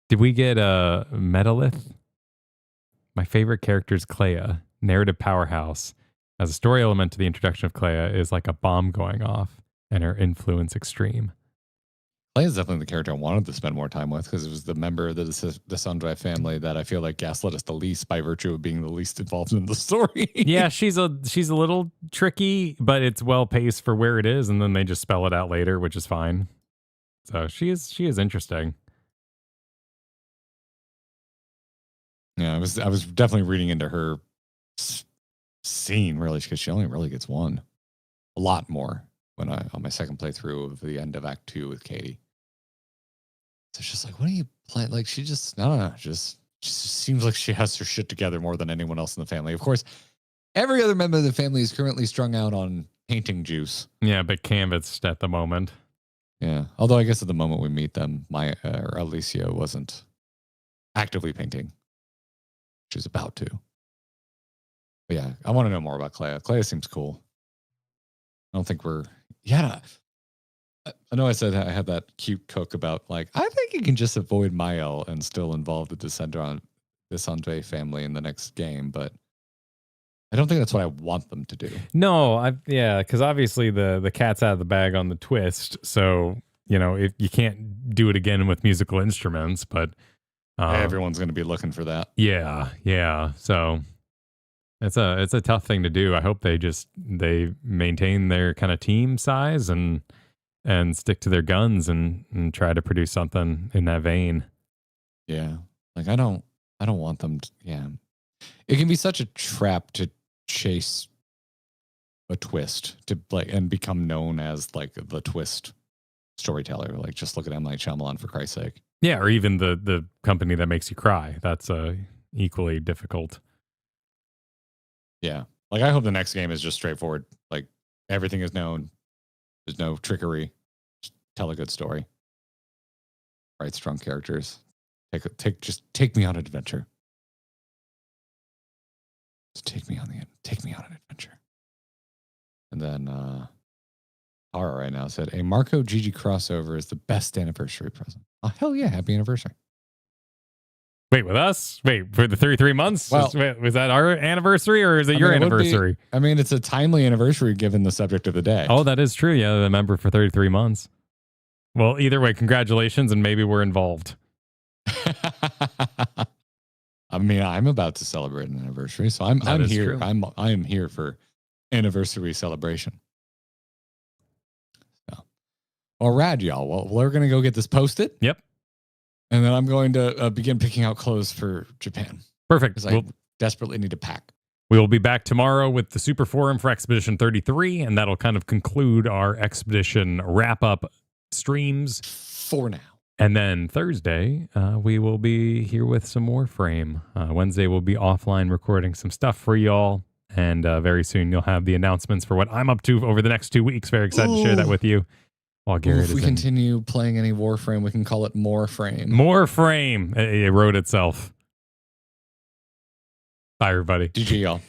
Did we get a Metalith? My favorite character is Clea, narrative powerhouse. As a story element to the introduction of Clea is like a bomb going off and her influence extreme. Clea is definitely the character I wanted to spend more time with because it was the member of the Sundry family that I feel like gaslit us the least by virtue of being the least involved in the story. Yeah, she's a little tricky, but it's well paced for where it is, and then they just spell it out later, which is fine. So she is interesting. Yeah, I was definitely reading into her scene really because she only really gets one, a lot more when on my second playthrough of the end of Act 2 with Katie. So it's just like, what are you playing? Like she just, I don't know, just seems like she has her shit together more than anyone else in the family. Of course, every other member of the family is currently strung out on painting juice. Yeah, but canvassed at the moment. Yeah, although I guess at the moment we meet them, Alicia wasn't actively painting. She was about to. But yeah, I want to know more about Clea. Clea seems cool. don't think we're. Yeah, I know I said I had that cute cook about like I think you can just avoid Mael and still involve the Descendant family in the next game, but I don't think that's what I want them to do. No, because obviously the cat's out of the bag on the twist. So if you can't do it again with musical instruments, but everyone's going to be looking for that. Yeah. So it's a tough thing to do. I hope they maintain their kind of team size and stick to their guns and try to produce something in that vein. Yeah, like I don't want them to, it can be such a trap to chase a twist to like and become known as like the twist storyteller. Like just look at M. Night Shyamalan for Christ's sake. Yeah, or even the company that makes you cry. That's equally difficult. Yeah, like I hope the next game is just straightforward. Like everything is known. There's no trickery. Just tell a good story. Write strong characters. Just take me on an adventure. Take me on an adventure. And then Tara right now said a Marco Gigi crossover is the best anniversary present. Oh hell yeah, happy anniversary. Wait, with us? Wait, for the 33 months? Well, was that our anniversary or is it your anniversary? It's a timely anniversary given the subject of the day. Oh, that is true. Yeah, the member for 33 months. Well, either way, congratulations, and maybe we're involved. I'm about to celebrate an anniversary, so I'm here. True. I am here for anniversary celebration. So, well, rad, y'all. Well, we're gonna go get this posted. Yep. And then I'm going to begin picking out clothes for Japan. Perfect. Because I desperately need to pack. We will be back tomorrow with the Super Forum for Expedition 33, and that'll kind of conclude our Expedition wrap-up streams. For now. And then Thursday, we will be here with some more Frame. Wednesday, we'll be offline recording some stuff for y'all. And very soon, you'll have the announcements for what I'm up to over the next 2 weeks. Very excited to share that with you. While Garrett if we continue playing any Warframe, we can call it More Frame. More Frame. It wrote itself. Bye, everybody. GG, y'all.